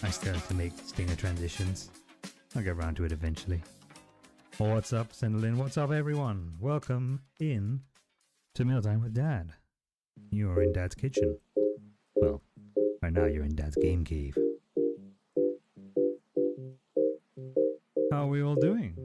I still have to make stinger transitions. I'll get around to it eventually. What's up, Cinderlin? What's up, everyone? Welcome in to Mealtime with Dad. You are in Dad's kitchen. Well, right now you're in Dad's game cave. How are we all doing?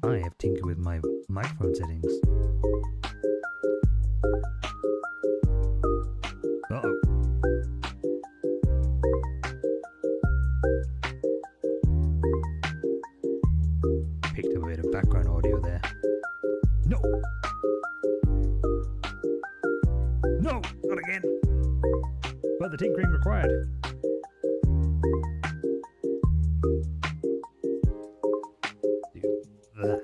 I have tinkered with my microphone settings. Uh-oh. Picked up a bit of background audio there. No! No! Not again! Further tinkering required. Do that.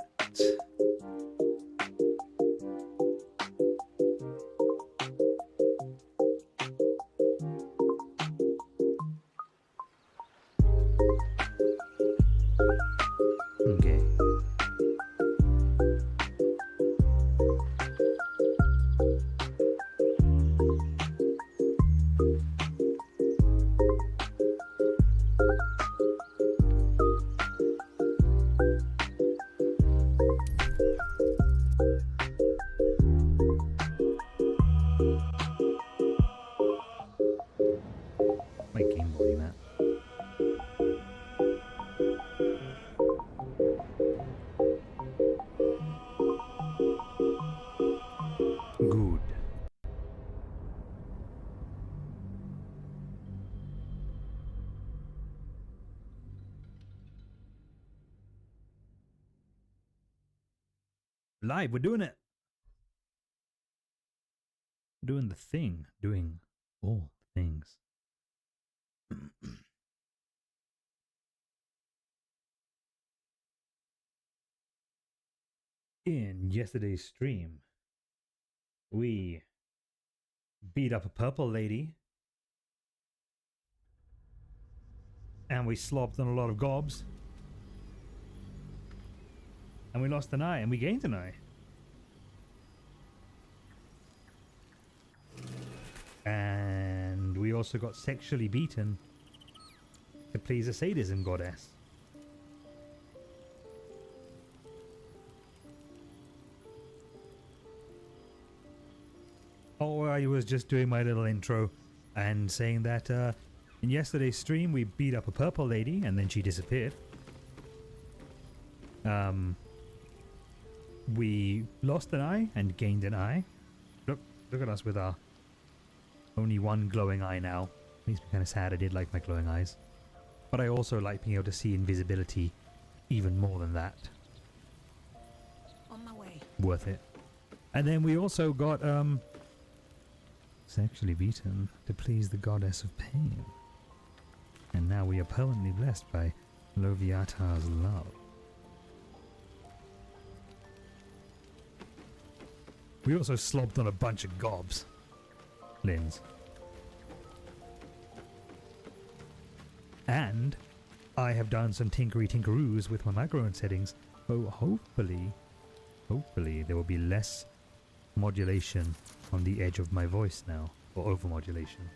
Okay. My Game Boy map. Good. Live, we're doing it. Doing the thing. Doing all the things. In yesterday's stream, we beat up a purple lady, and we slobbed on a lot of gobs, and we lost an eye, and we gained an eye. And we also got sexually beaten to please a sadism goddess. Oh, I was just doing my little intro and saying that in yesterday's stream we beat up a purple lady and then she disappeared. We lost an eye and gained an eye. Look at us with our only one glowing eye now. Makes me kind of sad. I did like my glowing eyes. But I also like being able to see invisibility even more than that. On my way. Worth it. And then we also got sexually beaten to please the goddess of pain. And now we are permanently blessed by Loviata's love. We also slobbed on a bunch of gobs. Lins. And I have done some tinkeroos with my microphone settings, so hopefully there will be less modulation on the edge of my voice now, or overmodulation.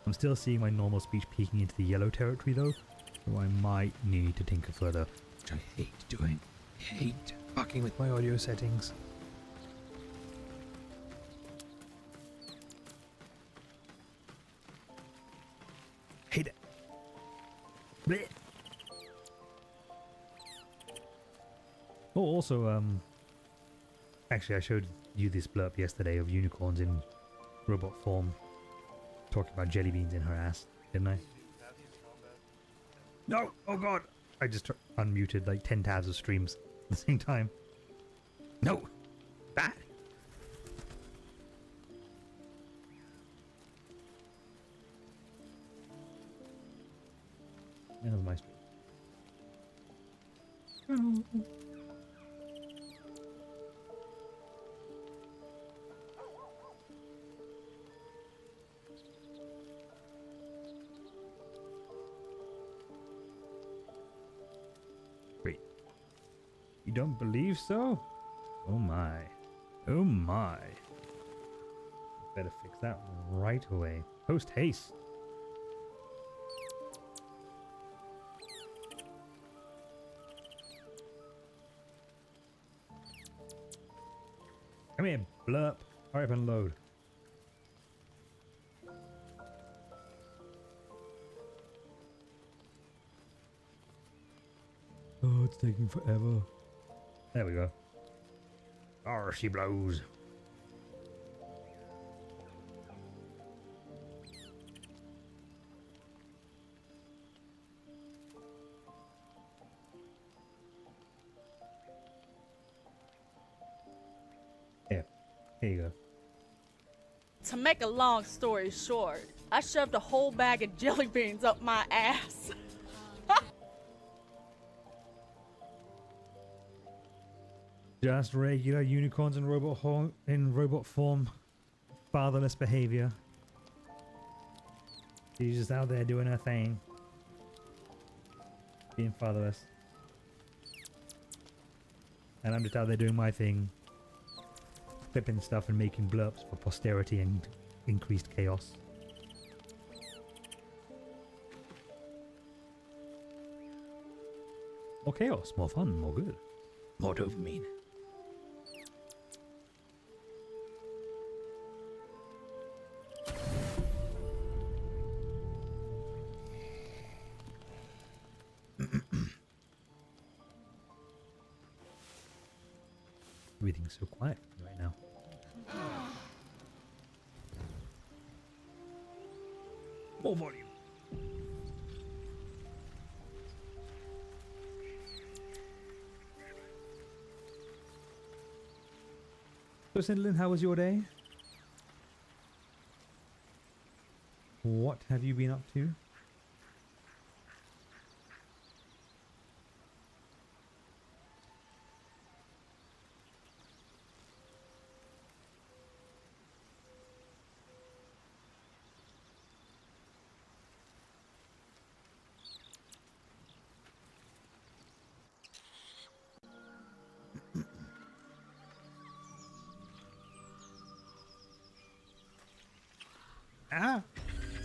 I'm still seeing my normal speech peeking into the yellow territory though, so I might need to tinker further, which I hate doing. I hate fucking with my audio settings. Hate it. Blech. Oh, also, actually I showed you this blurb yesterday of unicorns in robot form talking about jelly beans in her ass, didn't I? No! Oh god! I just unmuted like 10 tabs of streams at the same time. No! That! That was my stream. You don't believe so? Oh my. Oh my. Better fix that right away. Post haste. Come here, blurp. Hurry up and load. Oh, it's taking forever. There we go. Arr, she blows. Here you go. To make a long story short, I shoved a whole bag of jelly beans up my ass. Just regular unicorns in robot form. Fatherless behavior. She's just out there doing her thing. Being fatherless. And I'm just out there doing my thing. Flipping stuff and making blurps for posterity and increased chaos. More chaos, more fun, more good. More dopamine. Everything's so quiet right now. More volume. So, Cinderlin, how was your day? What have you been up to?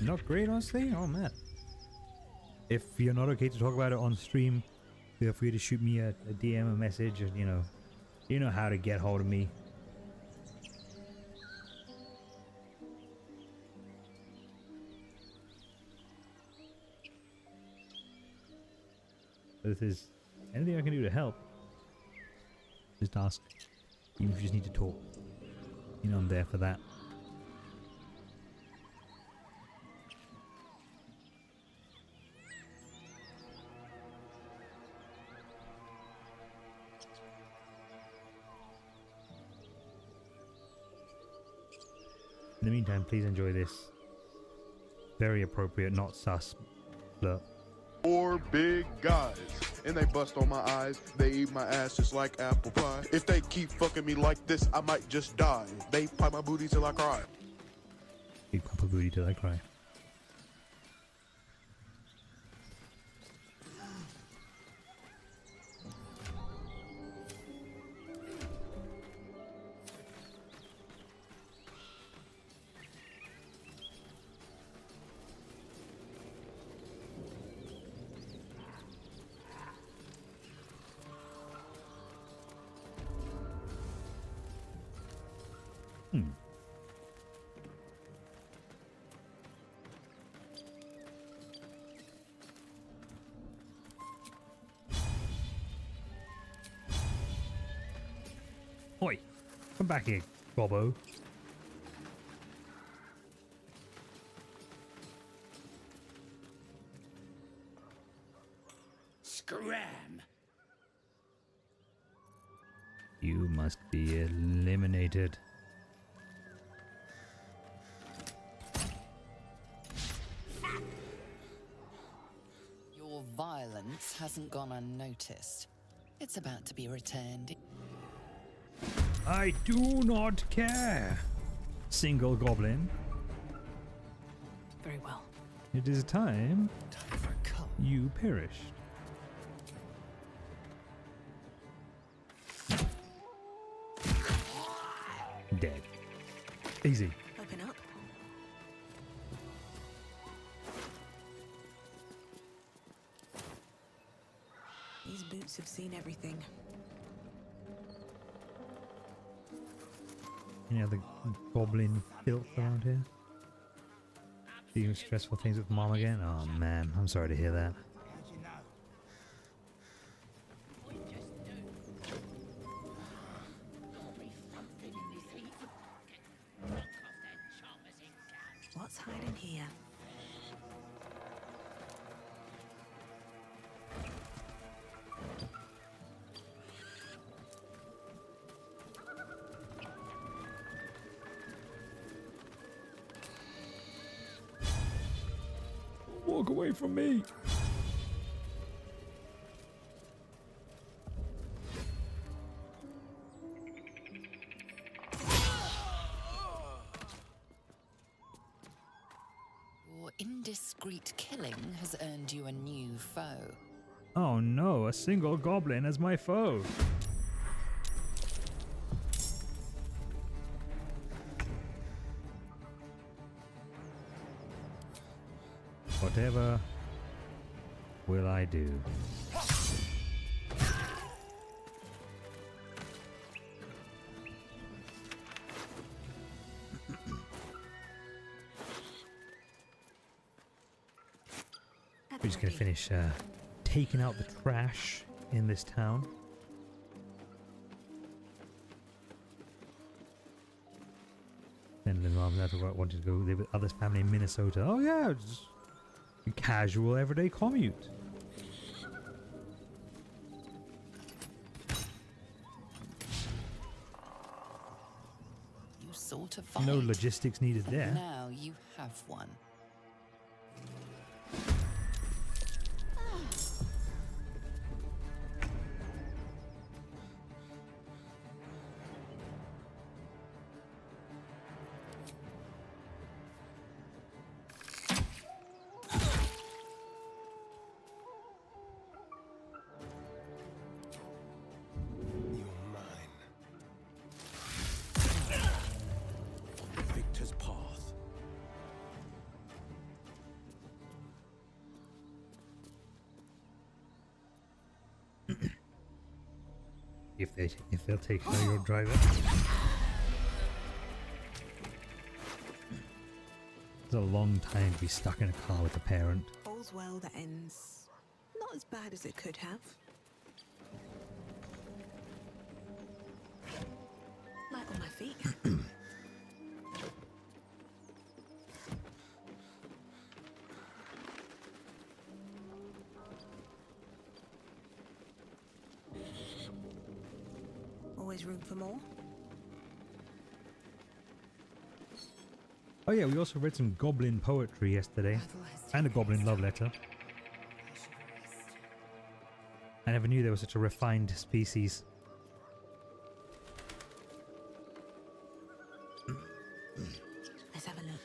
Not great, honestly. Oh man. If you're not okay to talk about it on stream, feel free to shoot me a DM, a message, and you know how to get hold of me. If there's anything I can do to help, just ask. Even if you just need to talk, I'm there for that. In the meantime, please enjoy this very appropriate, not sus, blurp. 4 big guys, and they bust on my eyes. They eat my ass just like apple pie. If they keep fucking me like this, I might just die. They pie my booty till I cry. Big papa booty till I cry. Oi, come back here, Bobo. Scram! You must be eliminated. Your violence hasn't gone unnoticed. It's about to be returned. I do not care, single goblin. Very well. It is time Time for a cup. you perished. Dead. Easy. Open up. These boots have seen everything. Any other goblin filth around here? Dealing with stressful things with mom again? Oh man, I'm sorry to hear that. What's hiding here? Walk away from me! Your indiscreet killing has earned you a new foe. Oh no, a single goblin as my foe! Whatever will I do? We're just going to finish taking out the trash in this town. Then the mom wanted to go live with others' family in Minnesota. Oh yeah, just a casual everyday commute. You sought a fight. No logistics needed there. Now you have one. Victor's path. If they'll take your driver. It's a long time to be stuck in a car with a parent. All's well that ends not as bad as it could have. Light on my feet. Always room for more. Oh yeah, we also read some goblin poetry yesterday. And a goblin love letter. I never knew there was such a refined species. Let's have a look.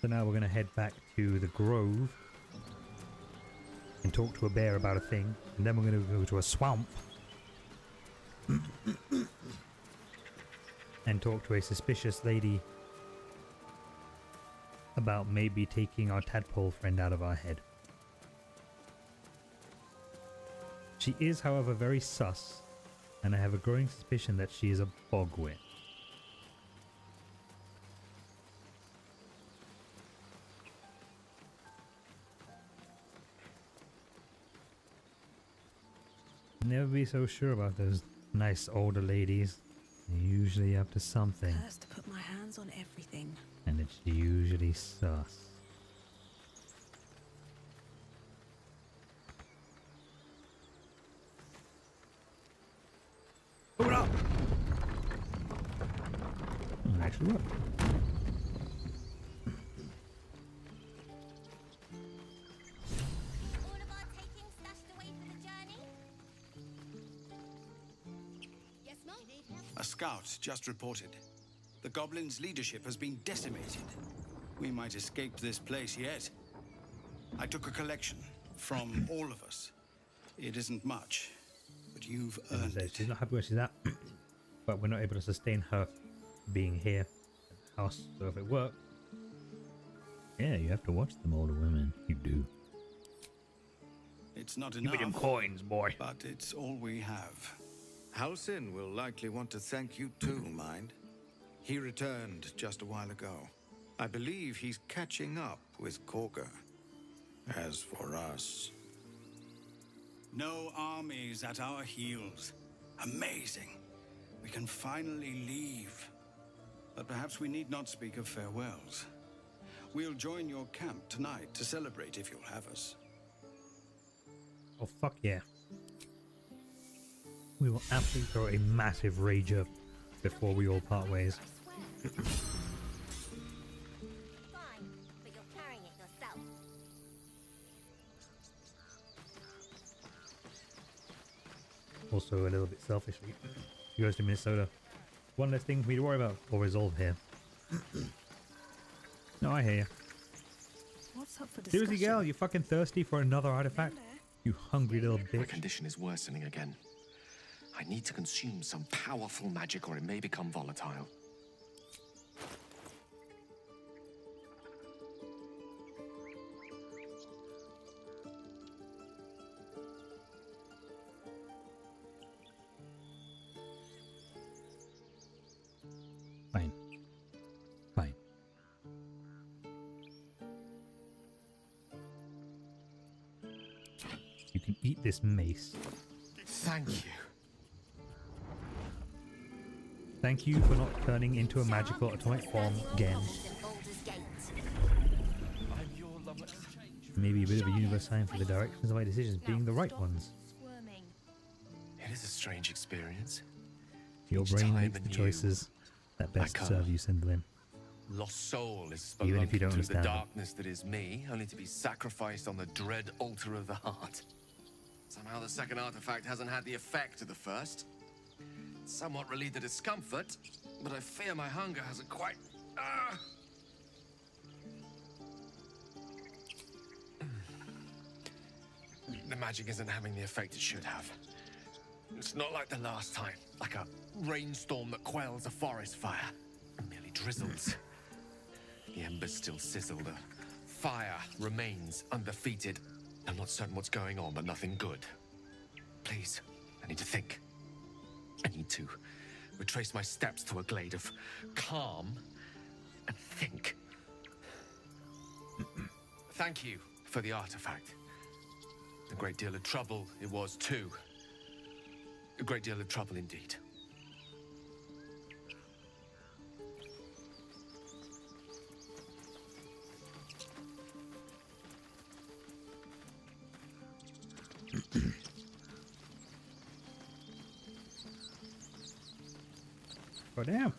So now we're going to head back to the grove and talk to a bear about a thing, and then we're going to go to a swamp and talk to a suspicious lady about maybe taking our tadpole friend out of our head. She is, however, very sus, and I have a growing suspicion that she is a bogwit. Never be so sure about those nice older ladies. They're usually up to something. Cursed to put my hands on everything. And it's usually sus. Open up! It actually worked. All of our taking stashed away for the journey? Yes, Mum? scout just reported. The goblins' leadership has been decimated. We might escape this place yet. I took a collection from all of us. It isn't much, but you've earned So it. she's not happy where she's at, but we're not able to sustain her being here at the house. So if it works, yeah, you have to watch them older women. You do. It's not Give me them enough, coins, boy. but it's all we have. Halsin will likely want to thank you too, mind. He returned just a while ago. I believe he's catching up with Korga. As for us... No armies at our heels. Amazing. We can finally leave. But perhaps we need not speak of farewells. We'll join your camp tonight to celebrate if you'll have us. Oh, fuck yeah. We will absolutely throw a massive rager before we all part ways. Fine, but you're carrying it yourself. Also a little bit selfishly. He goes to Minnesota. One less thing for me to worry about or resolve here. No, I hear you. What's up for discussion? Seriously, girl, you fucking thirsty for another artifact? You hungry little My bitch. condition is worsening again. I need to consume some powerful magic or it may become volatile. Fine. Fine. You can eat this mace. Thank you. Thank you for not turning into a magical atomic bomb again. I'm your lover. Maybe a bit of a universe sign for the directions of my decisions being the right ones. It is a strange experience. Your Each brain time makes the anew, choices that best come. serve you, Cinderlin. Lost soul is Even if you spelunking don't through the understand them. darkness that is me, only to be sacrificed on the dread altar of the heart. Somehow the second artifact hasn't had the effect of the first. It's somewhat relieved the discomfort, but I fear my hunger hasn't quite... The magic isn't having the effect it should have. It's not like the last time, like a rainstorm that quells a forest fire. It merely drizzles. The embers still sizzle, the fire remains undefeated. I'm not certain what's going on, but nothing good. Please, I need to think. I need to retrace my steps to a glade of calm and think. Thank you for the artifact. A great deal of trouble it was too. A great deal of trouble indeed. Oh damn.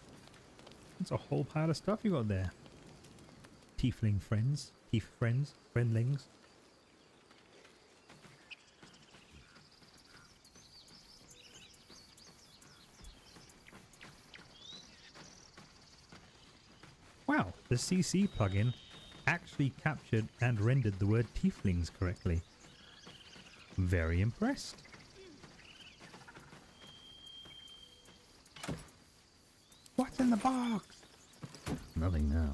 That's a whole pile of stuff you got there. Tiefling friends. Tief friends. Friendlings. Wow, the CC plugin actually captured and rendered the word tieflings correctly. Very impressed. What's in the box? Nothing now.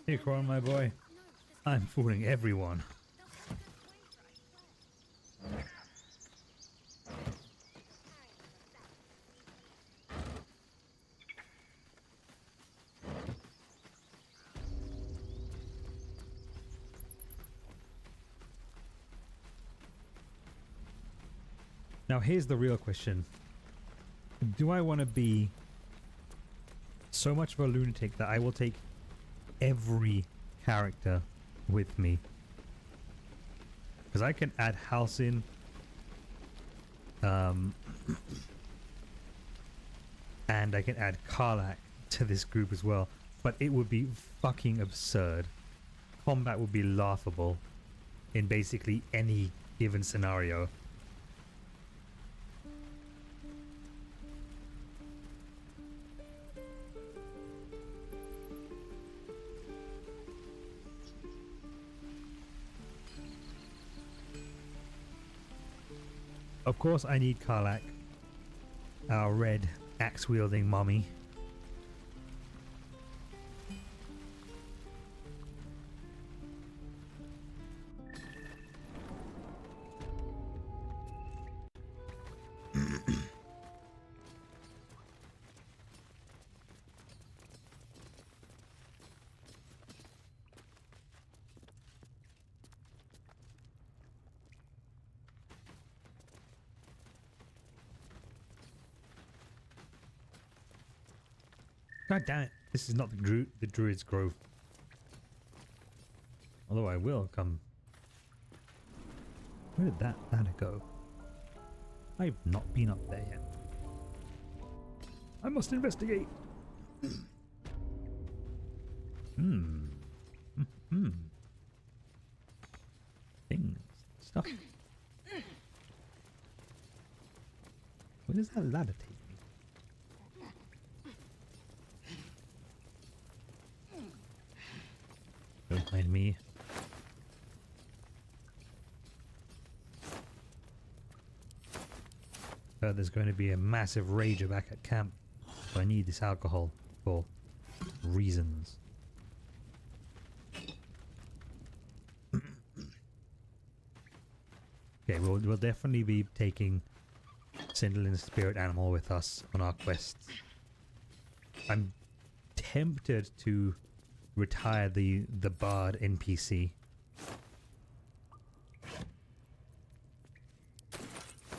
Hey, Corin, my boy. I'm fooling everyone. Now here's the real question. Do I want to be so much of a lunatic that I will take every character with me? Because I can add Halsin, and I can add Karlak to this group as well. but it would be fucking absurd. Combat would be laughable in basically any given scenario. Of course, I need Karlak, our red axe-wielding mommy. God damn it! This is not the Druid's Grove. Although I will come. Where did that ladder go? I've not been up there yet. I must investigate. Things, stuff. Where does that ladder take me? Don't mind me. There's going to be a massive rager back at camp, so I need this alcohol for reasons. Okay, we'll definitely be taking Cinderlin's spirit animal with us on our quests. I'm tempted to retire the Bard NPC.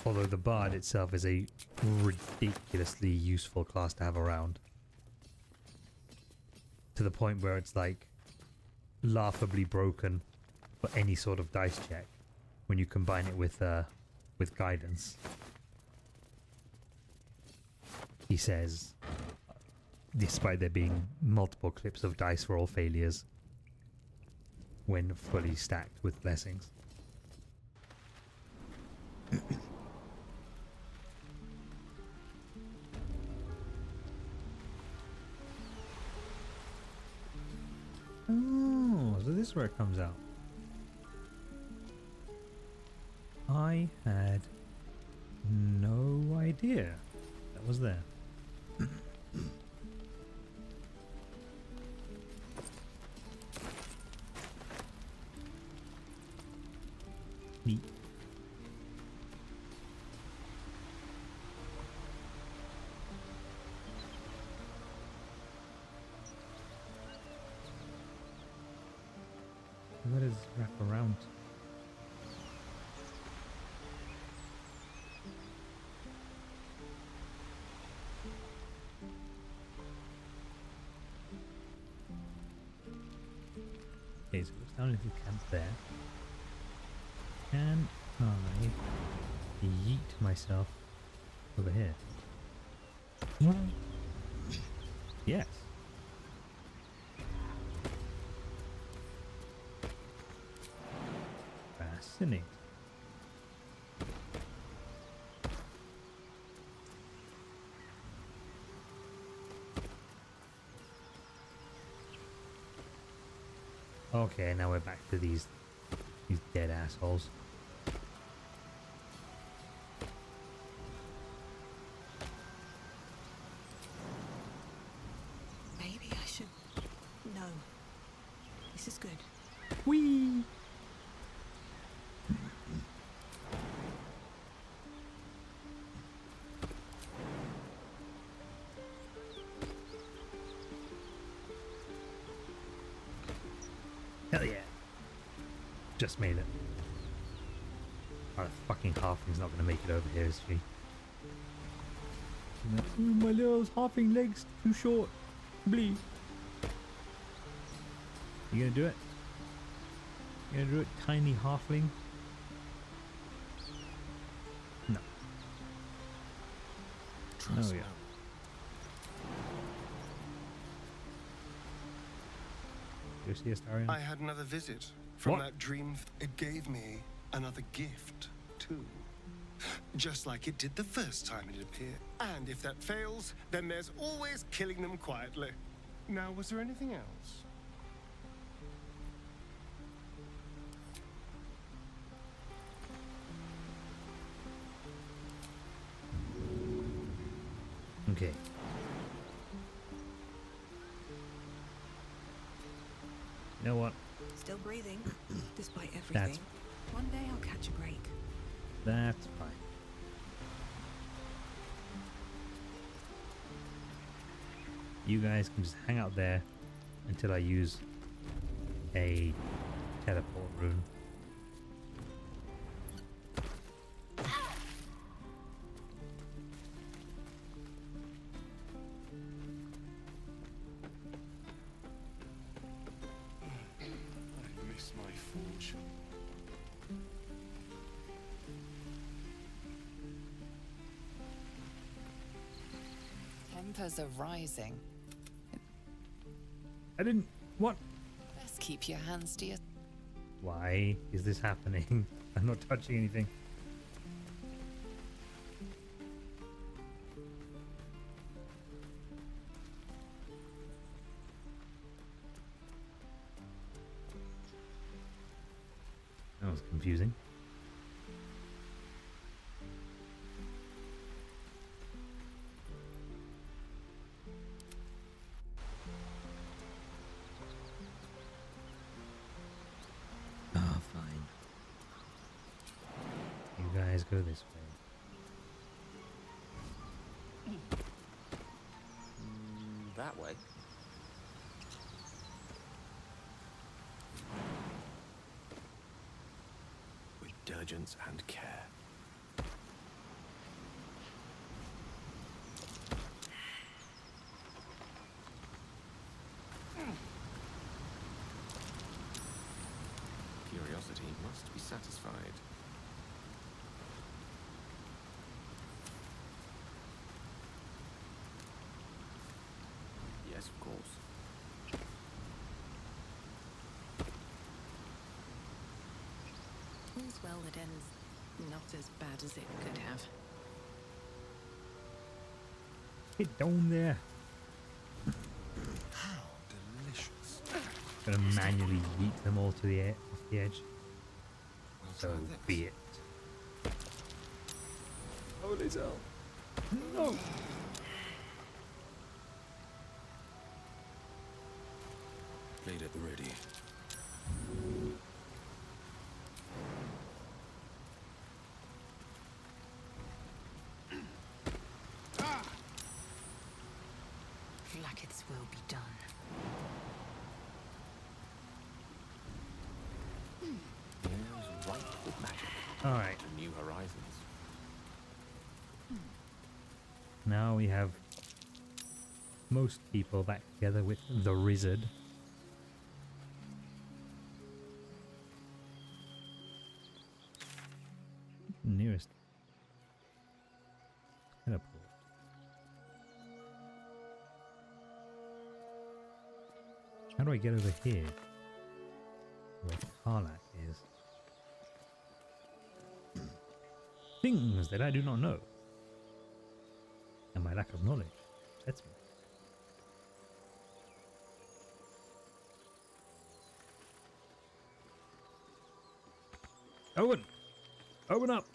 Although the Bard itself is a ridiculously useful class to have around. To the point where it's like laughably broken for any sort of dice check when you combine it with guidance. He says, despite there being multiple clips of dice roll failures when fully stacked with blessings. Oh, so this is where it comes out. I had no idea that was there. Neat. What is wrap around? Okay, so it's down into the camp there. Can I yeet myself over here? Yes. Fascinating. Okay, now we're back to these dead assholes. Maybe I should. No. This is good. Whee! Hell yeah. Just made it. Oh, the fucking halfling's not gonna make it over here, is she? My little halfling legs too short. Bleed. You gonna do it? You gonna do it, tiny halfling? No. Trust Oh yeah. Go see Astarion. I had another visit from What? that dream. It gave me another gift, too. Just like it did the first time it appeared. And if that fails, then there's always killing them quietly. Now, was there anything else? Okay. You know what? Still breathing, despite everything. That's- One day I'll catch a break. That's fine. You guys can just hang out there until I use a teleport rune. I miss my forge. Tempers are rising. I didn't. What? Best keep your hands to yourself. Why is this happening? I'm not touching anything. That was confusing. Oh, fine. You guys go this way. That way. With diligence and care. Curiosity must be satisfied. Yes, of course. All's well that ends not as bad as it could have. Get down there. How delicious. Gonna manually yeet them all to the off the edge. We'll So try this. be it. Holy hell. No. Blade at the ready. Like will be done. Yes, ripe with magic. All right. To new horizons. Now we have most people back together with the wizard. Nearest teleport. How do I get over here? Where Karlak is. Things that I do not know. And my lack of knowledge upsets me. Owen! Open up!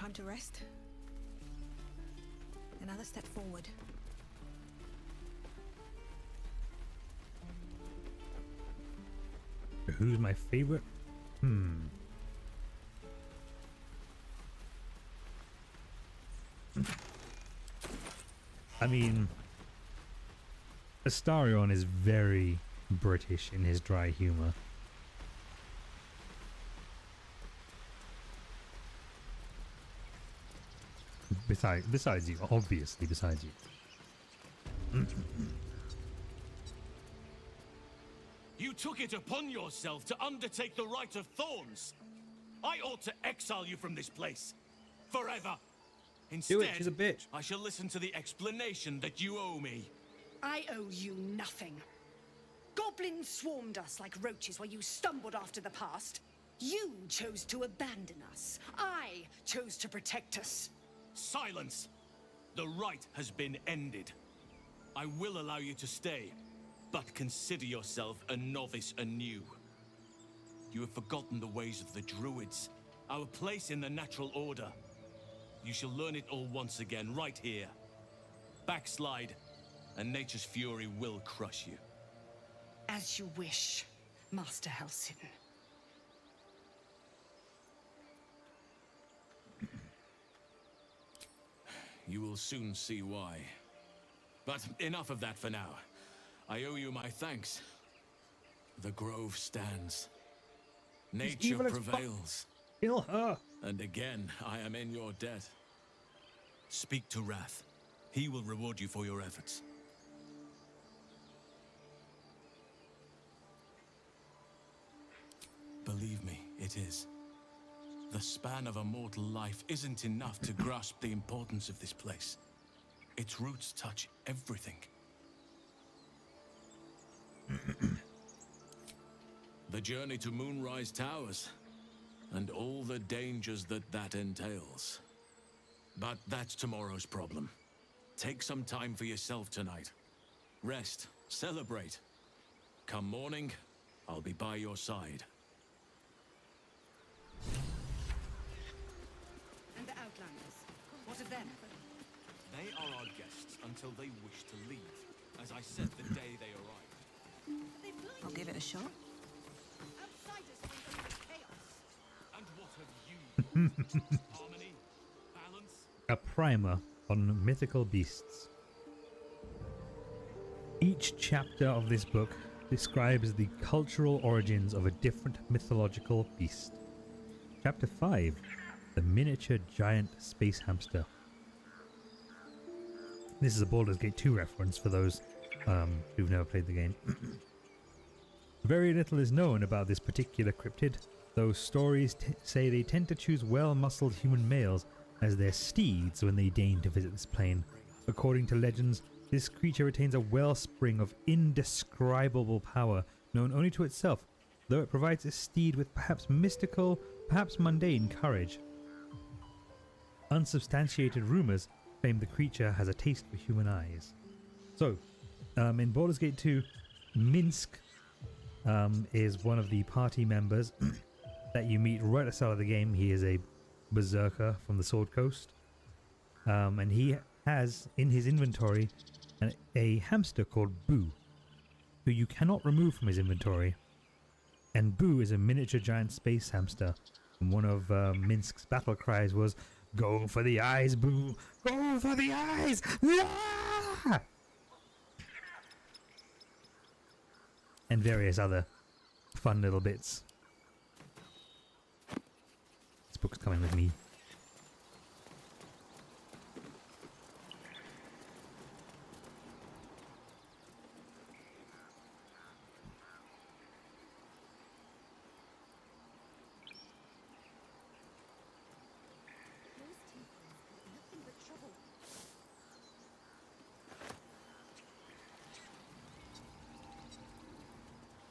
Time to rest. Another step forward. Who's my favorite? I mean, Astarion is very British in his dry humor. Besides you, obviously besides you. You took it upon yourself to undertake the Rite of Thorns. I ought to exile you from this place. Forever. Instead, Do it, she's a bitch. I shall listen to the explanation that you owe me. I owe you nothing. Goblins swarmed us like roaches while you stumbled after the past. You chose to abandon us. I chose to protect us. Silence! The rite has been ended. I will allow you to stay, but consider yourself a novice anew. You have forgotten the ways of the druids, our place in the natural order. You shall learn it all once again, right here. Backslide, and nature's fury will crush you. As you wish, Master Halsin. You will soon see why. But enough of that for now. I owe you my thanks. The grove stands. Nature prevails. Kill her! And again, I am in your debt. Speak to Wrath. He will reward you for your efforts. Believe me, it is. The span of a mortal life isn't enough to grasp the importance of this place. Its roots touch everything. The journey to Moonrise Towers, and all the dangers that entails. But that's tomorrow's problem. Take some time for yourself tonight. Rest, celebrate. Come morning, I'll be by your side. And the Outlanders, what of them? They are our guests until they wish to leave, as I said the day they arrived. I'll give it a shot. And what have you? Harmony? Balance? A primer on mythical beasts. Each chapter of this book describes the cultural origins of a different mythological beast. Chapter 5, the miniature giant space hamster. This is a Baldur's Gate 2 reference for those who've never played the game. Very little is known about this particular cryptid, though stories say they tend to choose well-muscled human males as their steeds when they deign to visit this plane. According to legends, this creature retains a wellspring of indescribable power known only to itself, though it provides its steed with perhaps mystical, perhaps mundane courage. Unsubstantiated rumors claim the creature has a taste for human eyes. So, in Baldur's Gate 2, Minsk is one of the party members that you meet right at the start of the game. He is a berserker from the Sword Coast, and he has in his inventory a hamster called Boo, who you cannot remove from his inventory. And Boo is a miniature giant space hamster, and one of Minsk's battle cries was, "Go for the eyes, Boo! Go for the eyes!" Ah! And various other fun little bits. This book's coming with me.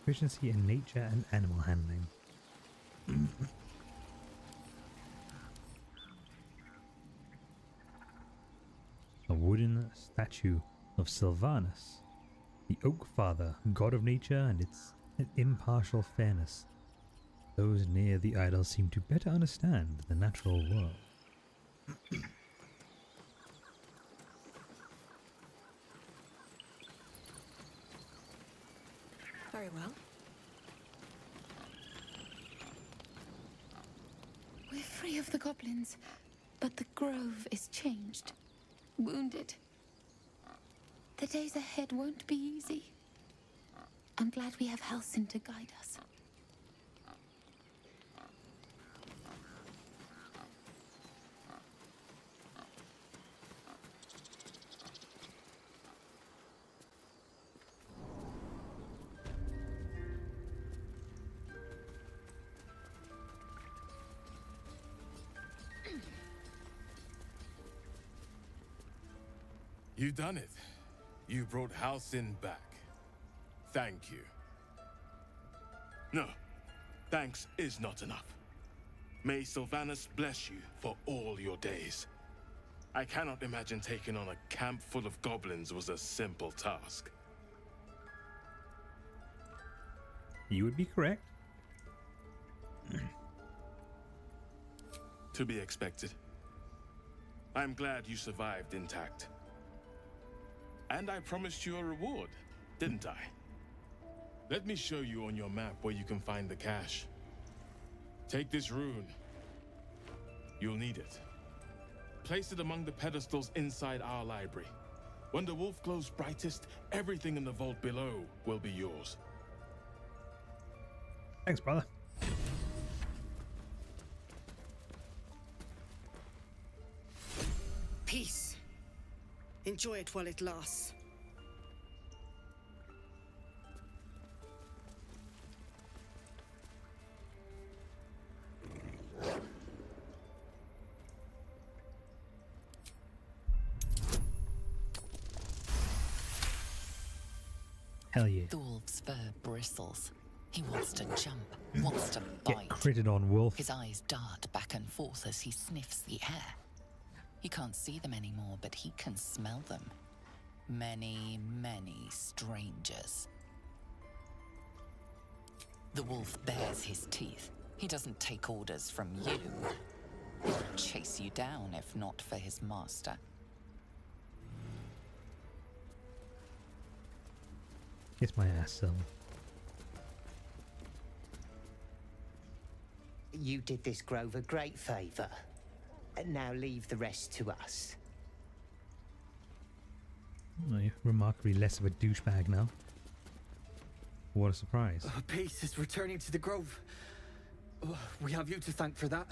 Proficiency in nature and animal handling. A wooden statue of Sylvanus, the Oak Father, god of nature and its impartial fairness. Those near the idol seem to better understand the natural world. Very well. We're free of the goblins, but the grove is changed. Wounded. The days ahead won't be easy. I'm glad we have Halsin to guide us. You done it. You brought Halsin back. Thank you. No, thanks is not enough. May Sylvanus bless you for all your days. I cannot imagine taking on a camp full of goblins was a simple task. You would be correct. To be expected. I'm glad you survived intact. And I promised you a reward, didn't I? Let me show you on your map where you can find the cache. Take this rune. You'll need it. Place it among the pedestals inside our library. When the wolf glows brightest, everything in the vault below will be yours. Thanks, brother. Peace. Enjoy it while it lasts. Hell yeah. The wolf's fur bristles. He wants to jump, wants to Get bite. critted on, wolf. His eyes dart back and forth as he sniffs the air. He can't see them anymore, but he can smell them. Many, many strangers. The wolf bares his teeth. He doesn't take orders from you. He would chase you down if not for his master. Kiss my ass, Sil. You did this grove a great favor. Now leave the rest to us. Oh, you're remarkably less of a douchebag now. What a surprise. Peace is returning to the grove. We have you to thank for that.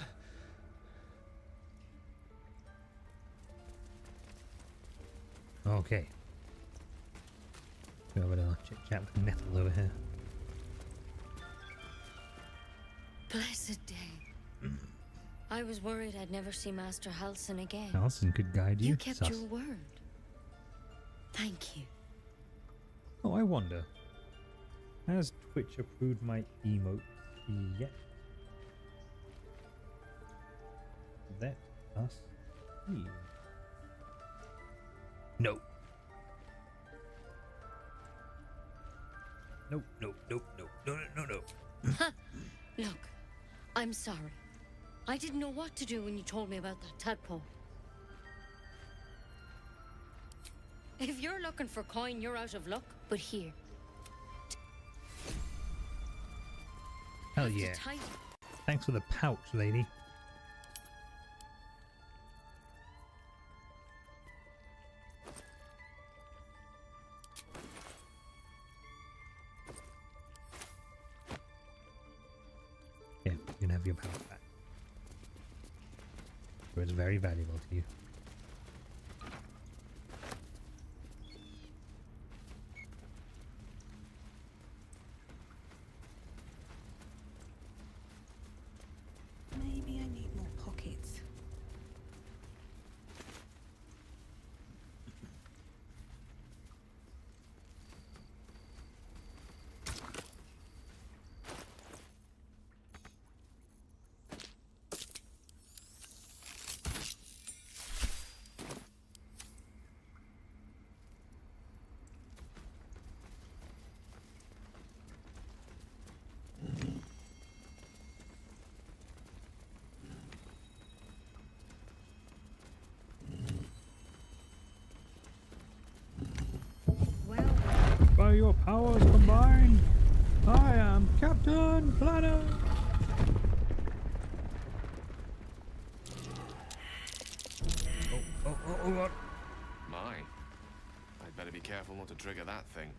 Okay. Go over to chit chat with Nethel over here. Blessed day. I was worried I'd never see Master Halsin again. Halsin could guide you. You kept Sus. your word. Thank you. Oh, I wonder. Has Twitch approved my emotes yet? Let us see. No. No, no, no, no, no, no, no, no. Ha! Look, I'm sorry. I didn't know what to do when you told me about that tadpole. If you're looking for coin, you're out of luck. But here. Hell yeah. Thanks for the pouch, lady. Yeah, you can have your pouch back. It was very valuable to you. Maybe I need more pockets. your powers combined. I am Captain Planet. Oh, what? My. I'd better be careful not to trigger that thing.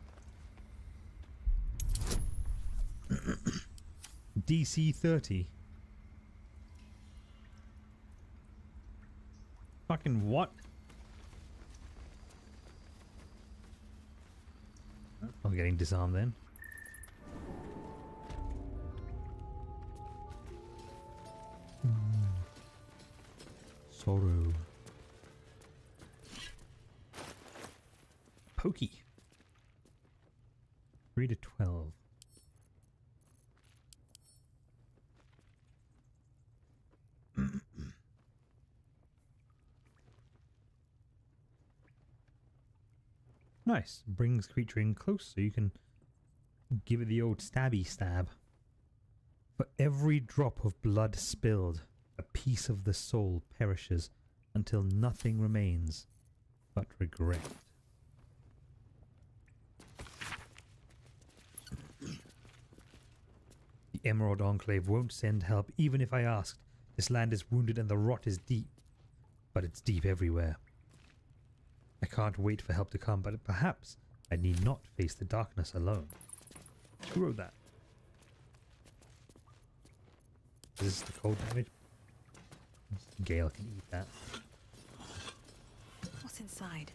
DC 30. Fucking what? I'm getting disarmed then. Sorrow. Pokey. 3 to 12. Nice. Brings creature in close so you can give it the old stabby stab. For every drop of blood spilled, a piece of the soul perishes until nothing remains but regret. The Emerald Enclave won't send help even if I asked. This land is wounded and the rot is deep. But it's deep everywhere. I can't wait for help to come, but perhaps I need not face the darkness alone. Who wrote that? Is this the cold damage? Gale can eat that. What's inside?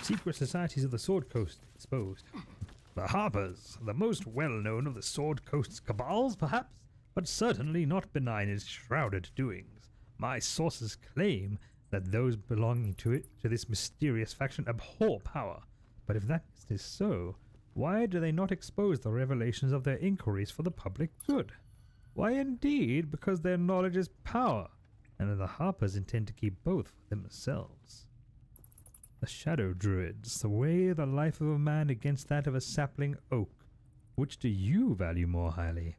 Secret societies of the Sword Coast exposed. The Harpers, the most well-known of the Sword Coast's cabals, perhaps, but certainly not benign in shrouded doings. My sources claim that those belonging to this mysterious faction abhor power. But if that is so, why do they not expose the revelations of their inquiries for the public good? Why indeed, because their knowledge is power, and the Harpers intend to keep both for themselves. The Shadow Druids, weigh the life of a man against that of a sapling oak. Which do you value more highly?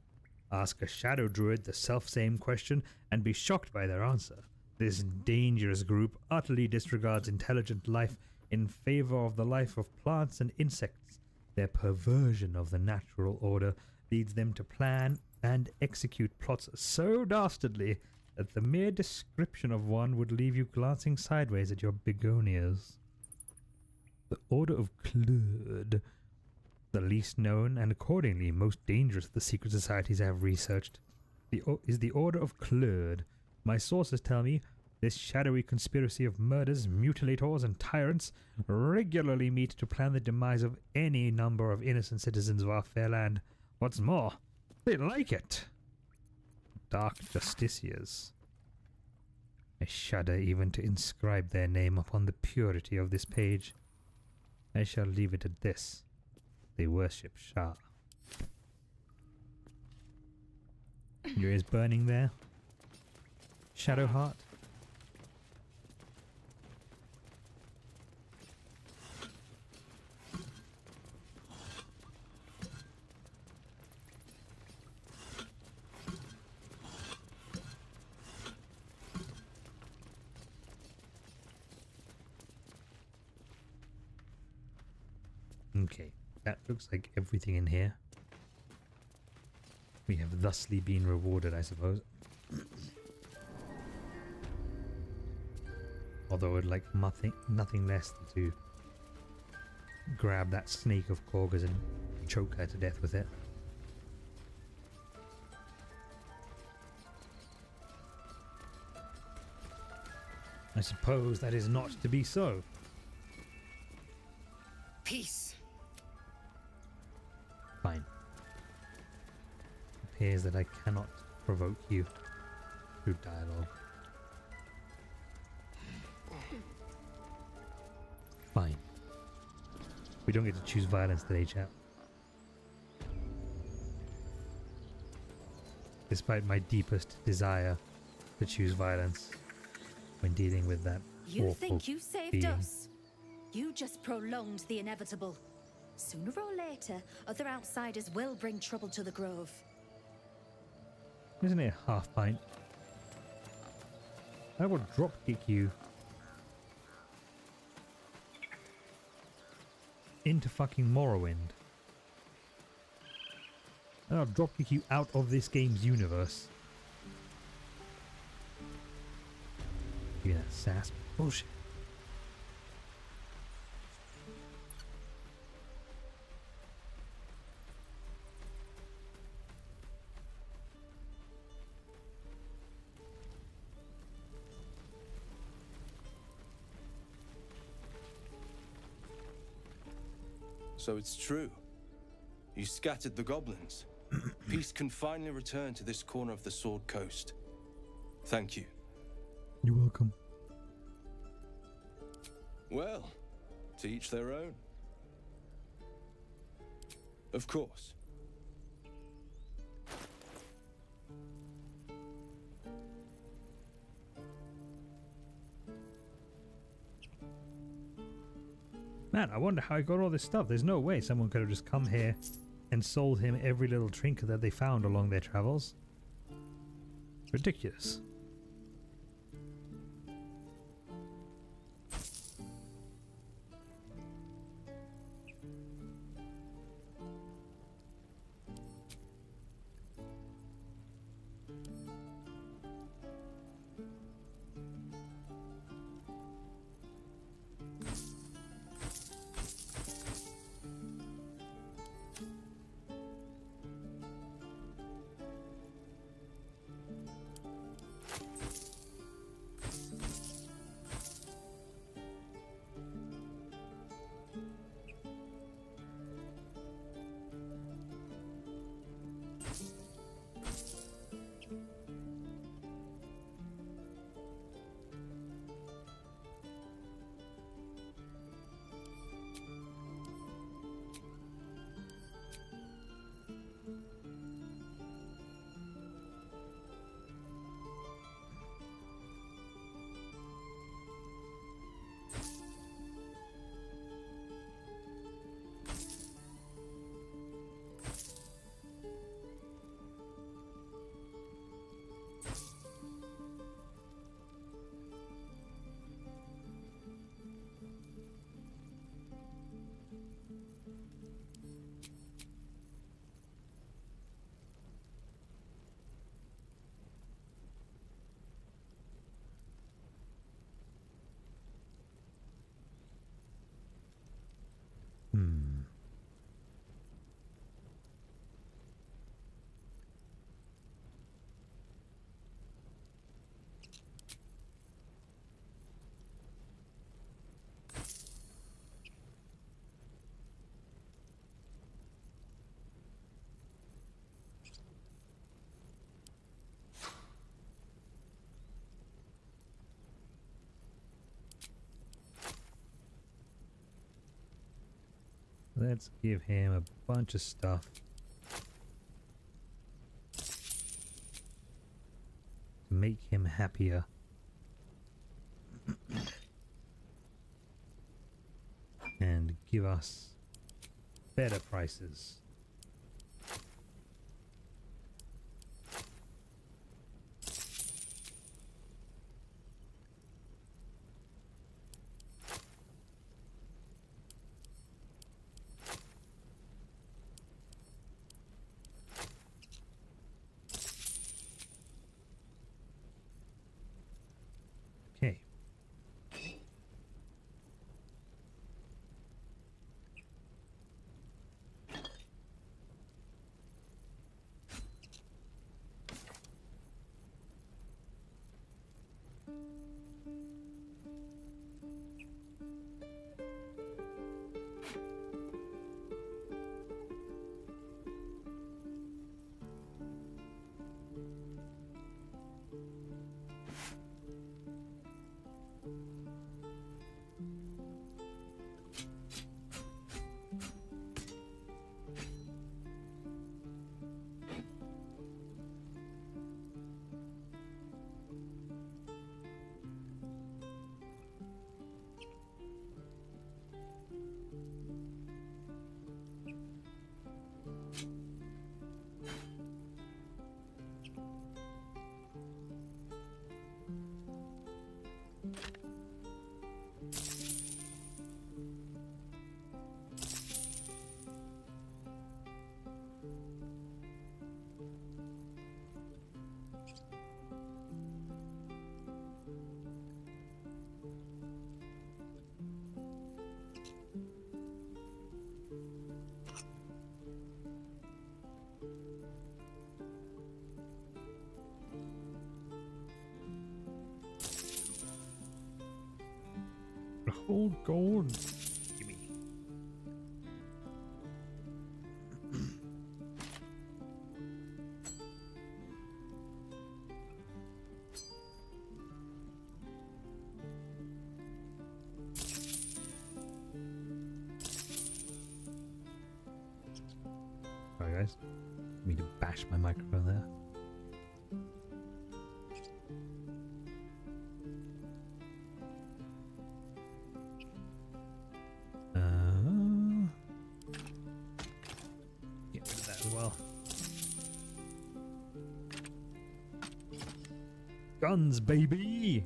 Ask a Shadow Druid the self-same question and be shocked by their answer. This dangerous group utterly disregards intelligent life in favor of the life of plants and insects. Their perversion of the natural order leads them to plan and execute plots so dastardly that the mere description of one would leave you glancing sideways at your begonias. The Order of Clud, the least known and accordingly most dangerous of the secret societies I have researched, is the Order of Clud. My sources tell me this shadowy conspiracy of murders, mutilators, and tyrants regularly meet to plan the demise of any number of innocent citizens of our fair land. What's more, they like it. Dark Justiciars. I shudder even to inscribe their name upon the purity of this page. I shall leave it at this. They worship Shah. Your ears burning there? Shadowheart? Okay, that looks like everything in here. We have thusly been rewarded, I suppose. Although I'd like nothing less than to grab that snake of Korgers and choke her to death with it. I suppose that is not to be so. Peace. Fine. It appears that I cannot provoke you through dialogue. Fine. We don't get to choose violence today, chap. Despite my deepest desire to choose violence when dealing with that You awful think you saved being. us? You just prolonged the inevitable. Sooner or later, other outsiders will bring trouble to the Grove. Isn't it a half pint? I will drop kick you into fucking Morrowind. And I'll drop kick you out of this game's universe. Give me that sass. Bullshit. So it's true. You scattered the goblins. Peace can finally return to this corner of the Sword Coast. Thank you. You're welcome. Well, to each their own. Of course. Man, I wonder how he got all this stuff. There's no way someone could have just come here and sold him every little trinket that they found along their travels. Ridiculous. Let's give him a bunch of stuff. To make him happier. And give us better prices. Okay. Gold. Gimme. Sorry guys, me to bash my microphone there. Get rid of that as well. Guns, baby!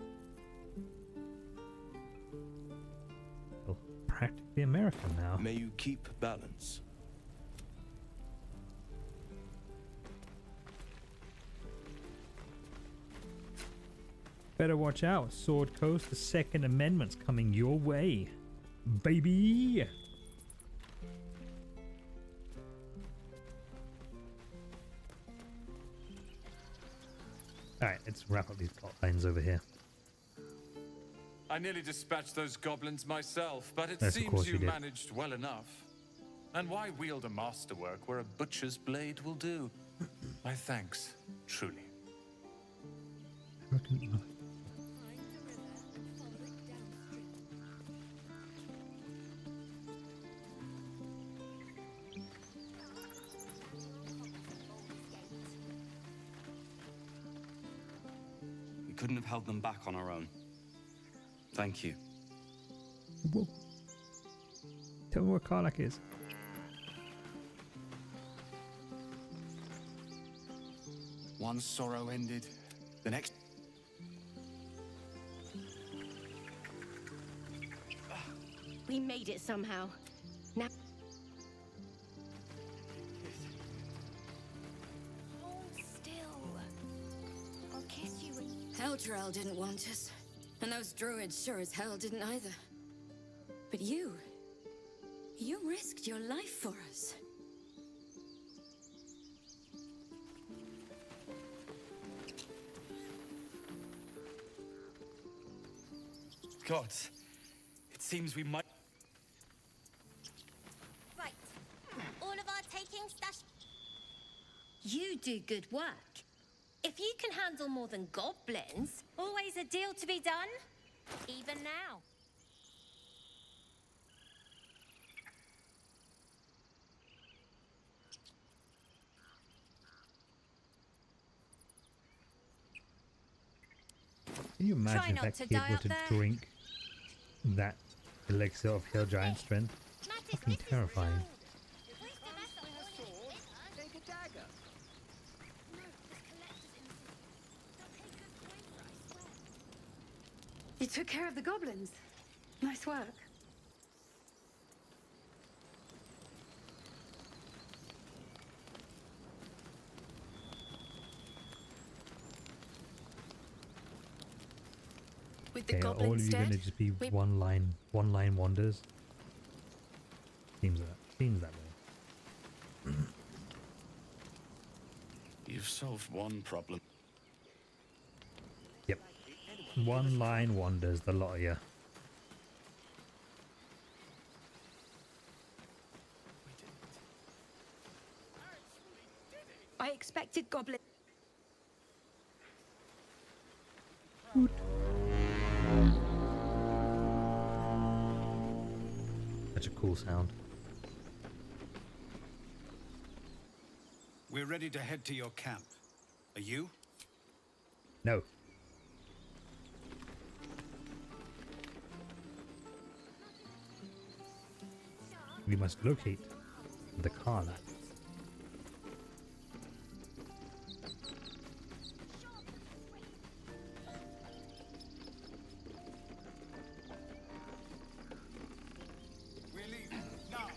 Well, practically American now. May you keep balance. Better watch out, Sword Coast. The Second Amendment's coming your way, baby. All right, let's wrap up these plot lines over here. I nearly dispatched those goblins myself, but it Yes, of course seems you you did. managed well enough. And why wield a masterwork where a butcher's blade will do? My thanks, truly. We couldn't have held them back on our own. Thank you. Whoa. Tell me where Karlak is. One sorrow ended, the next. We made it somehow. Now. Hold still. I'll kiss you. Eldrell didn't want us, and those druids sure as hell didn't either. But you risked your life for us. Gods, it seems we might. Right. All of our taking stash. You do good work. If you can handle more than goblins, always a deal to be done. Even now. Can you Try imagine not if to that kid die were up to there. drink that elixir of Hill Giant strength? Fucking terrifying. Take a dagger. You took care of the goblins. Nice work. With the Okay, are all goblins of you dead, gonna just be we- one line wonders? Seems that way. You've solved one problem. Yep. One line wonders, the lot of you. I expected goblin. Such a cool sound. We're ready to head to your camp. Are you? No. We must locate the Karlak. We're leaving now.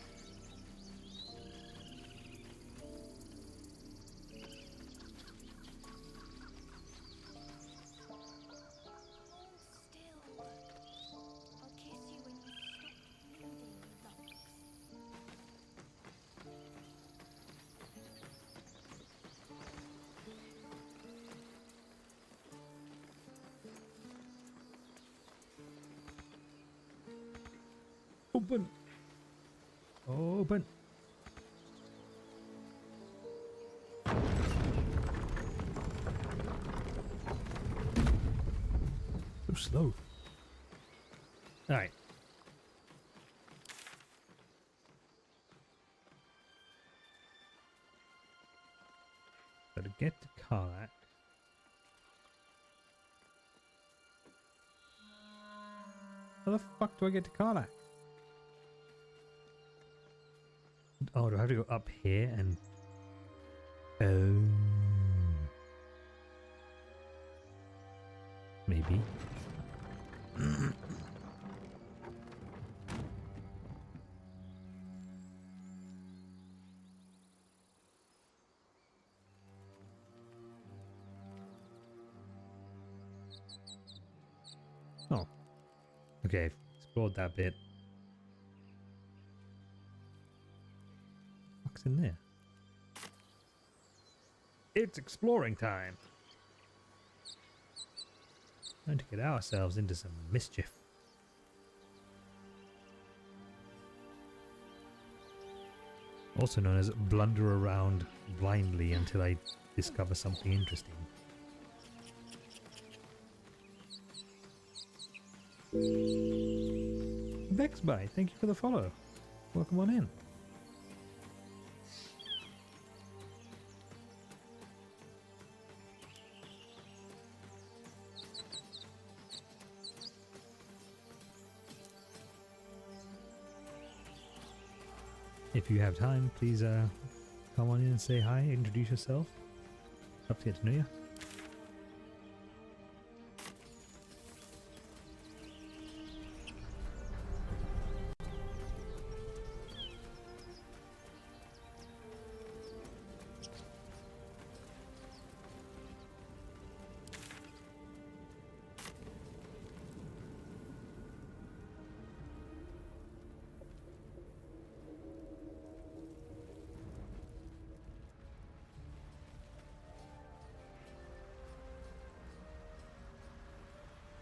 Open. Open. So slow. All right. So to get to Karlak, how the fuck do I get to Karlak? Oh, do I have to go up here and... Oh. Maybe. Oh. Okay, explored that bit. What's in there? It's exploring time! Time to get ourselves into some mischief. Also known as blunder around blindly until I discover something interesting. Bexby, thank you for the follow. Welcome on in. If you have time, please come on in and say hi, introduce yourself. Love to get to know you.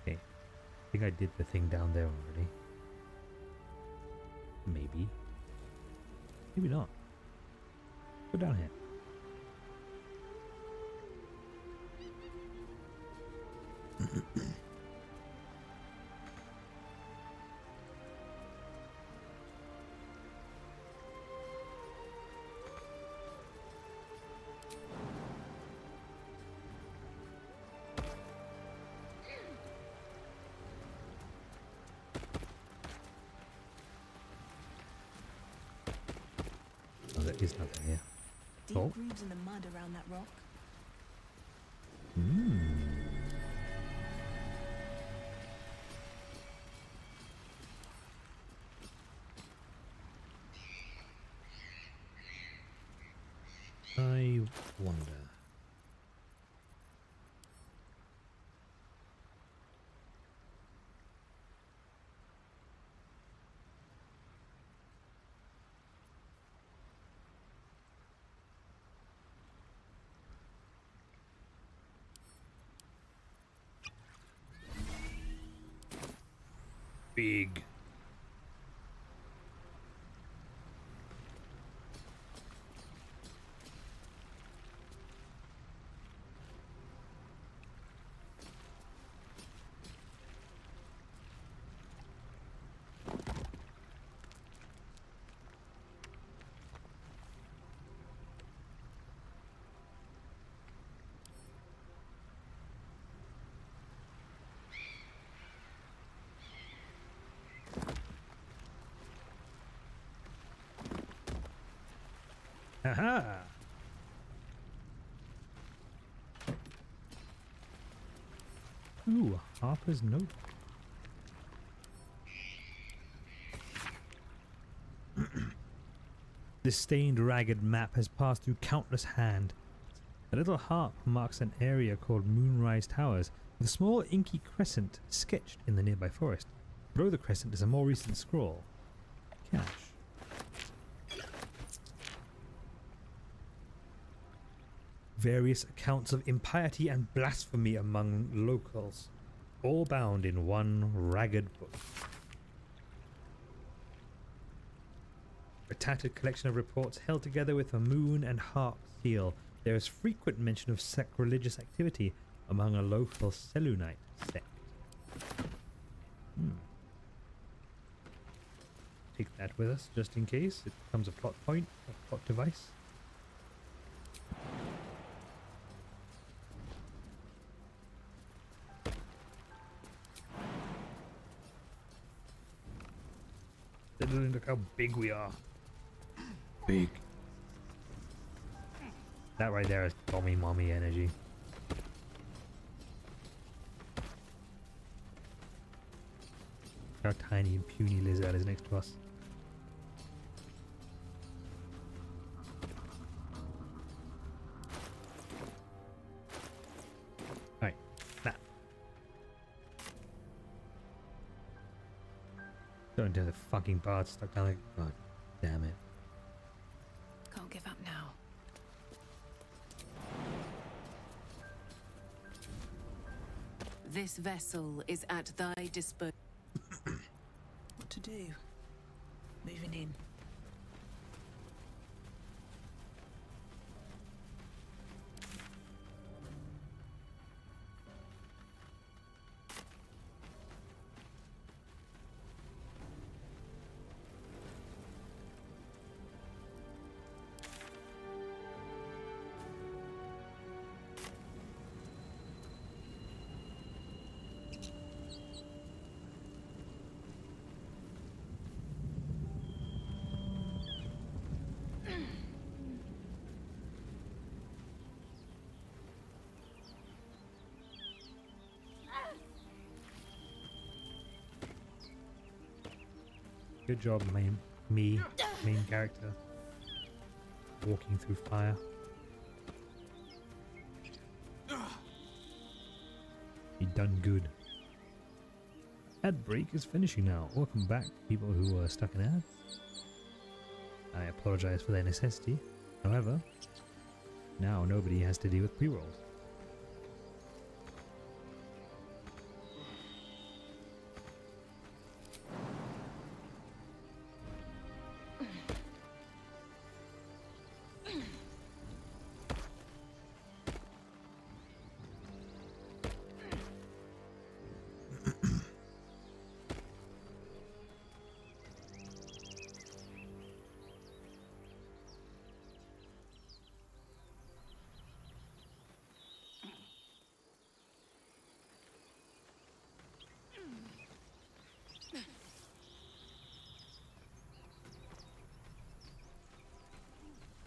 I think I did the thing down there already. Maybe. Maybe not. Go down here. There's nothing here. Deep grooves in the mud around that rock. I wonder. Big. Haha! Ooh, Harper's note. This stained, ragged map has passed through countless hands. A little harp marks an area called Moonrise Towers, with a small inky crescent sketched in the nearby forest. Below the crescent is a more recent scroll. Cash. Various accounts of impiety and blasphemy among locals, all bound in one ragged book. tattered collection of reports held together with a moon and harp seal. There is frequent mention of sacrilegious activity among a local Selunite sect. Take that with us just in case it becomes a plot point, a plot device. Look how big we are. Big. That right there is Tommy Mommy energy. How tiny and puny Lizard is next to us. Alright, that. Don't do the fucking bard stuck down there. God damn it. Can't give up now. This vessel is at thy disposal. What to do? Moving in. Good job, main character. Walking through fire. You done good. Ad break is finishing now. Welcome back, people who are stuck in ads. I apologize for their necessity. However, now nobody has to deal with pre-rolls.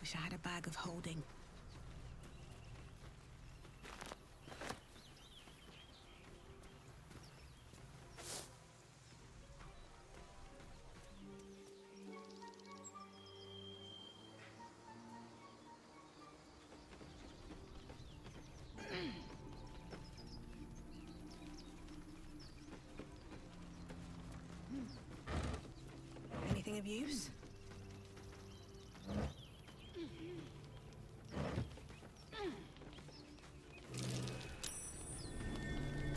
Wish I had a bag of holding. Anything of use?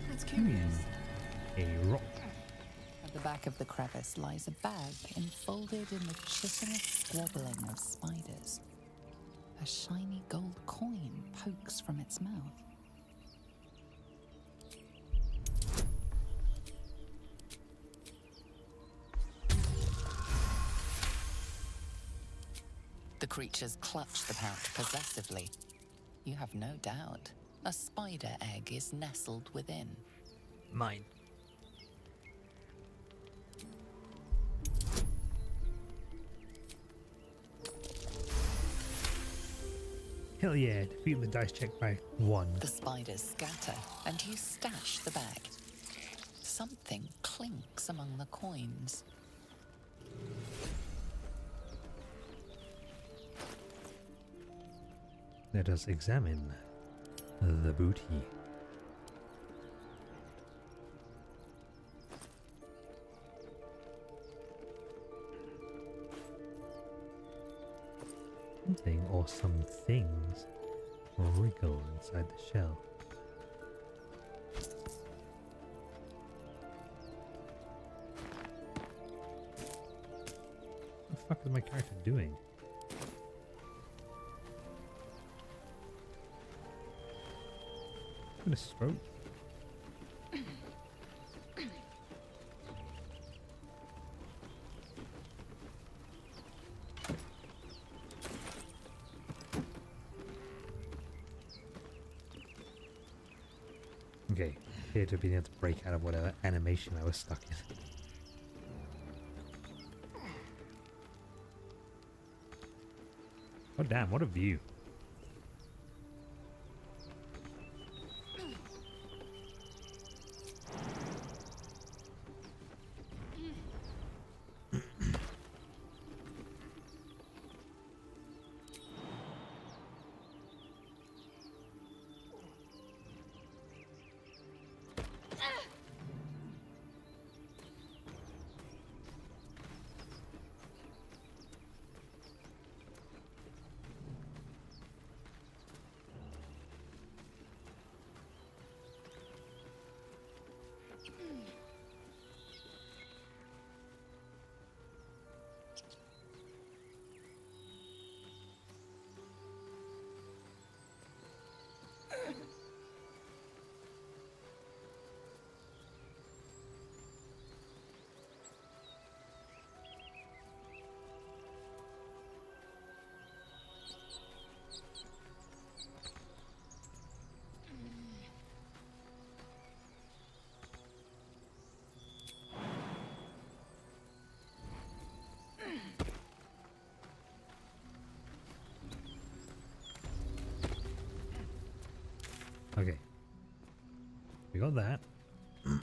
That's curious. A rock. At the back of the crevice lies a bag enfolded in the chitinous squabbling of spiders. A shiny gold coin pokes from its mouth. The creatures clutch the pouch possessively. You have no doubt. A spider egg is nestled within. Mine. Hell yeah, defeat the dice check by 1. The spiders scatter, and you stash the bag. Something clinks among the coins. Let us examine the booty. Something or some things wriggle inside the shell. fuck is my character doing? I'm gonna stroke. Okay, appear to be able to break out of whatever animation I was stuck in. Oh damn, what a view. Okay. We got that. I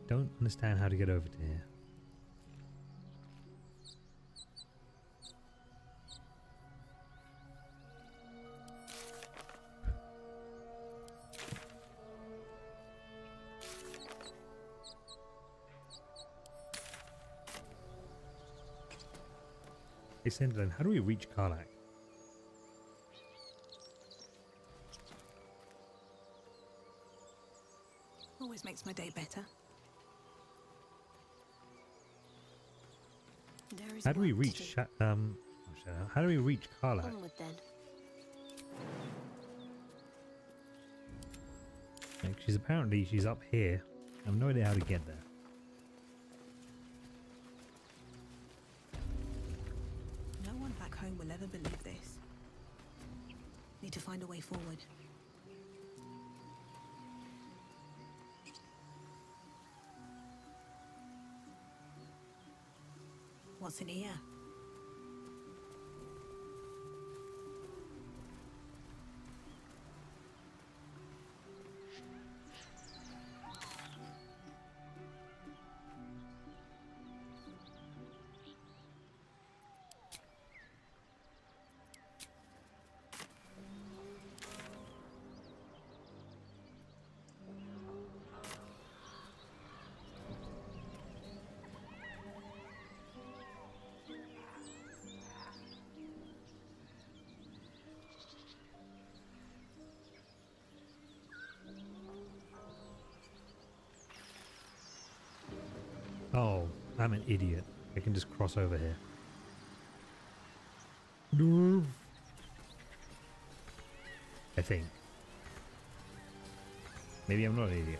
don't understand how to get over to here. Hey Cinderland, how do we reach Karlak? Always makes my day better. How do we reach how do we reach Karlak? Onward then. Like she's up here. I have no idea how to get there. No one back home will ever believe this. Need to find a way forward. What's in here? Oh, I'm an idiot. I can just cross over here. No. I think. Maybe I'm not an idiot.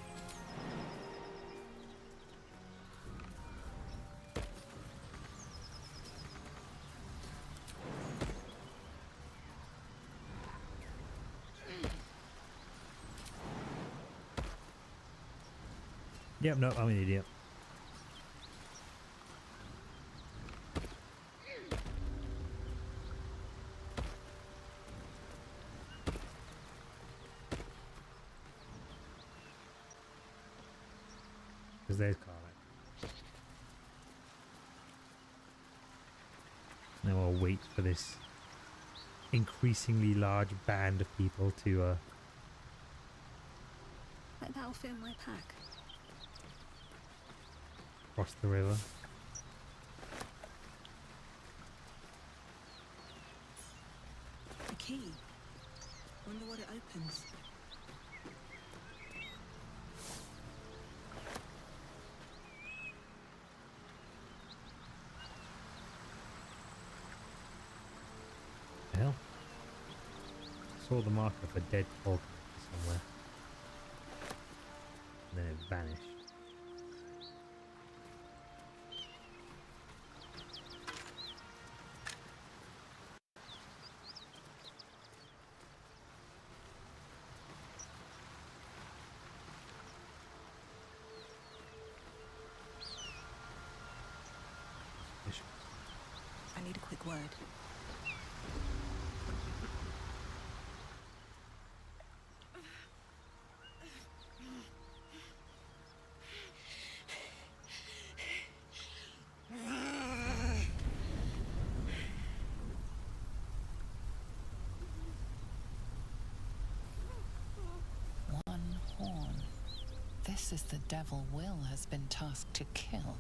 Yep, no, I'm an idiot. Because there's Karlak. Now I'll wait for this increasingly large band of people to That'll fit in my pack. cross the river. A key. Wonder what it opens. saw the marker for dead hog somewhere. And then it vanished. I need a quick word. One horn. This is the devil Will has been tasked to kill.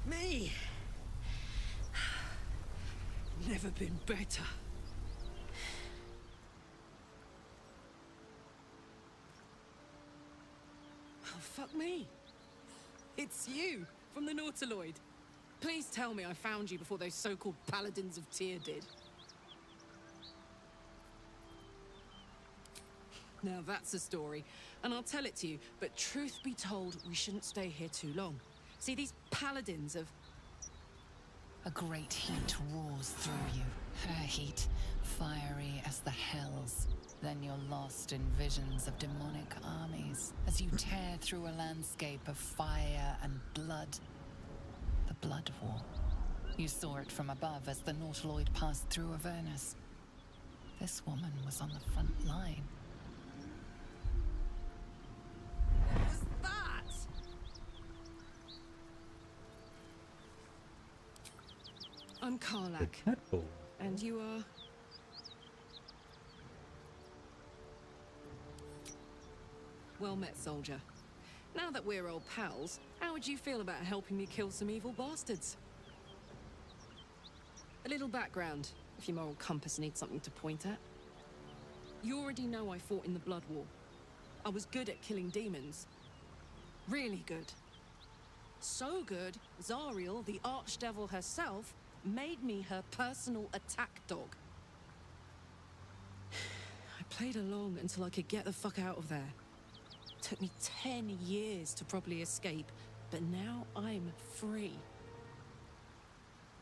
Me? Never been better. Oh, fuck me. It's you, from the Nautiloid. Please tell me I found you before those so-called Paladins of Tyr did. Now that's a story, and I'll tell it to you, but truth be told, we shouldn't stay here too long. See, these Paladins of... A great heat roars through you. Her heat, fiery as the hells. Then you're lost in visions of demonic armies as you tear through a landscape of fire and blood. The Blood War. You saw it from above as the Nautiloid passed through Avernus. This woman was on the front line. What was that? I'm Karlak. And you are... Well met, soldier. Now that we're old pals, how would you feel about helping me kill some evil bastards? A little background, if your moral compass needs something to point at. You already know I fought in the Blood War. I was good at killing demons. Really good. So good, Zariel, the archdevil herself, made me her personal attack dog. I played along until I could get the fuck out of there. Took me 10 years to properly escape, but now I'm free.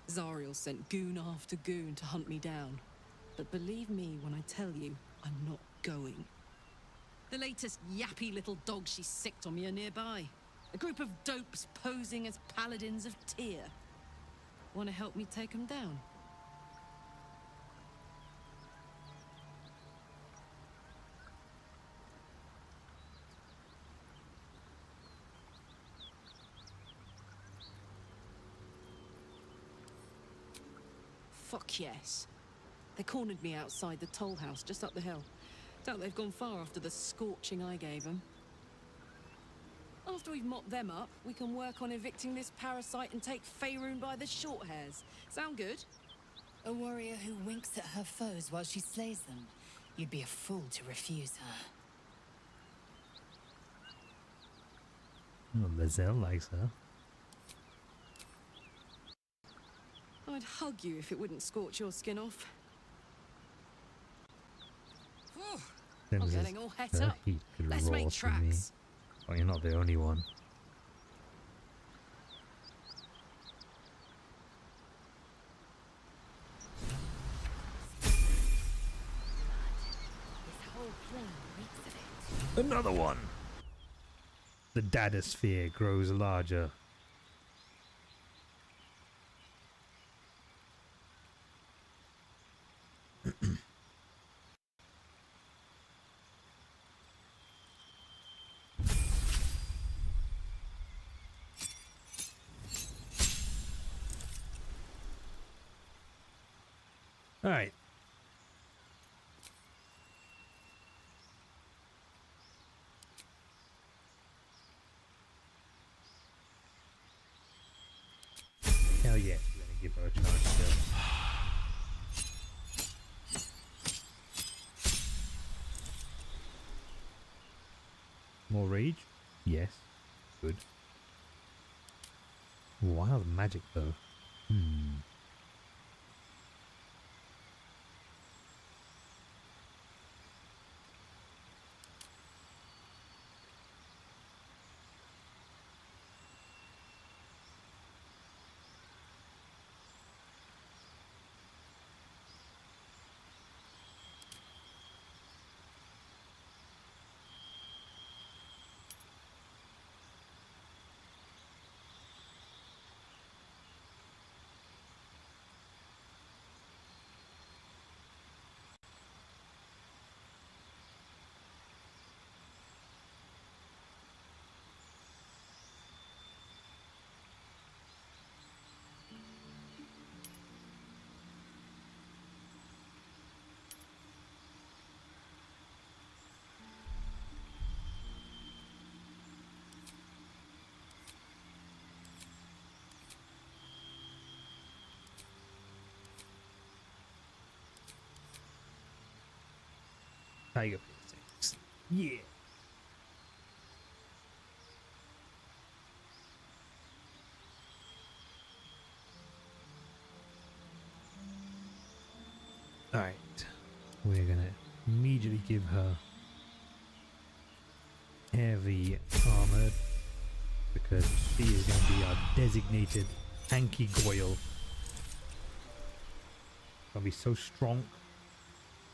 Zariel sent goon after goon to hunt me down. But believe me when I tell you, I'm not going. The latest yappy little dogs she sicked on me are nearby. A group of dopes posing as Paladins of Tyr. Want to help me take them down? Fuck yes. They cornered me outside the toll house just up the hill. Doubt they've gone far after the scorching I gave them. After we've mopped them up, we can work on evicting this parasite and take Faerun by the short hairs. Sound good? A warrior who winks at her foes while she slays them. You'd be a fool to refuse her. Oh, Lizelle likes her. I'd hug you if it wouldn't scorch your skin off. I'm getting all het up. Let's make tracks. Oh, you're not the only one. Another one! The dadasphere grows larger. All right. Hell yeah, we're gonna give her a chance to. More rage? Yes. Good. Wild magic, though. Tiger piercings. Yeah. Alright. We're gonna immediately give her heavy armor because she is going to be our designated tanky goyle. Gonna be so strong,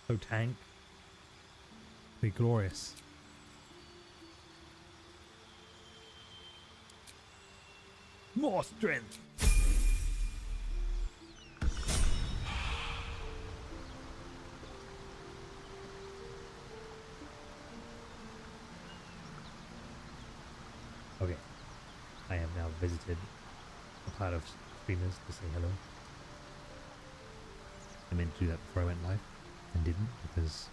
so tank. Be glorious. More strength. Okay, I have now visited a part of streamers to say hello. I meant to do that before I went live and didn't because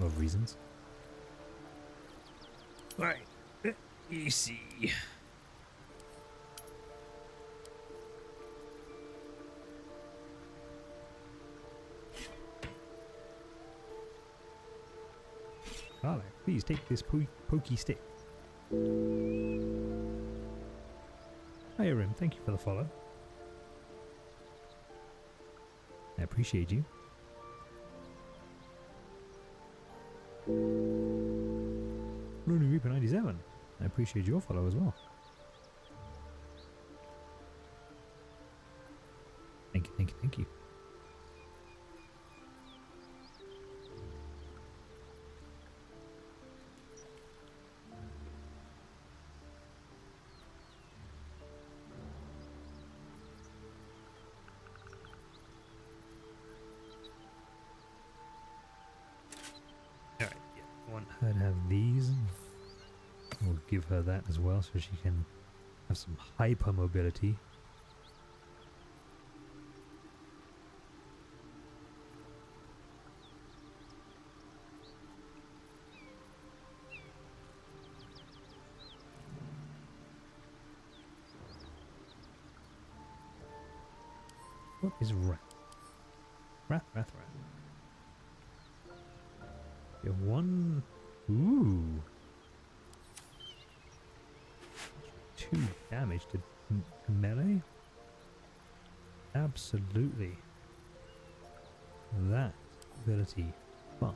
of reasons. Right, let me see. Carla, please take this pokey stick. Hi, Rim. Thank you for the follow. I appreciate you. Looney Reaper 97. I appreciate your follow as well. Thank you, thank you, thank you. Alright, yeah, I want her to have these. We'll give her that as well so she can have some hyper mobility. What is rat? Rat. You have one. Ooh. 2 damage to melee? Absolutely. That ability. Fun.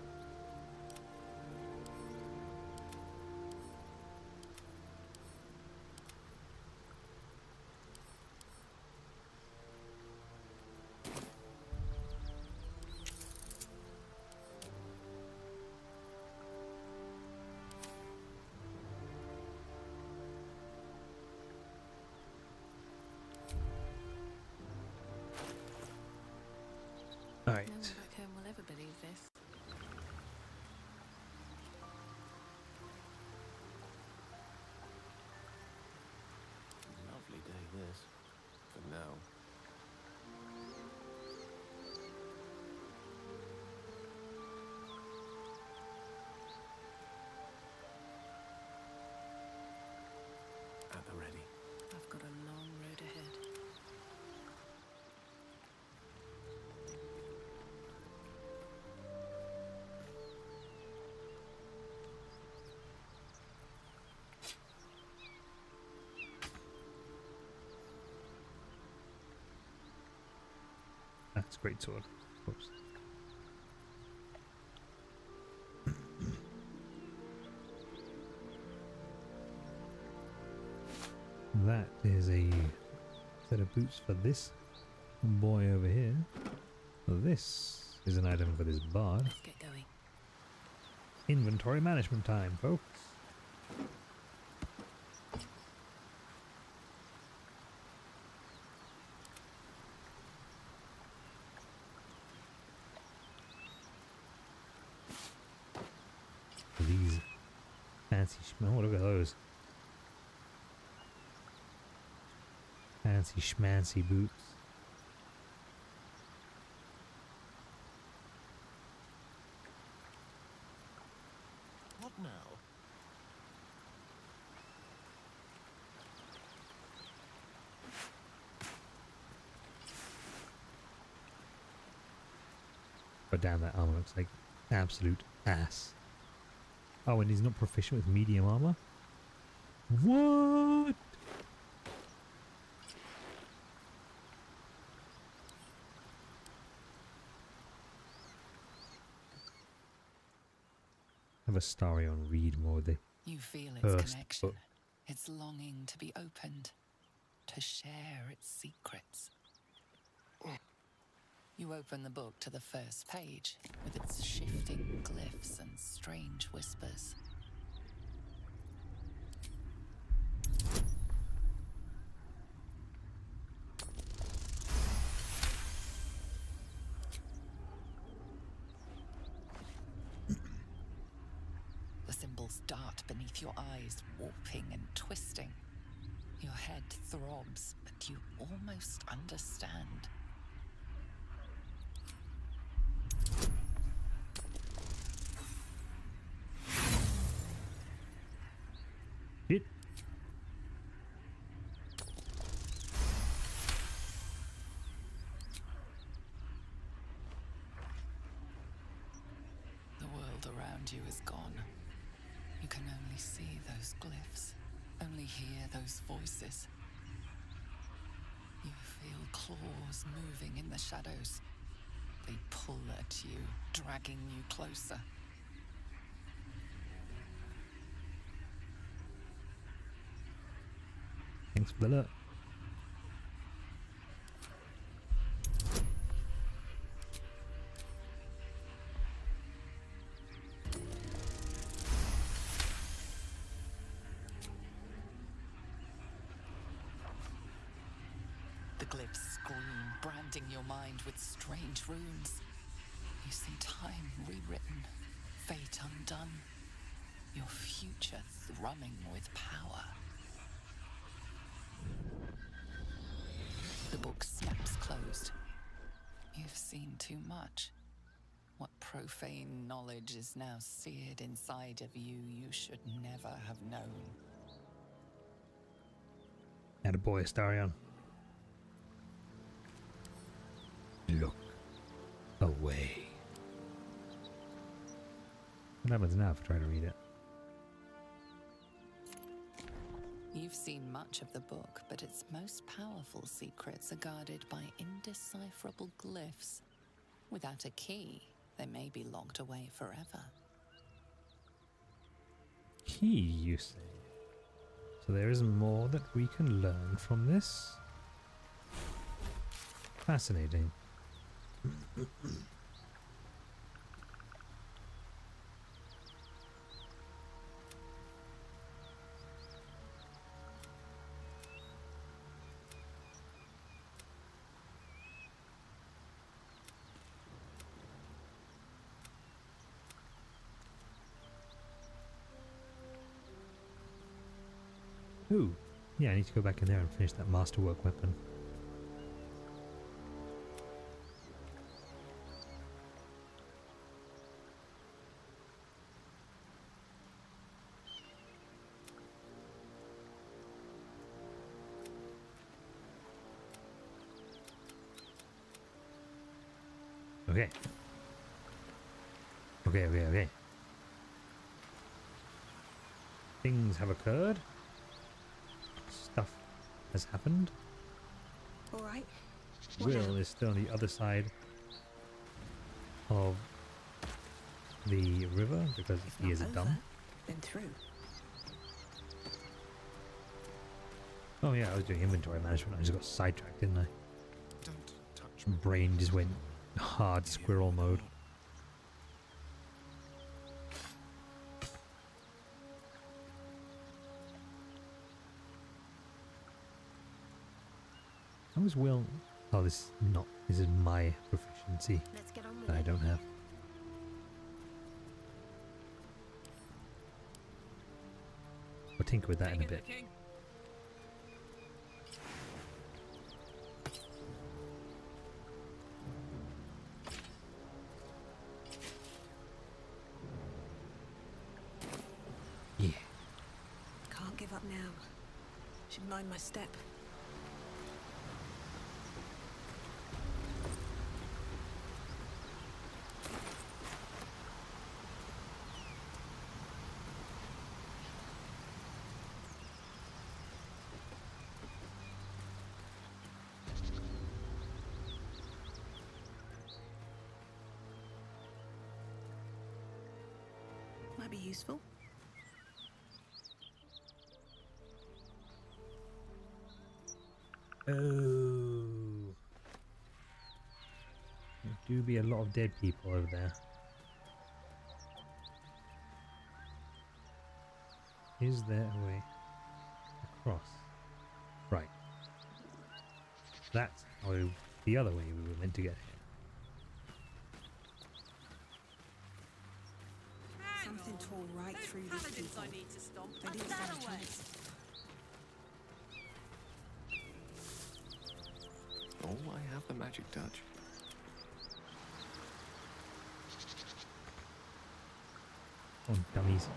Alright. No one back home will ever believe this. Lovely day this, for now. At the ready. I've got a long road ahead. That's a great sword. Oops. That is a set of boots for this boy over here. This is an item for this bard. Let's get going. Inventory management time, folks. These fancy oh, look at those. Fancy schmancy boots. What now? But damn, that armor looks like absolute ass. Oh, and he's not proficient with medium armor? What? Have a story on read more the You feel its first connection, book. its longing to be opened, to share its secrets. You open the book to the first page, with its shifting glyphs and strange whispers. The symbols dart beneath your eyes, warping and twisting. Your head throbs, but you almost understand. It. The world around you is gone. You can only see those glyphs, only hear those voices. You feel claws moving in the shadows. They pull at you, dragging you closer. Thanks for the alert. The glyphs scream, branding your mind with strange runes. You see time rewritten, fate undone, your future thrumming with power. The book snaps closed. You've seen too much. What profane knowledge is now seared inside of you should never have known. Attaboy, Astarion. Look away. What happens now if I try to read it? You've seen much of the book, but its most powerful secrets are guarded by indecipherable glyphs. Without a key, they may be locked away forever. Key, you say? So there is more that we can learn from this? Fascinating. Ooh, yeah, I need to go back in there and finish that masterwork weapon. Okay. Okay. Things have occurred. Stuff has happened. All right. Will is still on the other side of the river because he is a dumb. Then through. Oh yeah, I was doing inventory management. I just got sidetracked, didn't I? Don't touch me. Brain just went hard squirrel mode. How is Will? Oh, this is my proficiency that I don't have. We'll tinker with that in a bit. Yeah. Can't give up now. Should mind my step. Might be useful. Oh. There do be a lot of dead people over there. Is there a way across? Right. That's how the other way we were meant to get here. Something tore right through these people. I need to stomp. They didn't stand a chance. Oh, I have the magic touch. Oh, dummies.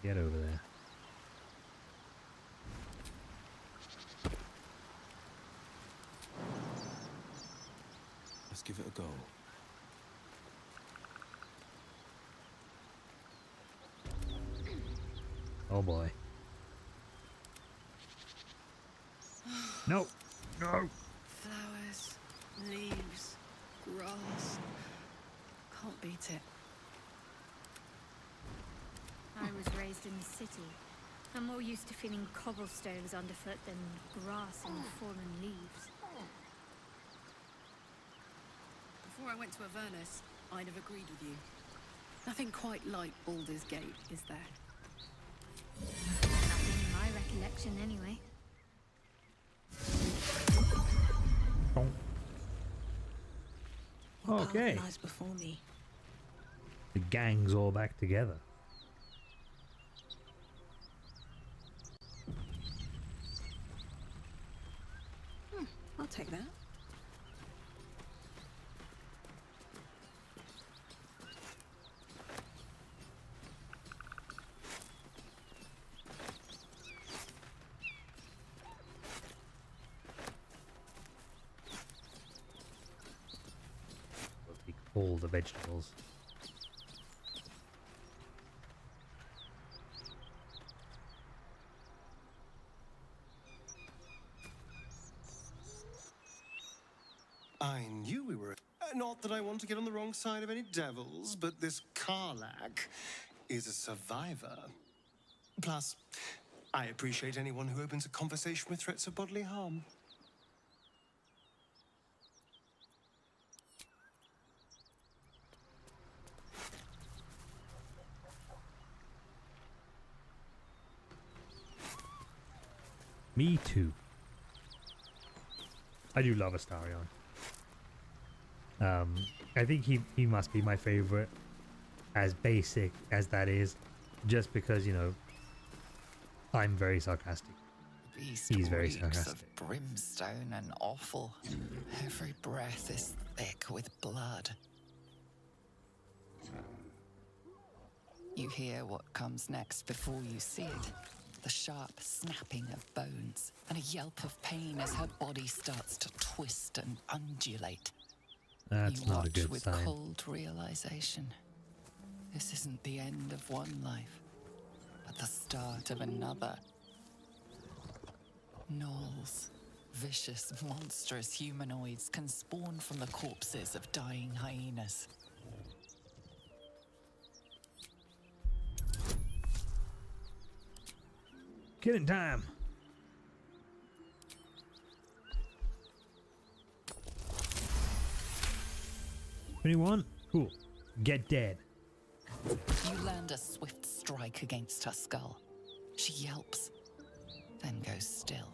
Get over there. Let's give it a go. Oh boy. No! No! Flowers, leaves, grass. Can't beat it. I was raised in the city. I'm more used to feeling cobblestones underfoot than grass and fallen leaves. Before I went to Avernus, I'd have agreed with you. Nothing quite like Baldur's Gate, is there? Nothing in my recollection, anyway. Okay. Lies before me. The gang's all back together. I'll take that. We'll take all the vegetables. I knew we were... not that I want to get on the wrong side of any devils, but this Karlak is a survivor. Plus, I appreciate anyone who opens a conversation with threats of bodily harm. Me too. I do love Astarion. I think he must be my favorite, as basic as that is, just because, you know, I'm very sarcastic. Beast He's very reeks sarcastic. of brimstone and offal. Every breath is thick with blood. You hear what comes next before you see it. The sharp snapping of bones and a yelp of pain as her body starts to twist and undulate. That's You not a watch good with sign. cold realization. This isn't the end of one life, but the start of another. Gnolls. Vicious, monstrous humanoids can spawn from the corpses of dying hyenas. Killing time. Anyone? Cool. Get dead. You land a swift strike against her skull. She yelps, then goes still.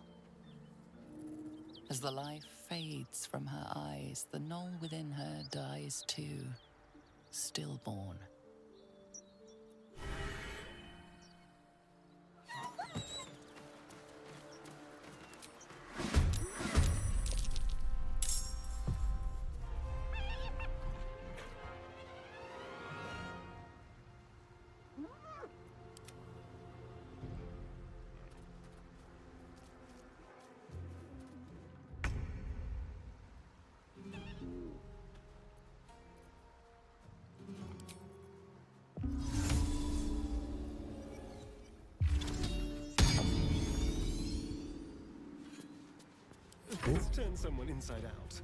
As the life fades from her eyes, the gnoll within her dies too, stillborn. Let's turn someone inside out.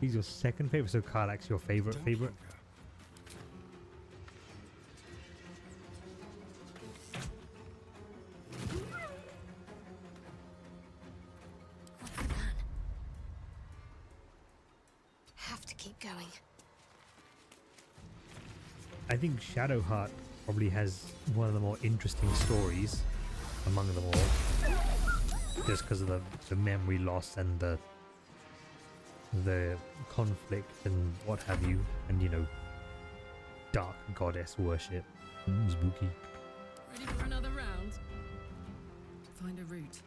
He's your second favorite, so Karlak's your favorite. Have to keep going. I think Shadowheart probably has one of the more interesting stories among them all, just because of the memory loss and the conflict and what have you, and you know, dark goddess worship. Spooky. Ready for another round? Find a route.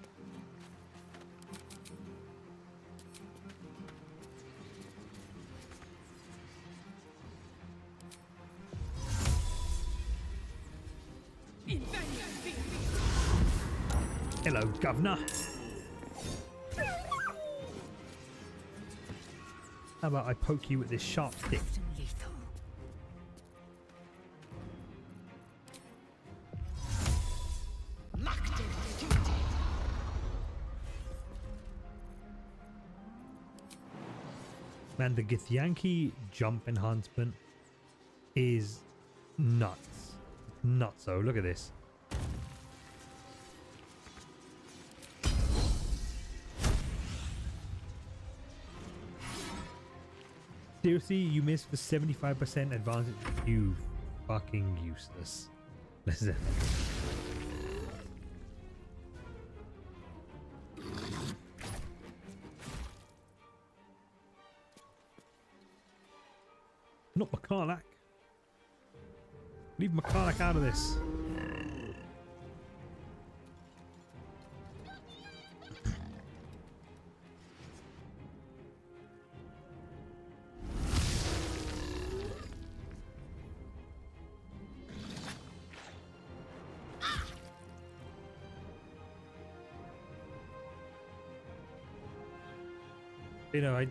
Hello, governor. How about I poke you with this sharp stick? Man, the Githyanki jump enhancement is nuts. Nutso. Look at this. Seriously, you missed the 75% advantage. You fucking useless. Listen. Not McCarlack. Leave McCarlack out of this. You know,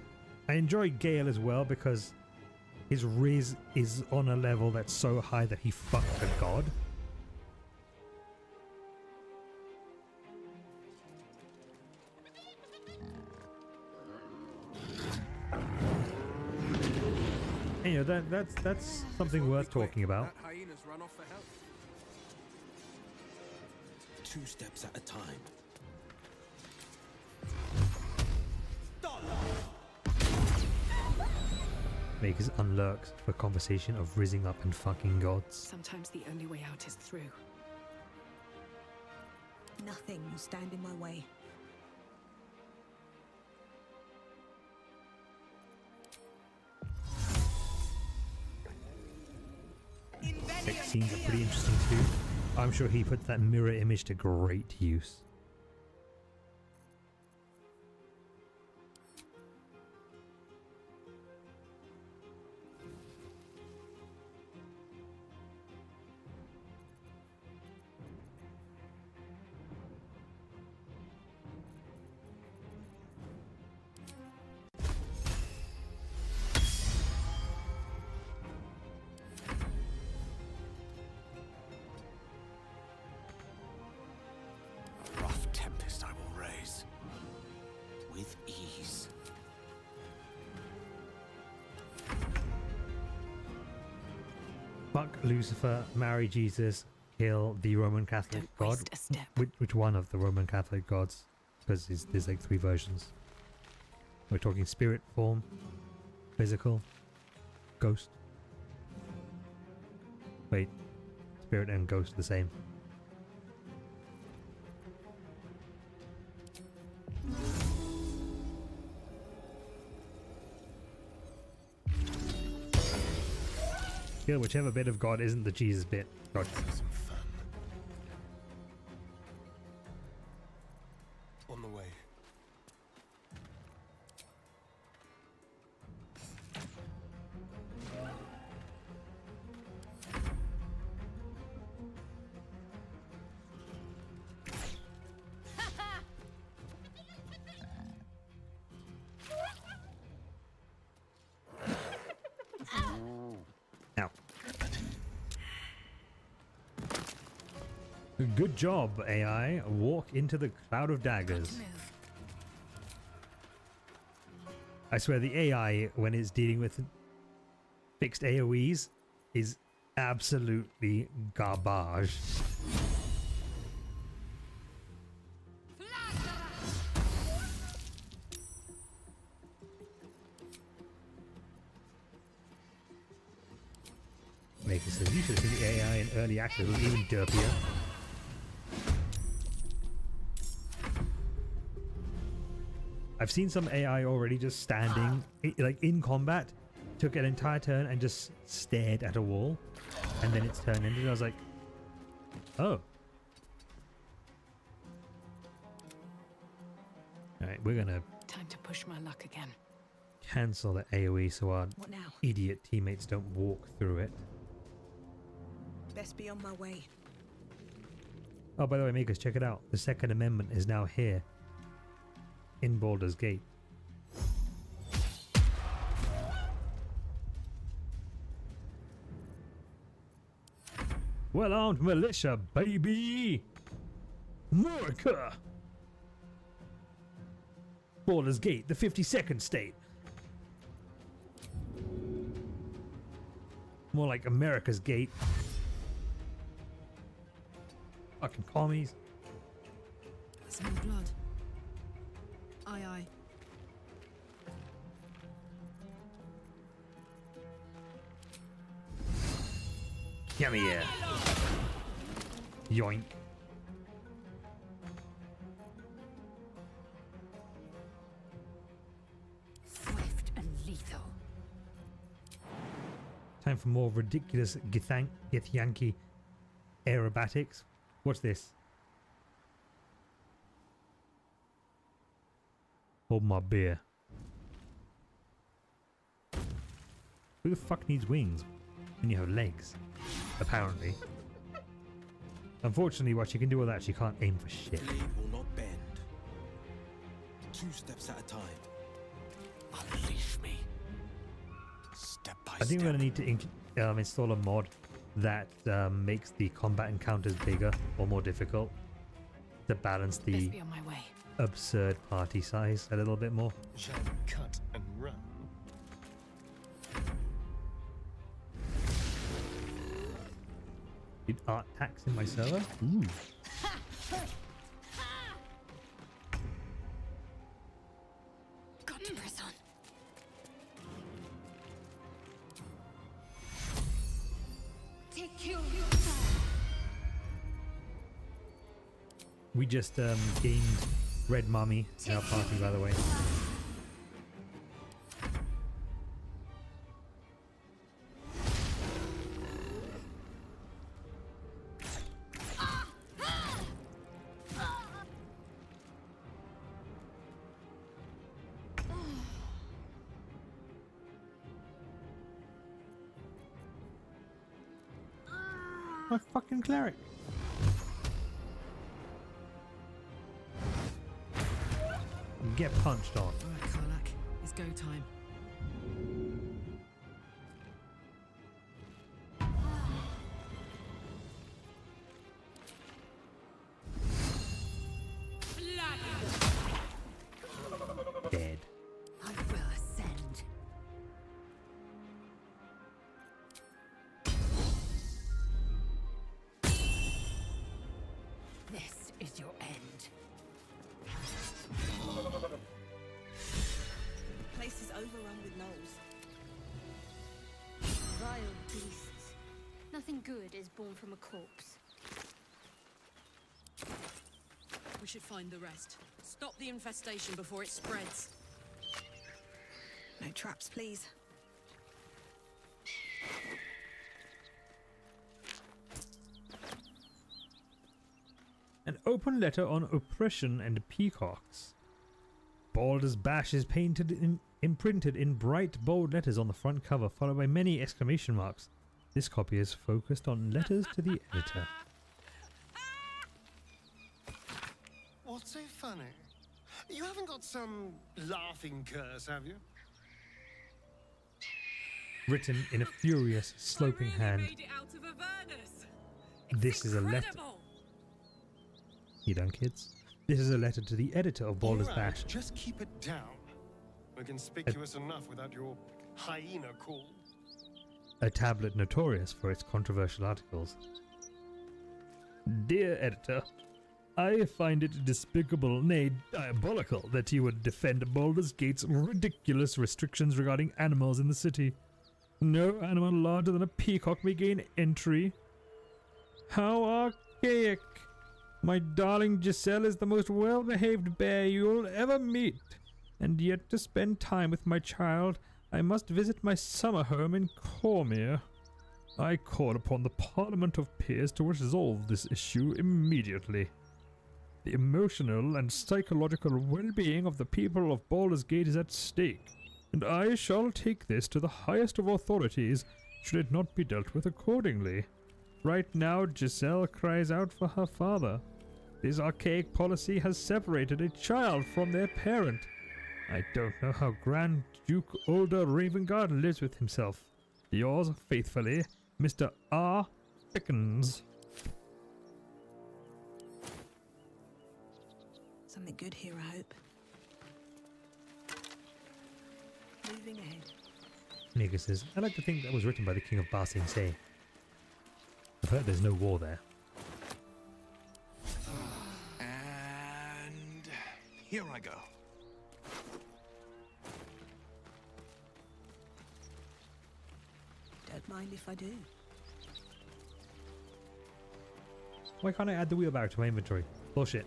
I enjoy Gale as well because his Riz is on a level that's so high that he fucked a god. And, you know, that's something worth talking about. That hyena's run off for help. 2 steps at a time. Makers unlurks for conversation of rizzing up and fucking gods. Sometimes the only way out is through. Nothing will stand in my way. Sex scenes are pretty interesting too. I'm sure he puts that mirror image to great use. fuck Lucifer, marry Jesus, kill the Roman Catholic god. Which one of the Roman Catholic gods? Because there's like 3 versions. We're talking spirit form, physical, ghost. Wait, spirit and ghost are the same. Kill whichever bit of God isn't the Jesus bit. God. On the way. Now. Good job, AI. Walk into the cloud of daggers. I swear the AI, when it's dealing with fixed AoEs, is absolutely garbage. Maker says you should have seen the AI in early access. It was even derpier. I've seen some AI already just standing, like in combat, took an entire turn and just stared at a wall, and then its turn ended. I was like, oh. Alright, we're gonna Time to push my luck again. cancel the AoE so our What now? idiot teammates don't walk through it. Best be on my way. Oh, by the way, Makers, check it out. The Second Amendment is now here in Baldur's Gate. Well-armed militia, baby! America! Baldur's Gate, the 52nd state. More like America's Gate. Fucking commies. Some blood. Aye, aye. Come here. Yoink. Swift and lethal. Time for more ridiculous Githyanki aerobatics. What's this? Hold my beer. Who the fuck needs wings when you have legs? Apparently. Unfortunately, while she can do all that, she can't aim for shit. Blade will not bend. 2 steps at a time. Unleash me. Step by I think step. we're going to need to install a mod that makes the combat encounters bigger or more difficult to balance the Best be on my way. absurd party size a little bit more. Shall we cut and run? Did art tax in my server? Ooh. Got to press on. Take you. We just gained Red Mummy in our party, by the way. My fucking cleric. Get punched on. Alright, Karlak. It's go time. Dead. I will ascend. good is born from a corpse? We should find the rest. Stop the infestation before it spreads. No traps, please. An open letter on oppression and peacocks. Baldur's Bash is imprinted in bright, bold letters on the front cover, followed by many exclamation marks. This copy is focused on letters to the editor. What's so funny? You haven't got some laughing curse, have you? Written in a furious, sloping hand. Made it out of Avernus. This is a letter. You done, kids? This is a letter to the editor of Baldur's Bash. Just keep it down. We're conspicuous enough without your hyena call. A tablet notorious for its controversial articles. Dear editor, I find it despicable, nay diabolical, that you would defend Baldur's Gate's ridiculous restrictions regarding animals in the city. No animal larger than a peacock may gain entry. How archaic! My darling Giselle is the most well-behaved bear you'll ever meet, and yet to spend time with my child, I must visit my summer home in Cormyr. I call upon the Parliament of Peers to resolve this issue immediately. The emotional and psychological well-being of the people of Baldur's Gate is at stake, and I shall take this to the highest of authorities should it not be dealt with accordingly. Right now, Giselle cries out for her father. This archaic policy has separated a child from their parent. I don't know how Grand Duke Older Ravengard lives with himself. Yours faithfully, Mr. R. Pickens. Something good here, I hope. Moving ahead. Nika says, I like to think that was written by the King of Ba Sing Se. I've heard there's no war there. And here I go. Don't mind if I do. Why can't I add the wheelbarrow to my inventory? Bullshit.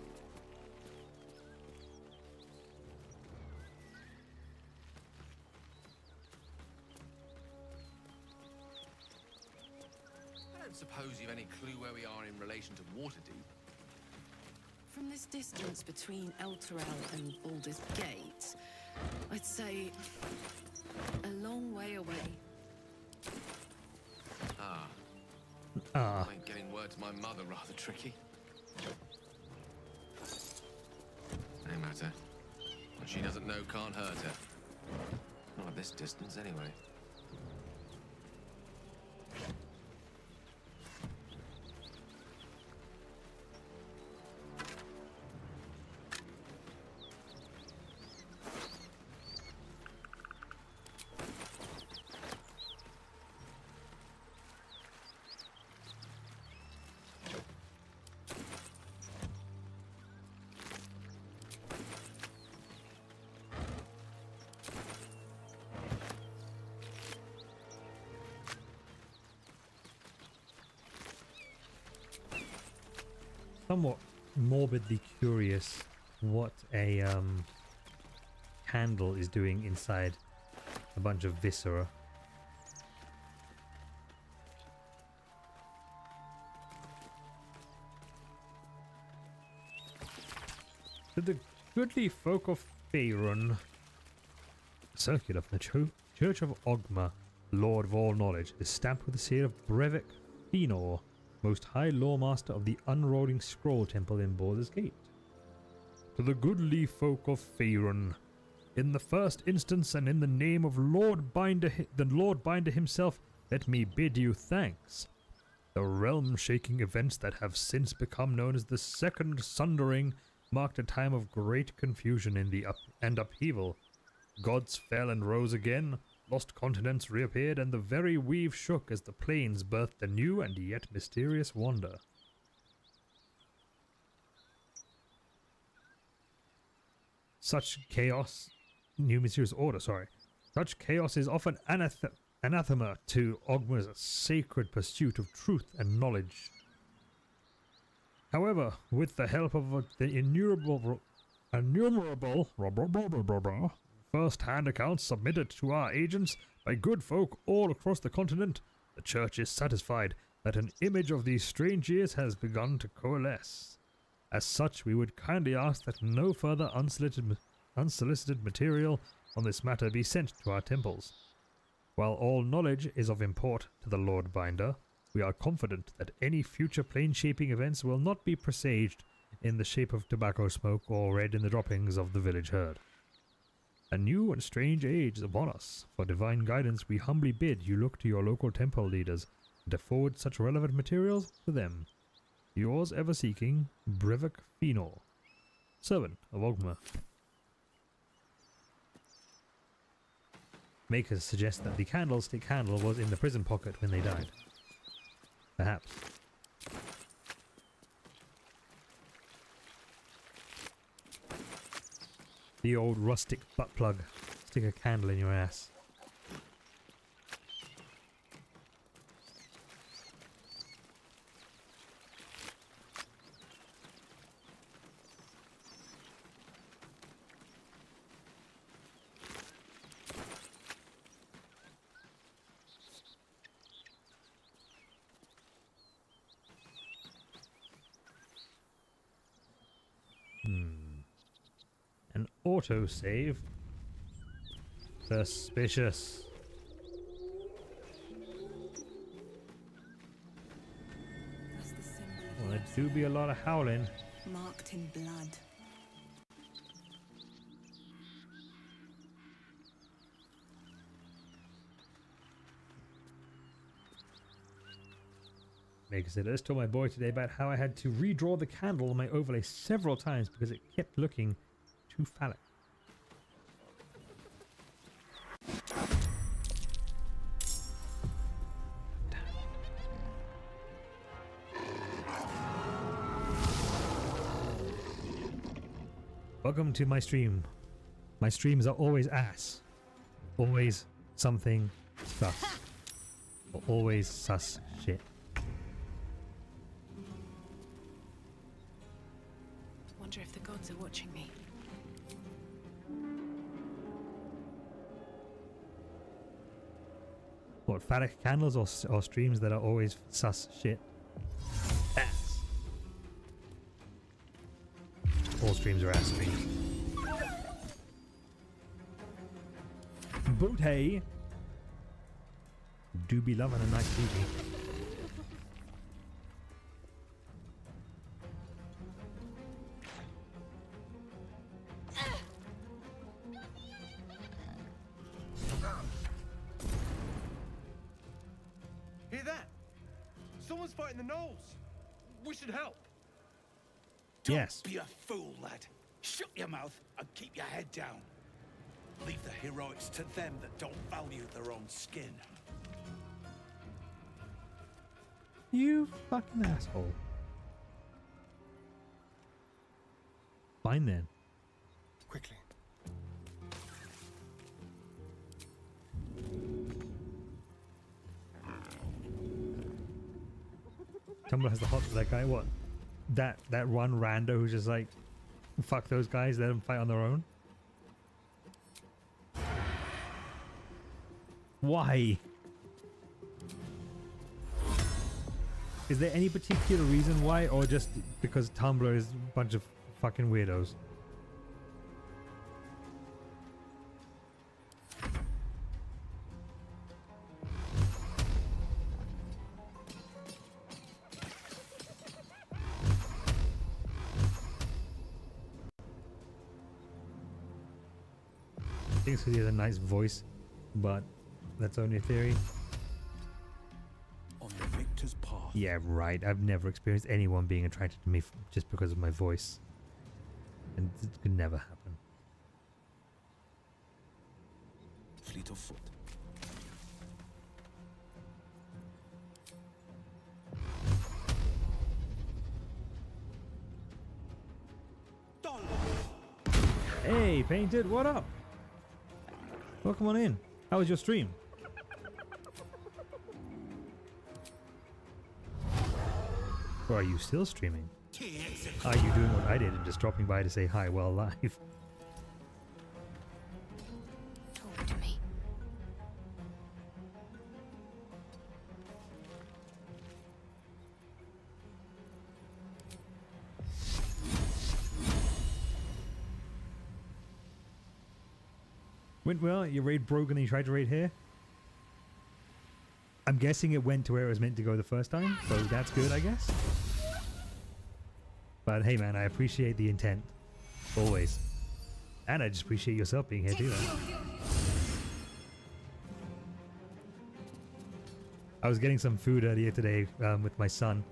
I don't suppose you've any clue where we are in relation to Waterdeep. From this distance between Elturel and Baldur's Gate, I'd say a long way away. I think getting word to my mother rather tricky. No matter. What she doesn't know can't hurt her. Not at this distance, anyway. Somewhat morbidly curious what a candle is doing inside a bunch of viscera. To the goodly folk of Faerun, circular from the Church of Ogma, Lord of all knowledge, is stamped with the seal of Brevik Fëanor, Most High Lawmaster of the Unrolling Scroll Temple in Baldur's Gate. To the goodly folk of Faerun, in the first instance and in the name of the Lord Binder himself, let me bid you thanks. The realm-shaking events that have since become known as the Second Sundering marked a time of great confusion in the upheaval. Gods fell and rose again, lost continents reappeared, and the very weave shook as the plains birthed a new and yet mysterious wonder. Such chaos is often anathema to Ogma's sacred pursuit of truth and knowledge. However, with the help of the innumerable first-hand accounts submitted to our agents by good folk all across the continent, the Church is satisfied that an image of these strange years has begun to coalesce. As such, we would kindly ask that no further unsolicited material on this matter be sent to our temples. While all knowledge is of import to the Lord Binder, we are confident that any future plane-shaping events will not be presaged in the shape of tobacco smoke or read in the droppings of the village herd. A new and strange age is upon us. For divine guidance, we humbly bid you look to your local temple leaders and to forward such relevant materials to them. Yours ever seeking, Brevik Fenor, servant of Ogma. Makers suggest that the candlestick handle was in the prison pocket when they died. Perhaps. The old rustic butt plug. Stick a candle in your ass. An autosave? Suspicious. That's the symbol of Well, there do be a lot of howling. marked in blood. Maker said, let's tell my boy today about how I had to redraw the candle on my overlay several times because it kept looking too phallic. Welcome to my stream. My streams are always ass. Always something sus. Or always sus shit. Wonder if the gods are watching me. What, phallic candles or streams that are always sus shit? Ass. All streams are ass streams. Boot hey. Do be loving a nice booty. Hear that? Someone's fighting the gnolls. We should help. Yes. Be a fool, lad. Shut your mouth and keep your head down. Leave the heroics to them that don't value their own skin. You fucking asshole. Fine then. Quickly. Tumblr has the hot for that guy. What? That one rando who's just like, fuck those guys, let them fight on their own. Why? Is there any particular reason why, or just because Tumblr is a bunch of fucking weirdos? I think it's because he has a nice voice, but that's only a theory. On the victor's path. Yeah, right. I've never experienced anyone being attracted to me just because of my voice. And it could never happen. Fleet of foot. Hey, Painted, what up? Welcome on in. How was your stream? Or are you still streaming? Are you doing what I did and just dropping by to say hi while live? Talk to me. Went well, your raid broke and you tried to raid here? I'm guessing it went to where it was meant to go the first time, so that's good, I guess. But hey man, I appreciate the intent. Always. And I just appreciate yourself being here too, man. I was getting some food earlier today with my son,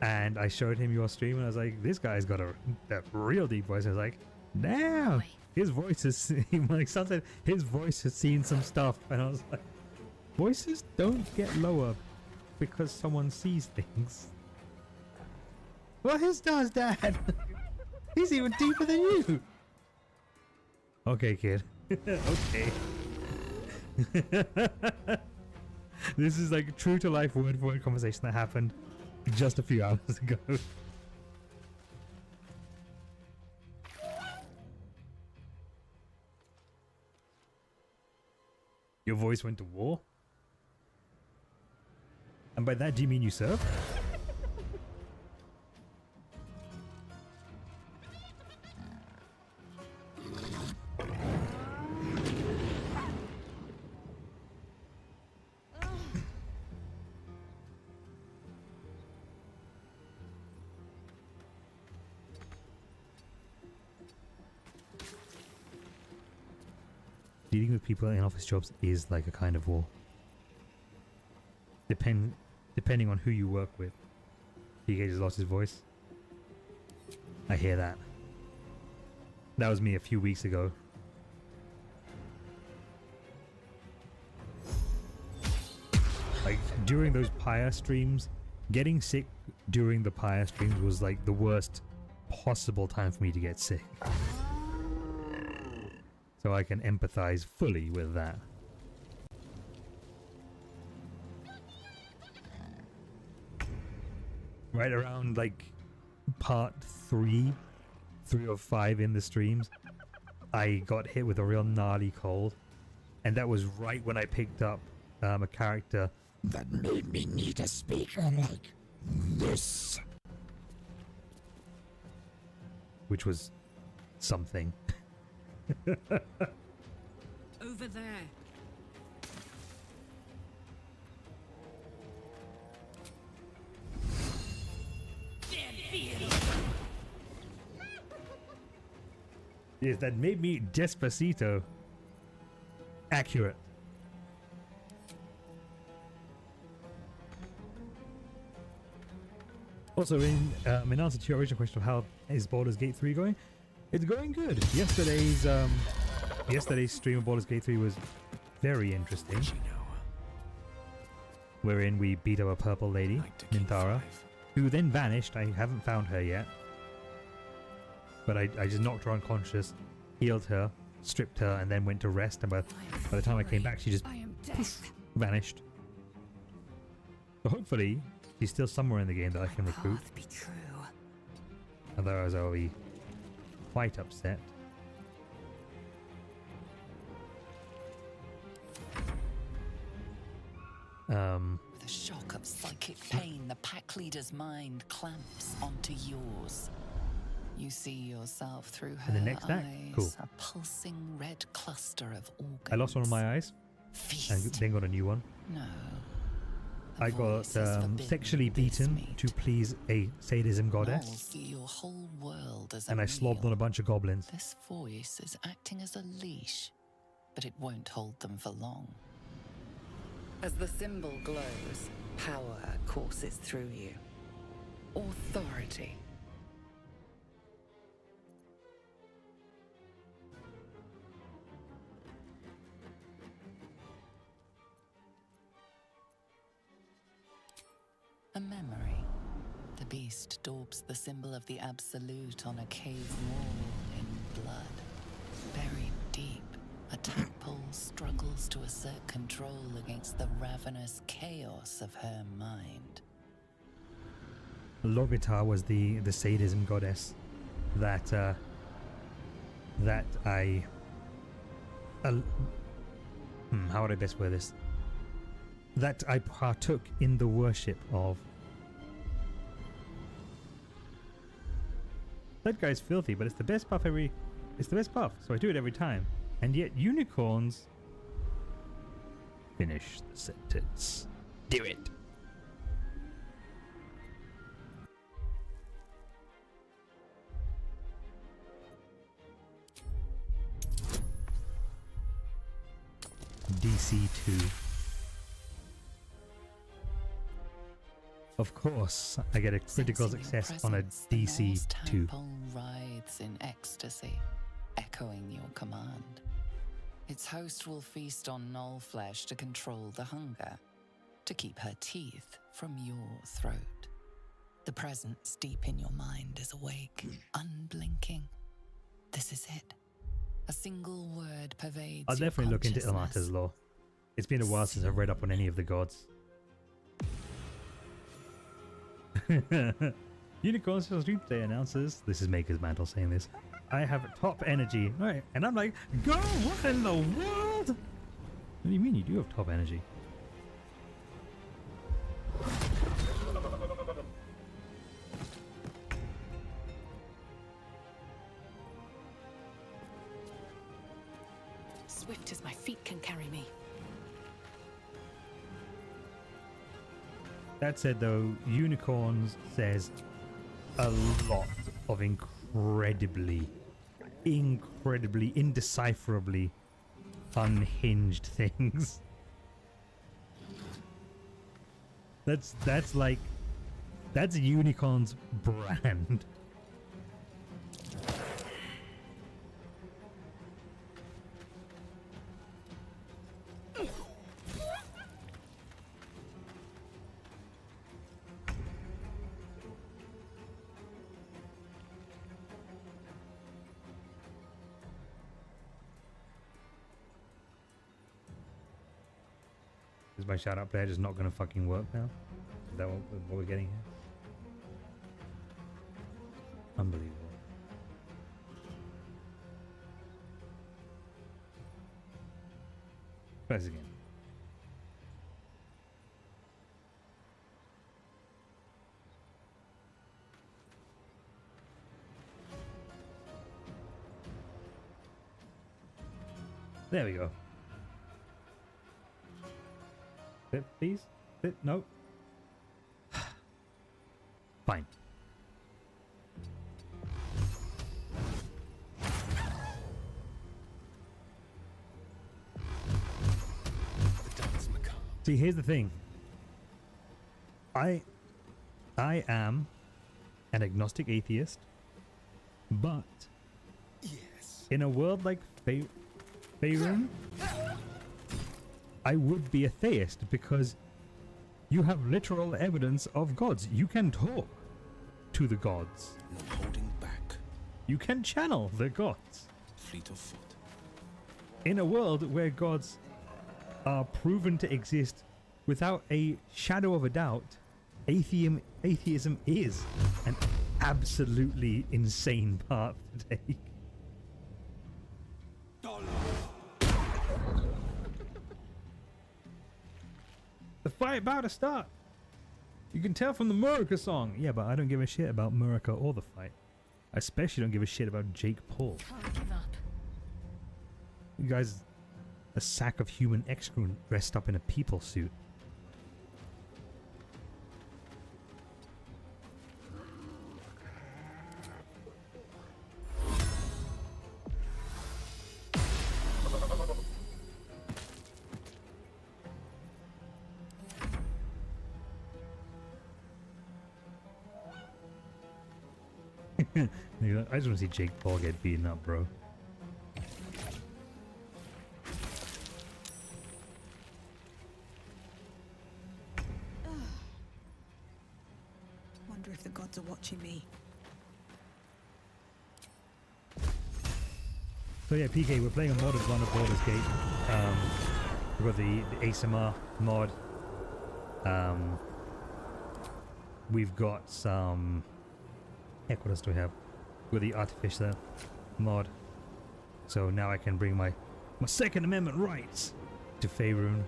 and I showed him your stream, and I was like, this guy's got a real deep voice. I was like, damn! His voice is, my son said, his voice has seen some stuff, and I was like, voices don't get lower because someone sees things. Well, his does, Dad. He's even deeper than you. Okay, kid. Okay. This is like a true to life word for word conversation that happened just a few hours ago. Your voice went to war? And by that, do you mean you serve? Dealing with people in office jobs is like a kind of war. Depending on who you work with. PK just lost his voice. I hear that. That was me a few weeks ago. Like during those Pyre streams, getting sick during the Pyre streams was like the worst possible time for me to get sick. So I can empathize fully with that. Right around like part 3 or 5 in the streams, I got hit with a real gnarly cold. And that was right when I picked up a character that made me need a speaker like this. Which was something. Over there. Yes, that made me Despacito accurate. Also, in answer to your original question of how is Baldur's Gate 3 going, it's going good. Yesterday's stream of Baldur's Gate 3 was very interesting. Wherein we beat up a purple lady, Mintara, who then vanished. I haven't found her yet. But I just knocked her unconscious, healed her, stripped her, and then went to rest. And by the time I came back, she just vanished. So hopefully, she's still somewhere in the game that I can recruit. Otherwise, I'll be quite upset. With a shock of psychic pain, the pack leader's mind clamps onto yours. You see yourself through her And the next act? eyes, Cool. a pulsing red cluster of organs. I lost one of my eyes, and then got a new one. No. I got sexually beaten to please a sadism goddess, Your whole world is and I slobbed on a bunch of goblins. This voice is acting as a leash, but it won't hold them for long. As the symbol glows, power courses through you. Authority. A memory. The beast daubs the symbol of the Absolute on a cave wall in blood. Buried deep, a tadpole struggles to assert control against the ravenous chaos of her mind. Lovitar was the sadism goddess that I how would I best word this? That I partook in the worship of. That guy's filthy, but it's the best buff it's the best buff, so I do it every time. And yet unicorns finish the sentence. Do it. DC 2. Of course, I get a critical success on a DC 2. Temple writhes in ecstasy, echoing your command. Its host will feast on gnoll flesh to control the hunger, to keep her teeth from your throat. The presence deep in your mind is awake, unblinking. This is it. A single word pervades I'll definitely look into Ilmata's lore. It's been a while since I've read up on any of the gods. Unicorns for Street Day announces, this is Maker's Mantle saying this, I have top energy. Right, and I'm like, go, what in the world? What do you mean you do have top energy? Swift as my feet can carry me. That said though, Unicorns says a lot of incredibly, indecipherably unhinged things. That's Unicorn's brand. Is my shout out player just not gonna fucking work now? Is that what we're getting here? Unbelievable. Press again. There we go. Sit, please. Sit. No. Fine. See, here's the thing. I am an agnostic atheist, but in a world like Faerun, I would be a theist because you have literal evidence of gods. You can talk to the gods. No holding back. You can channel the gods. Fleet of foot. In a world where gods are proven to exist without a shadow of a doubt, atheism is an absolutely insane path to take. The fight about to start. You can tell from the Murica song. Yeah, but I don't give a shit about Murica or the fight. I especially don't give a shit about Jake Paul. Can't give up. You guys, a sack of human excrement dressed up in a people suit. I just want to see Jake Paul get beaten up, bro. Wonder if the gods are watching me. So yeah, PK, we're playing a modded one of Baldur's Gate. We've got the ASMR mod. we've got some... Heck, what else do we have? With the Artificer mod. So now I can bring my Second Amendment rights to Faerun.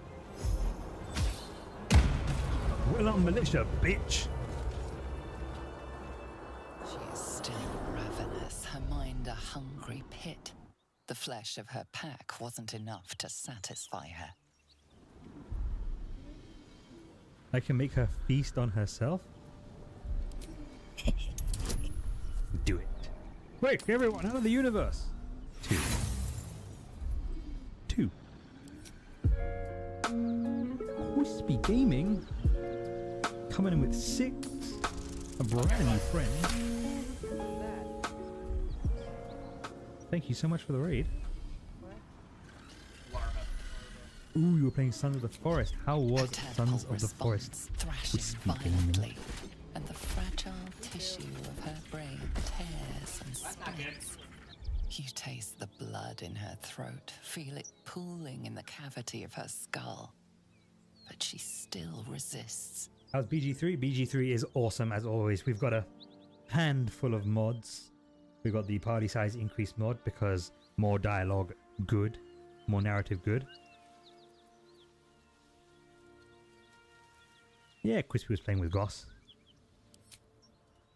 Well, I'm militia, bitch! She is still ravenous, her mind a hungry pit. The flesh of her pack wasn't enough to satisfy her. I can make her feast on herself? Do it. Quick, everyone, out of the universe! 2. Wispy Gaming coming in with 6. A brand new friend. Thank you so much for the raid. Ooh, you were playing Sons of the Forest. How was Sons of the Forest? Thrashes violently, and the fragile tissue of her brain tears and splits. You taste the blood in her throat, feel it pooling in the cavity of her skull. But she still resists. How's BG3? BG3 is awesome as always. We've got a handful of mods. We've got the party size increase mod because more dialogue good, more narrative good. Yeah, Crispy was playing with Goss.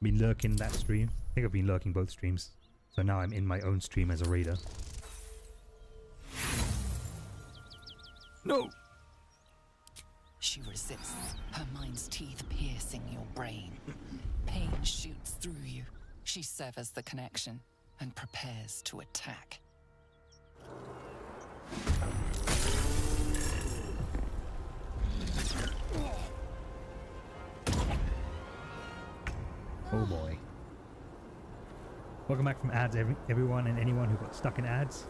Been lurking that stream. I think I've been lurking both streams. So now I'm in my own stream as a raider. No! She resists, her mind's teeth piercing your brain. Pain shoots through you. She severs the connection and prepares to attack. Oh boy. Welcome back from ads, everyone and anyone who got stuck in ads.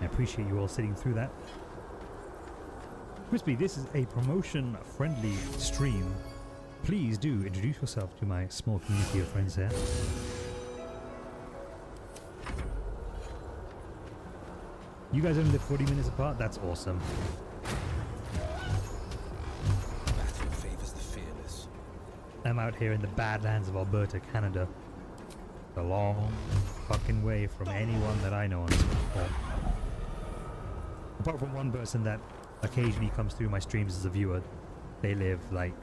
I appreciate you all sitting through that. Crispy, this is a promotion-friendly stream. Please do introduce yourself to my small community of friends here. You guys only live 40 minutes apart? That's awesome. Battle favors the fearless. I'm out here in the Badlands of Alberta, Canada. A long fucking way from anyone that I know on this platform. Apart from one person that occasionally comes through my streams as a viewer, they live like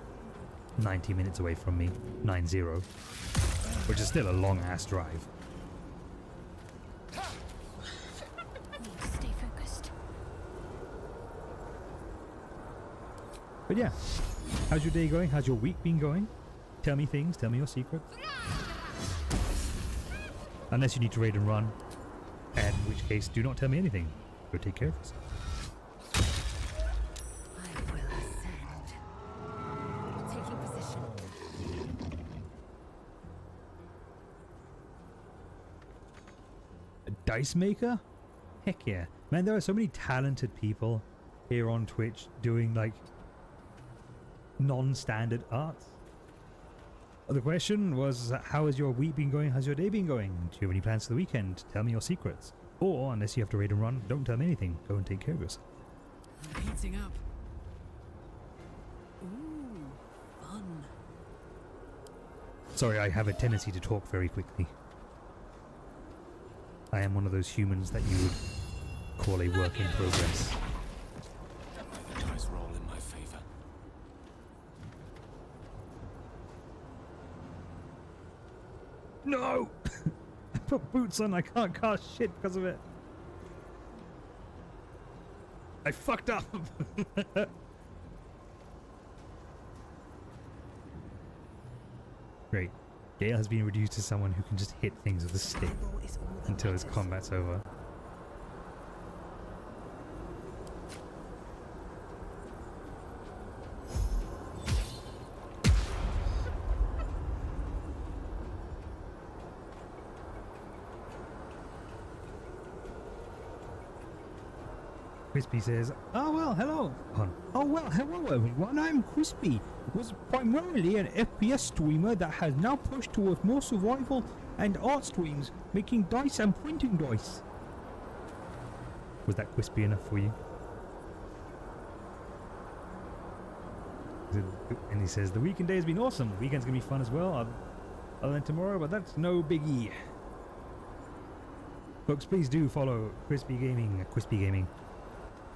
90 minutes away from me, 90, which is still a long ass drive. Stay focused. But yeah, how's your day going? How's your week been going? Tell me things, tell me your secrets. Unless you need to raid and run, and in which case do not tell me anything. Go take care of yourself. Dice maker? Heck yeah. Man, there are so many talented people here on Twitch doing like non-standard art. The question was, how has your week been going? How's your day been going? Do you have any plans for the weekend? Tell me your secrets. Or, unless you have to raid and run, don't tell me anything. Go and take care of yourself. I'm heating up. Ooh, fun. Sorry, I have a tendency to talk very quickly. I am one of those humans that you would call a work in progress. The dice roll in my favor. No! I put boots on, I can't cast shit because of it. I fucked up! Great. Gale has been reduced to someone who can just hit things with a stick until his combat's over. Crispy says, "Oh well, hello. Oh well, hello everyone. I'm Crispy. Was primarily an FPS streamer that has now pushed towards more survival and art streams, making dice and printing dice." Was that crispy enough for you? And he says, the weekend day has been awesome. The weekend's going to be fun as well, other than tomorrow, but that's no biggie. Folks, please do follow Crispy Gaming.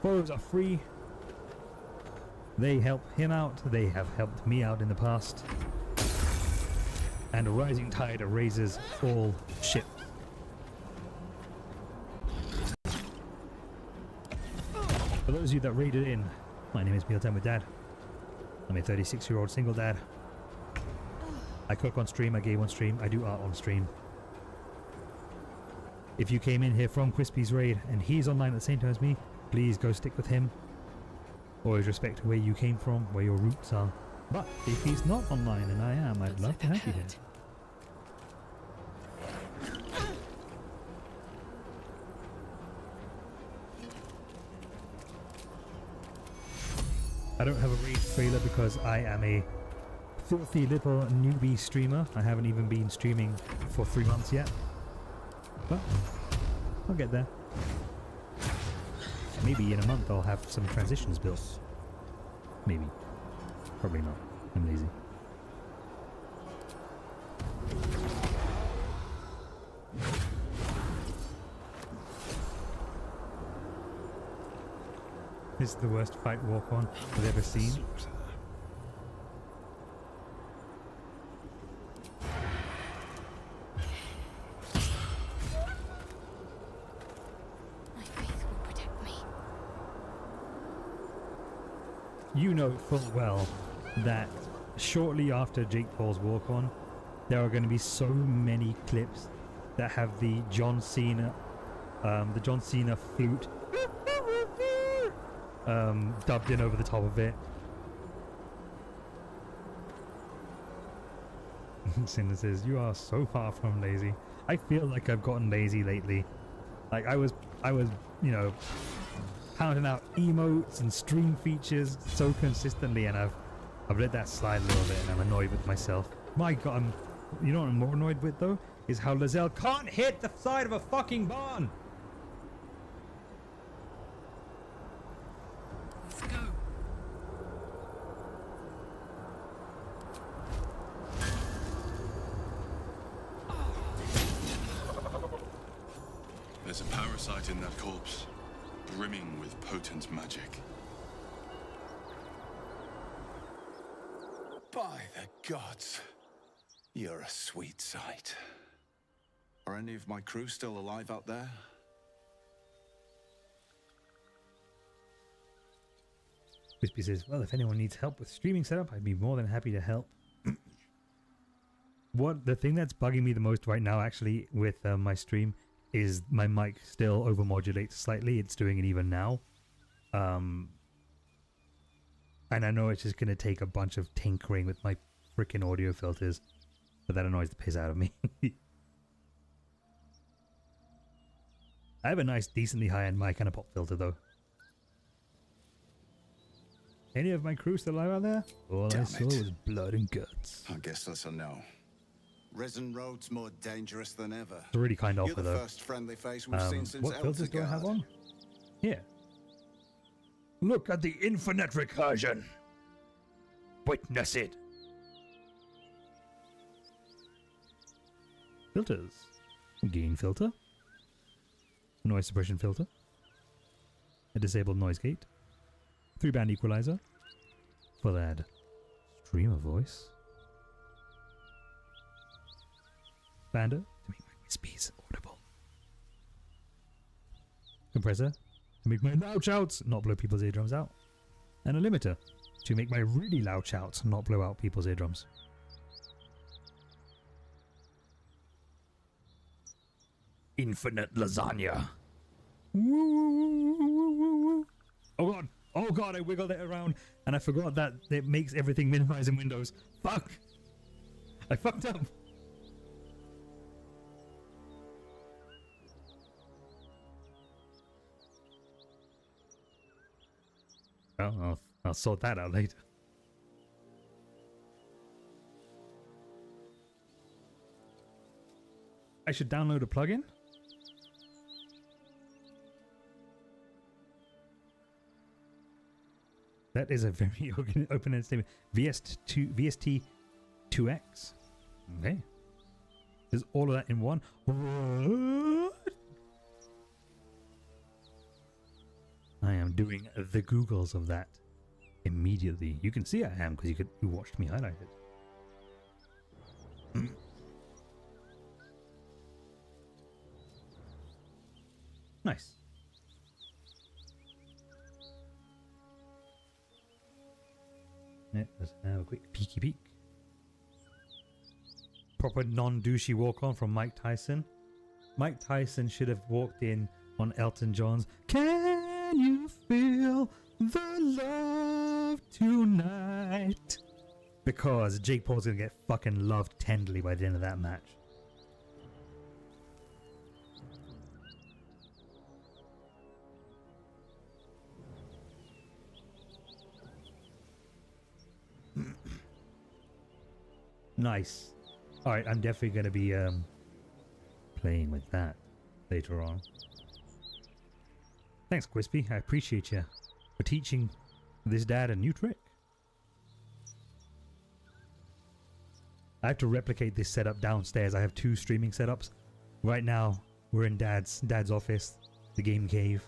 Follows are free. They help him out. They have helped me out in the past. And a rising tide raises all ships. For those of you that raided in, my name is Mealtime with Dad. I'm a 36-year-old single dad. I cook on stream, I game on stream, I do art on stream. If you came in here from Crispy's raid and he's online at the same time as me, please go stick with him. Always respect where you came from, where your roots are. But if he's not online and I am, I'd love to have you here. I don't have a raid trailer because I am a filthy little newbie streamer. I haven't even been streaming for 3 months yet. But I'll get there. Maybe in a month I'll have some transitions built. Maybe. Probably not. I'm lazy. This is the worst fight walk-on I've ever seen. You know full well that shortly after Jake Paul's walk-on, there are going to be so many clips that have the John Cena flute dubbed in over the top of it. Cinder says, "You are so far from lazy." I feel like I've gotten lazy lately. Like I was, you know, pounding out emotes and stream features so consistently, and I've let that slide a little bit, and I'm annoyed with myself. My God, you know what I'm more annoyed with though is how Lizelle can't hit the side of a fucking barn. Let's go. There's a parasite in that corpse, brimming with potent magic. By the gods, you're a sweet sight. Are any of my crew still alive out there? Crispy says, "Well, if anyone needs help with streaming setup, I'd be more than happy to help." The thing that's bugging me the most right now, actually, with my stream, is my mic still overmodulates slightly. It's doing it even now. And I know it's just going to take a bunch of tinkering with my freaking audio filters, but that annoys the piss out of me. I have a nice, decently high-end mic and a pop filter, though. Any of my crew still alive out there? All I saw was blood and guts. I guess that's a no. Risen Road's more dangerous than ever. It's a really kind offer, You're the though. first friendly face we've seen since what filters do I have on? Here. Look at the infinite recursion. Witness it. Filters. Gain filter. Noise suppression filter. A disabled noise gate. 3-band equalizer. Full add. Streamer voice. Bander to make my whispies audible. Compressor to make my loud shouts not blow people's eardrums out. And a limiter to make my really loud shouts not blow out people's eardrums. Infinite lasagna. Oh god. Oh god, I wiggled it around and I forgot that it makes everything minimize in Windows. Fuck. I fucked up. Well, I'll sort that out later. I should download a plugin? That is a very open-ended statement. VST2X. Okay. There's all of that in one. What? I am doing the Googles of that immediately. You can see I am because you watched me highlight it. Nice. Let's have a quick peeky peek. Proper non-douchey walk-on from Mike Tyson. Mike Tyson should have walked in on Elton John's "Can You Feel the Love Tonight?" Because Jake Paul's gonna get fucking loved tenderly by the end of that match. Nice. Alright, I'm definitely going to be playing with that later on. Thanks, Quispy. I appreciate you for teaching this dad a new trick. I have to replicate this setup downstairs. I have 2 streaming setups. Right now, we're in Dad's office, the game cave.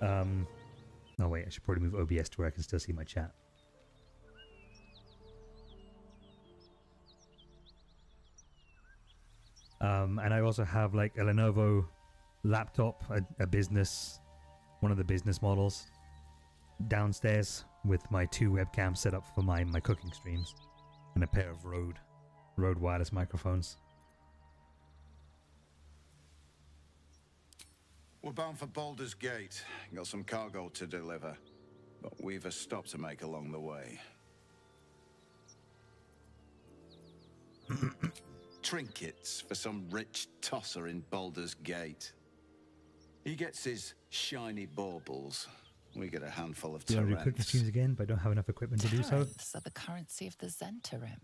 Oh wait, I should probably move OBS to where I can still see my chat. And I also have like a Lenovo laptop, a business, one of the business models downstairs with my 2 webcams set up for my cooking streams and a pair of Rode wireless microphones. We're bound for Baldur's Gate. Got some cargo to deliver, but we've a stop to make along the way. Trinkets for some rich tosser in Baldur's Gate. He gets his shiny baubles. We get a handful of Do you want to do cooking Terrans. streams again, but I don't have enough equipment to do so? Terrans are the currency of the Zentarim,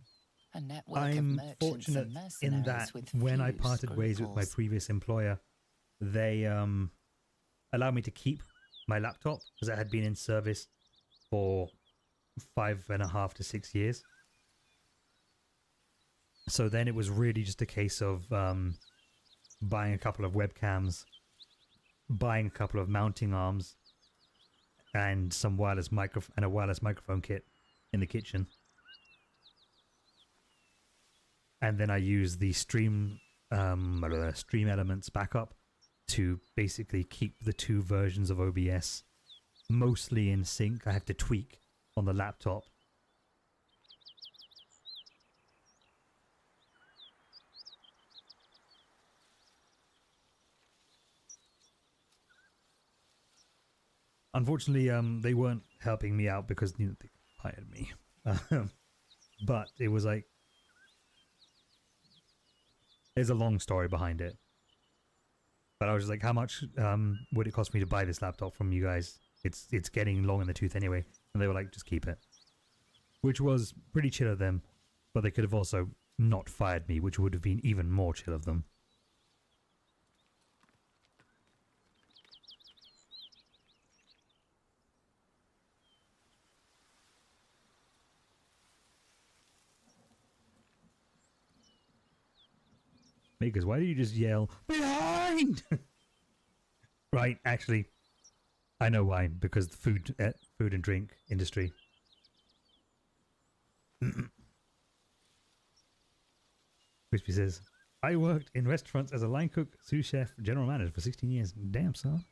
a network of I'm merchants fortunate and in mercenaries that with when I few parted ways with my scruples. previous employer, they allowed me to keep my laptop because it had been in service for 5.5 to 6 years. So then it was really just a case of buying a couple of webcams, buying a couple of mounting arms, and some wireless microphone kit in the kitchen. And then I use the Stream Elements backup to basically keep the 2 versions of OBS mostly in sync. I have to tweak on the laptop. Unfortunately, they weren't helping me out because they hired me. But it was like, there's a long story behind it. But I was just like, how much would it cost me to buy this laptop from you guys? It's getting long in the tooth anyway. And they were like, just keep it. Which was pretty chill of them. But they could have also not fired me, which would have been even more chill of them. Because why do you just yell, "Behind!" Right, actually, I know why. Because the food and drink industry. Crispy says, I worked in restaurants as a line cook, sous chef, general manager for 16 years. Damn, son.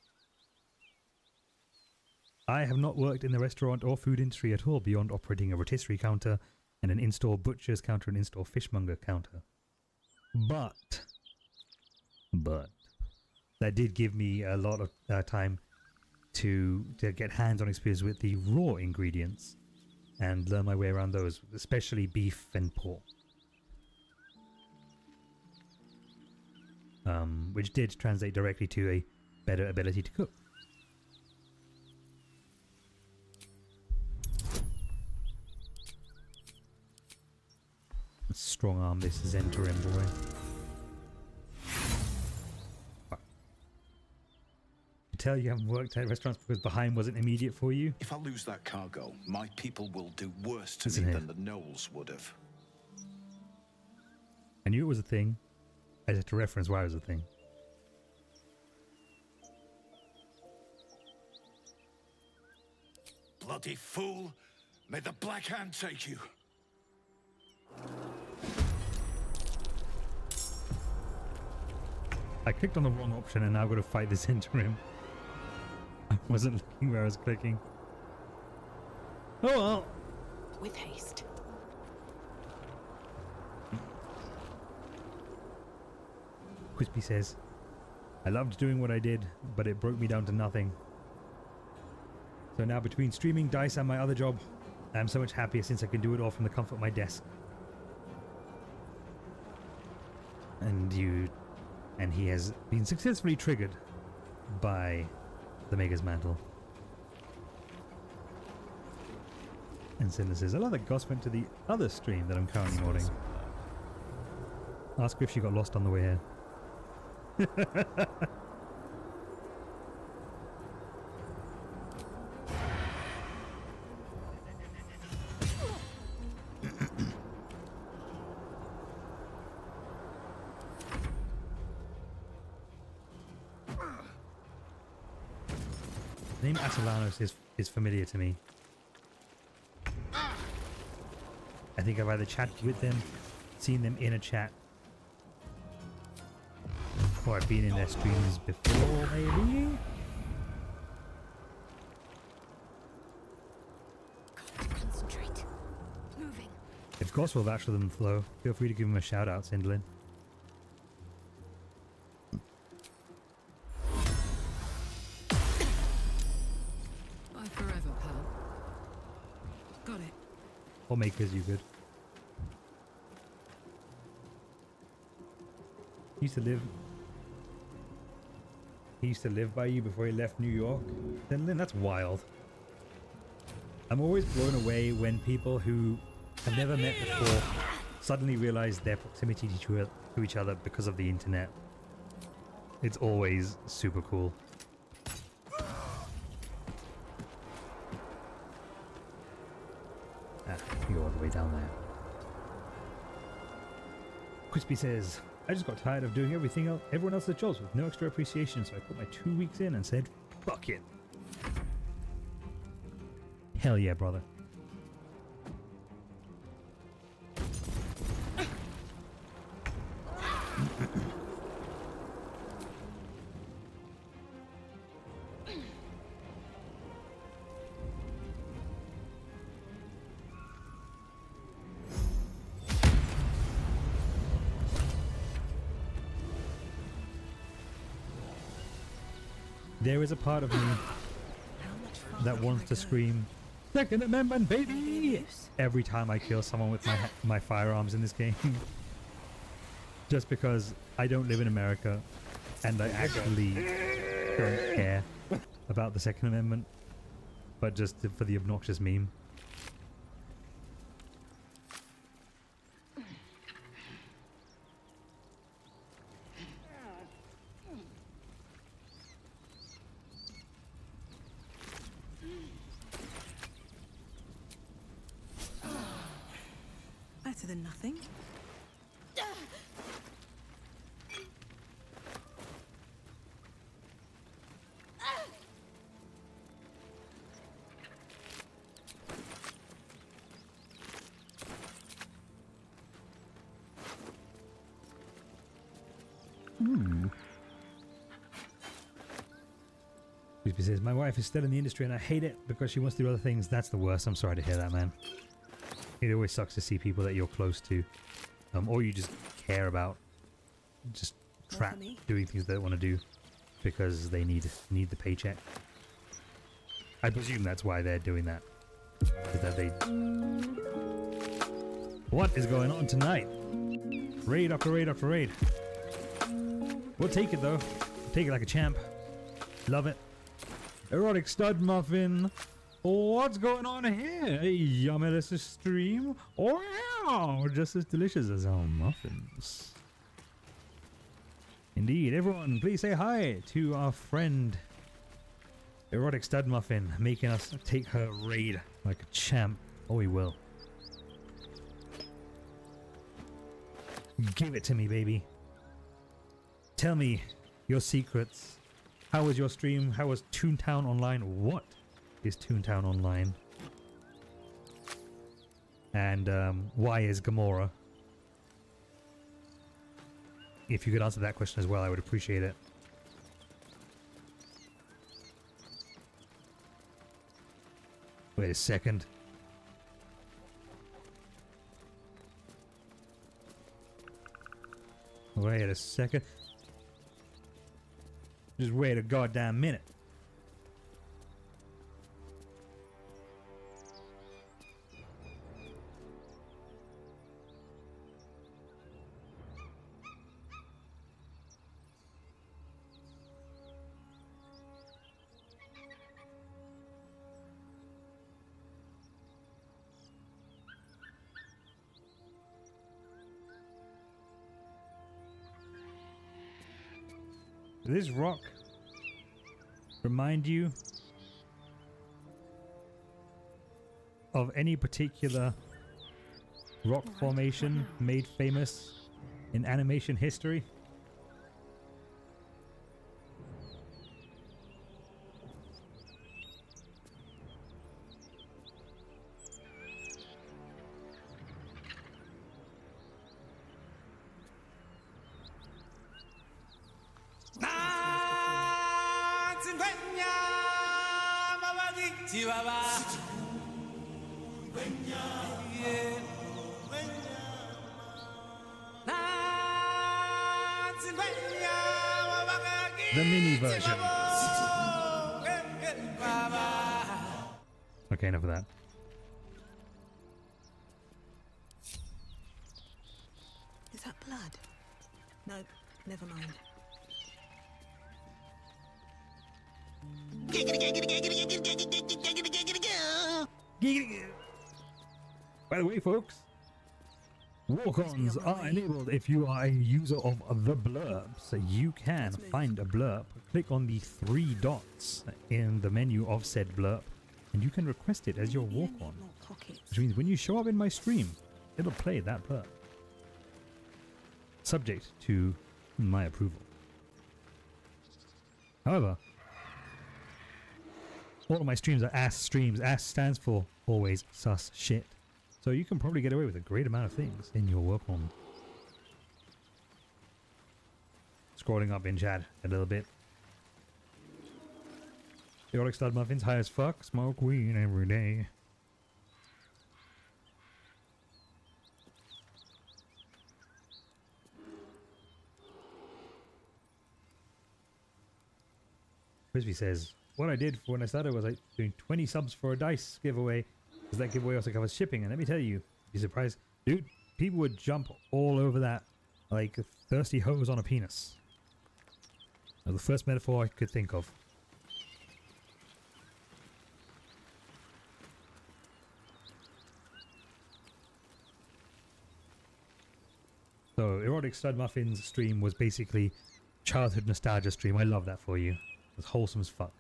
I have not worked in the restaurant or food industry at all beyond operating a rotisserie counter and an in-store butcher's counter and in-store fishmonger counter. But that did give me a lot of time to get hands-on experience with the raw ingredients and learn my way around those, especially beef and pork. Which did translate directly to a better ability to cook. Let's strong arm this Zentarim boy. tell you haven't worked at restaurants because behind wasn't immediate for you. If I lose that cargo, my people will do worse to Isn't me it? than the Knolls would have. I knew it was a thing. I just had to reference why it was a thing. Bloody fool! May the Black Hand take you! I clicked on the wrong option and now I've got to fight this interim. I wasn't looking where I was clicking. Oh well. With haste. Crispy says, I loved doing what I did, but it broke me down to nothing. So now between streaming, dice, and my other job, I'm so much happier since I can do it all from the comfort of my desk. And he has been successfully triggered by the Maker's Mantle. And Cinder says, I love that Goss went to the other stream that I'm currently modding. Ask her if she got lost on the way here. The name Atalanos is familiar to me. I think I've either chatted with them, seen them in a chat, or I've been in their streams before, maybe? Concentrate. Moving. If Goss will vouch for them, though, feel free to give him a shout out, Cinderlin. Bye forever, pal. Got it. Or Makers, you good. He used to live by you before he left New York. Then that's wild. I'm always blown away when people who have never met before suddenly realize their proximity to each other because of the internet. It's always super cool. You go all the way down there. Crispy says, I just got tired of doing everyone else's jobs with no extra appreciation, so I put my 2 weeks in and said, fuck it. Hell yeah, brother. There is a part of me that wants to scream, Second Amendment, baby! Every time I kill someone with my firearms in this game. Just because I don't live in America and I actually don't care about the Second Amendment, but just for the obnoxious meme. Better than nothing. Crispy says, my wife is still in the industry and I hate it because she wants to do other things. That's the worst. I'm sorry to hear that, man. It always sucks to see people that you're close to, or you just care about, just trapped doing things they don't want to do because they need the paycheck. I presume that's why they're doing that. Is that they... What is going on tonight? Raid after raid after raid. We'll take it though. We'll take it like a champ. Love it. Erotic stud muffin. What's going on here? A yummy stream? Oh yeah! Just as delicious as our muffins. Indeed. Everyone, please say hi to our friend Erotic stud muffin making us take her raid like a champ. Oh, we will. Give it to me, baby. Tell me your secrets. How was your stream? How was Toontown Online? What is Toontown Online? And why is Gamora? If you could answer that question as well, I would appreciate it. Wait a second. Wait a second. Just wait a goddamn minute. Does this rock remind you of any particular rock formation made famous in animation history? The mini version. Okay, enough of that. Is that blood? No, never mind. By the way, folks, walk-ons are enabled if you are a user of the blurb. So you can find a blurb, click on the 3 dots in the menu of said blurb, and you can request it as your walk-on. Which means when you show up in my stream, it'll play that blurb. Subject to my approval. However, all of my streams are ass streams. Ass stands for always sus shit. So you can probably get away with a great amount of things in your work on. Scrolling up in chat a little bit. Erotic stud muffins, high as fuck, smoke weed every day. Crispy says, what I did when I started was like doing 20 subs for a dice giveaway, because that giveaway also covers shipping. And let me tell you, you'd be surprised, dude, people would jump all over that like a thirsty hose on a penis. That was the first metaphor I could think of. So, Erotic Stud Muffins stream was basically childhood nostalgia stream. I love that for you. It was wholesome as fuck.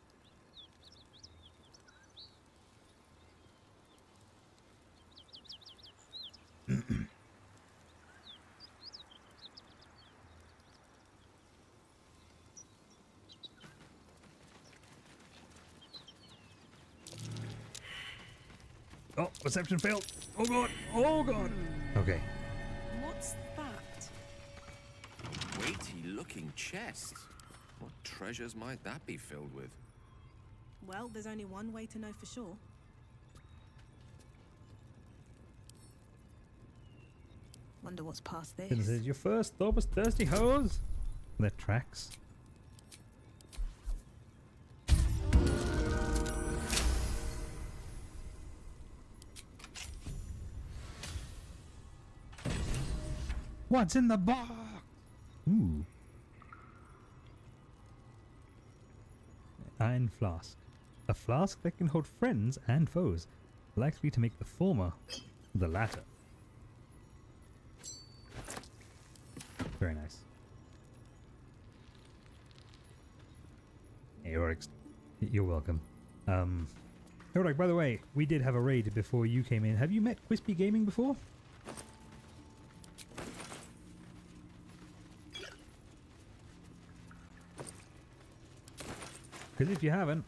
Oh, reception failed. Oh god. Oh god. Okay. What's that? Weighty looking chest. What treasures might that be filled with? Well, there's only one way to know for sure. Wonder what's past this. This is your first thought was thirsty hose. That tracks. What's in the box? Ooh. Iron flask. A flask that can hold friends and foes, likely to make the former the latter. Very nice. Erotic You're welcome. Alright, by the way, we did have a raid before you came in. Have you met Quispy Gaming before? Because if you haven't,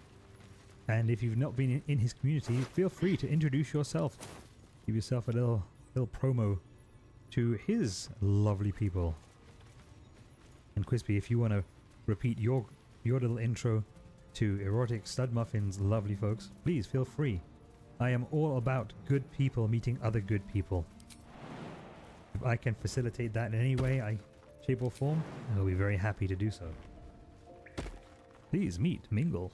and if you've not been in his community, feel free to introduce yourself. Give yourself a little promo to his lovely people. And Quispy, if you want to repeat your little intro to Erotic Stud Muffin's lovely folks, please feel free. I am all about good people meeting other good people. If I can facilitate that in any way, shape or form, I'll be very happy to do so. Please meet, mingle.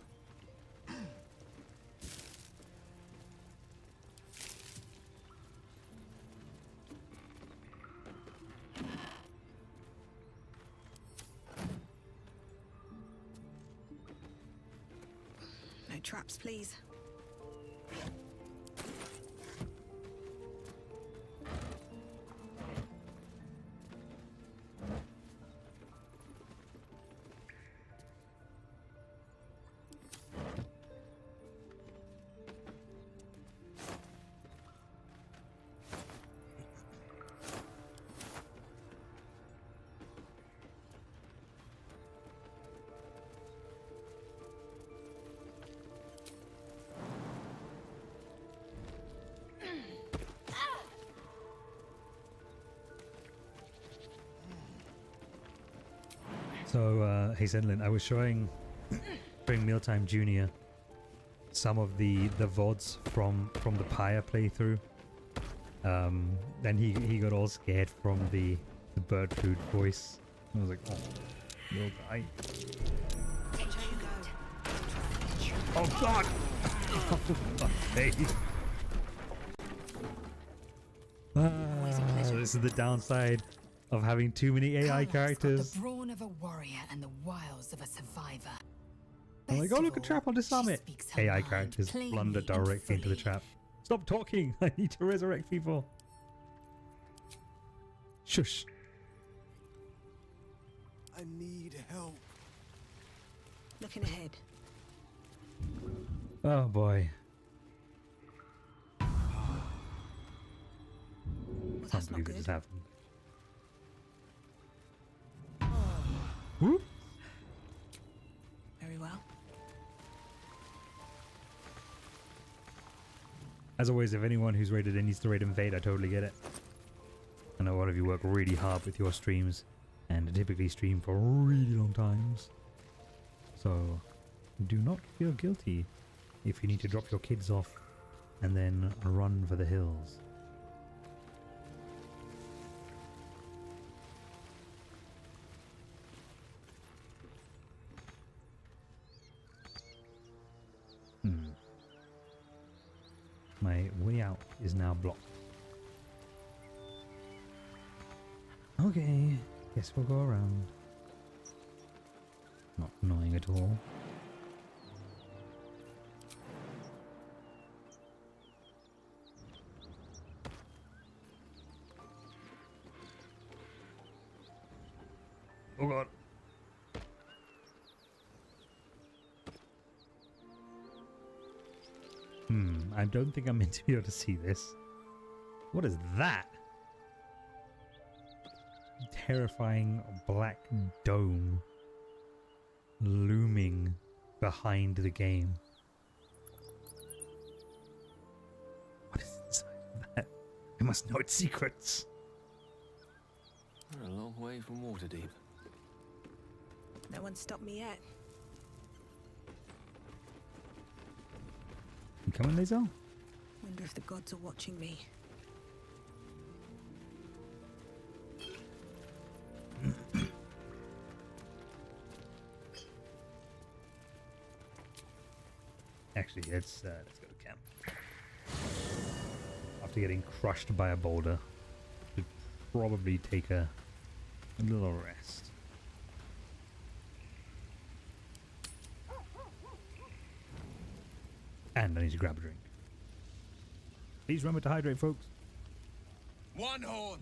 No traps, please. So, hey Zenlin, I was showing Mealtime Junior some of the VODs from the Pyre playthrough. Then he got all scared from the bird food voice. I was like, oh, you'll die. Oh god! Hey. This is the downside of having too many AI characters. The brawn of a warrior and the wiles of a survivor. I'm like, oh look, a trap, I'll disarm it. AI characters blunder directly into the trap. Stop talking! I need to resurrect people. Shush. I need help. Looking ahead. Oh boy. Well, Can't believe this has happened. Whoop. Very well. As always, if anyone who's rated it needs to rate invade, I totally get it. I know a lot of you work really hard with your streams and typically stream for really long times. So do not feel guilty if you need to drop your kids off and then run for the hills. My way out is now blocked. Okay, guess we'll go around. Not annoying at all. Oh god. I don't think I'm meant to be able to see this. What is that? Terrifying black dome looming behind the game. What is inside of that? I must know its secrets. We're a long way from Waterdeep. No one's stopped me yet. You coming, Lae'zel? Wonder if the gods are watching me. Actually, let's go to camp. After getting crushed by a boulder, should probably take a little rest. And I need to grab a drink. Please remember to hydrate, folks. One horn,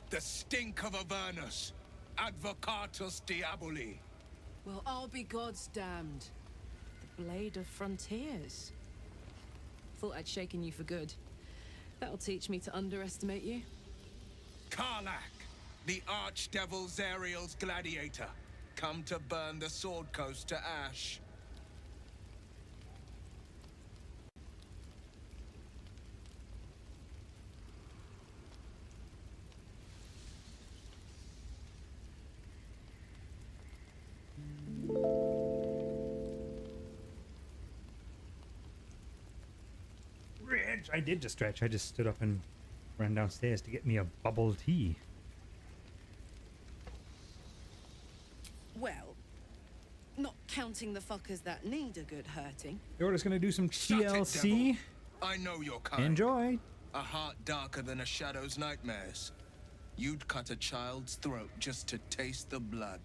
the stink of Avernus, advocatus diaboli. Well, I'll be God's damned. The Blade of Frontiers. Thought I'd shaken you for good. That'll teach me to underestimate you. Karlach, the Archdevil Zariel's gladiator, come to burn the Sword Coast to ash. I did just stretch. I just stood up and ran downstairs to get me a bubble tea. Well, not counting the fuckers that need a good hurting. You're just gonna do some Shut it, TLC? devil. I know your kind. Enjoy. A heart darker than a shadow's nightmares. You'd cut a child's throat just to taste the blood.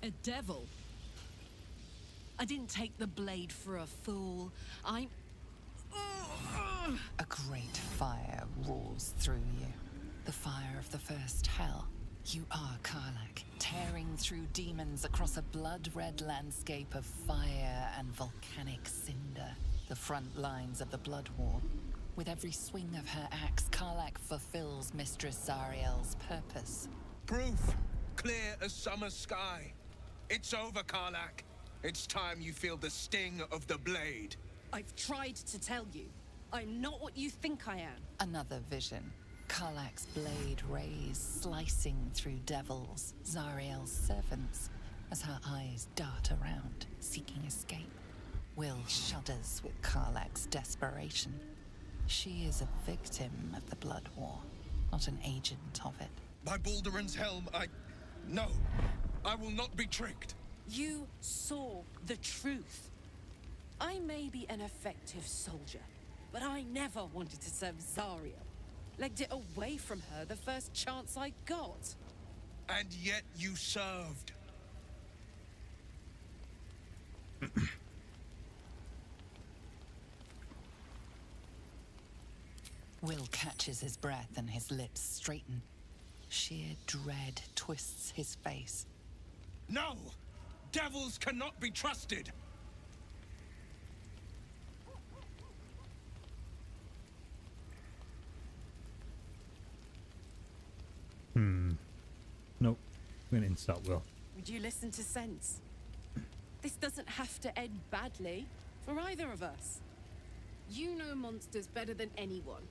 A devil? I didn't take the blade for a fool. I'm... A great fire roars through you. The fire of the first hell. You are Karlach, tearing through demons across a blood-red landscape of fire and volcanic cinder. The front lines of the Blood War. With every swing of her axe, Karlach fulfills Mistress Zariel's purpose. Proof, clear as summer sky. It's over, Karlach. It's time you feel the sting of the blade. I've tried to tell you. I'm not what you think I am. Another vision. Karlach's blade rays slicing through devils, Zariel's servants, as her eyes dart around, seeking escape. Will shudders with Karlach's desperation. She is a victim of the Blood War, not an agent of it. By Balduran's helm, No, I will not be tricked. You saw the truth. I may be an effective soldier, but I never wanted to serve Zariel. Legged it away from her the first chance I got. And yet you served. Will catches his breath and his lips straighten. Sheer dread twists his face. No! Devils cannot be trusted! Nope. I'm gonna insult Will. Would you listen to sense? This doesn't have to end badly for either of us. You know monsters better than anyone.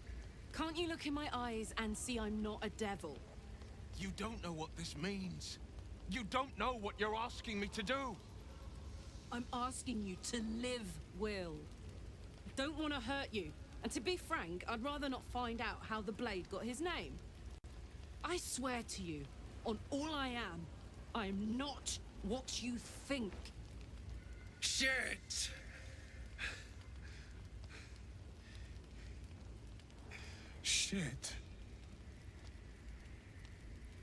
Can't you look in my eyes and see I'm not a devil? You don't know what this means. You don't know what you're asking me to do. I'm asking you to live, Will. I don't want to hurt you. And to be frank, I'd rather not find out how the blade got his name. I swear to you, on all I am, I'm not what you think. Shit! Shit.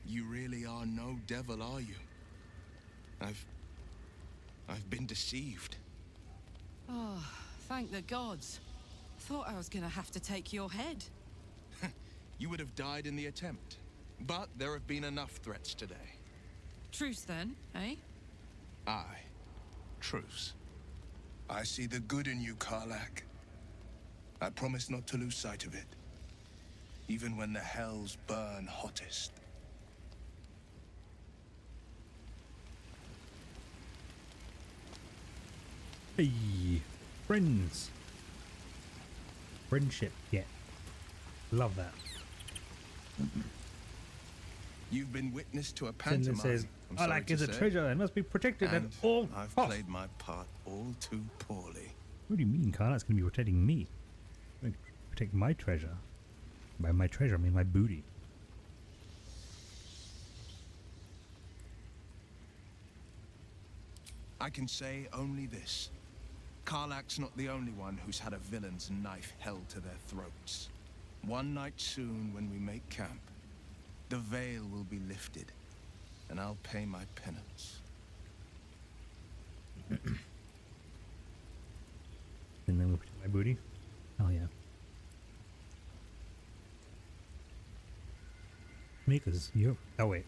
You really are no devil, are you? I've been deceived. Oh, thank the gods. Thought I was gonna have to take your head. You would have died in the attempt. But there have been enough threats today. Truce then, eh? Aye. Truce. I see the good in you, Karlach. I promise not to lose sight of it. Even when the hells burn hottest. Hey, friends. Friendship, yeah. Love that. You've been witness to a pantomime. Senden says, Karlach is a treasure and must be protected at And all I've costs. played my part all too poorly. What do you mean Karlach's going to be protecting me? Going to protect my treasure. By my treasure, I mean my booty. I can say only this. Karlach's not the only one who's had a villain's knife held to their throats. One night soon, when we make camp, the veil will be lifted, and I'll pay my penance. And then we'll protect my booty. Oh yeah. Because you're... Oh wait.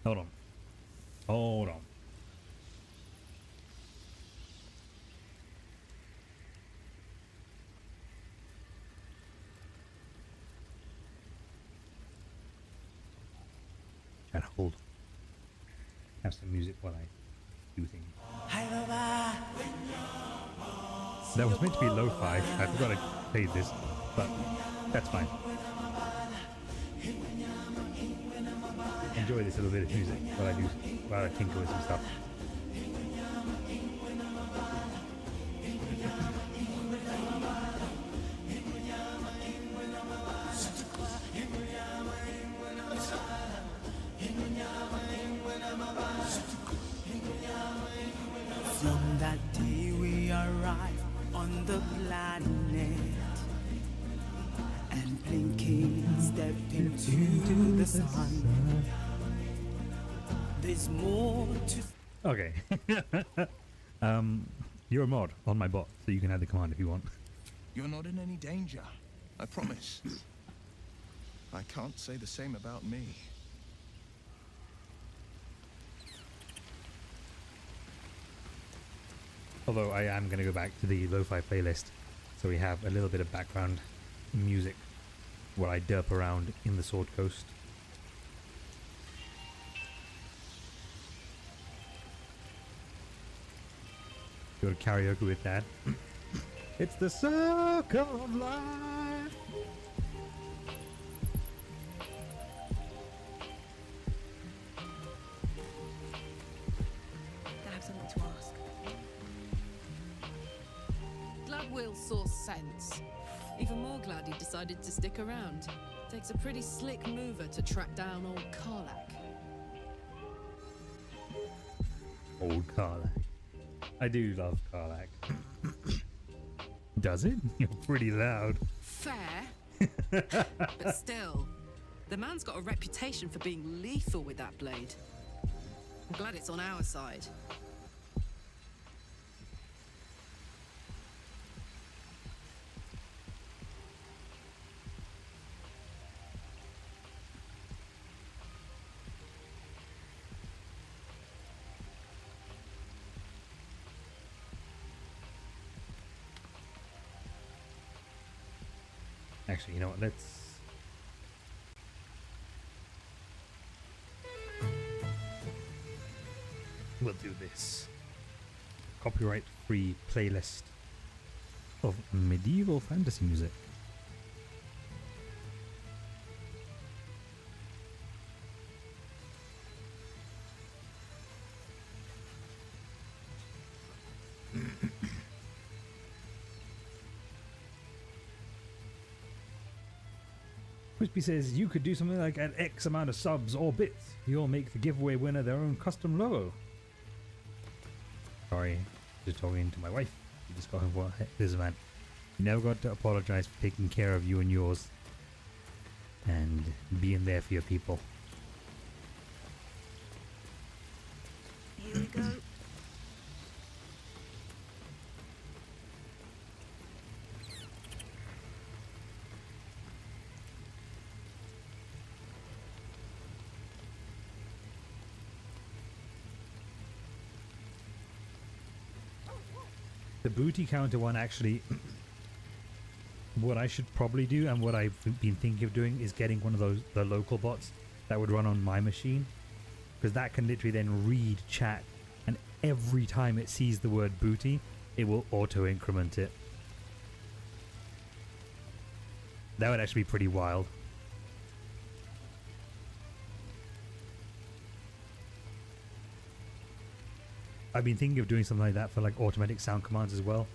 Hold on. Hold on. cool. Have some music while I do things. That was meant to be lo-fi. I forgot I played this, but that's fine. Enjoy this little bit of music while I tinker with some stuff. From that day we arrived on the planet, and blinking stepped into the sun. There's more to... Okay. You're a mod on my bot, so you can add the command if you want. You're not in any danger, I promise. I can't say the same about me. Although I am going to go back to the lo-fi playlist, so we have a little bit of background music while I derp around in the Sword Coast. Go to karaoke with Dad. It's the circle of life. I have something to ask. Glad Will saw sense. Even more glad he decided to stick around. Takes a pretty slick mover to track down old Karlach. Old Karlach. I do love Karlach. Does it? You're pretty loud. Fair. But still, the man's got a reputation for being lethal with that blade. I'm glad it's on our side. Actually, you know what? Let's... We'll do this. Copyright-free playlist of medieval fantasy music. Crispy says you could do something like at X amount of subs or bits. You'll make the giveaway winner their own custom logo. Sorry, just talking to my wife. You just got him for this man. You never got to apologize for taking care of you and yours and being there for your people. Here we go. The booty counter one, actually, what I should probably do and what I've been thinking of doing is getting one of those, the local bots that would run on my machine, because that can literally then read chat, and every time it sees the word booty, it will auto increment it. That would actually be pretty wild. I've been thinking of doing something like that for like automatic sound commands as well.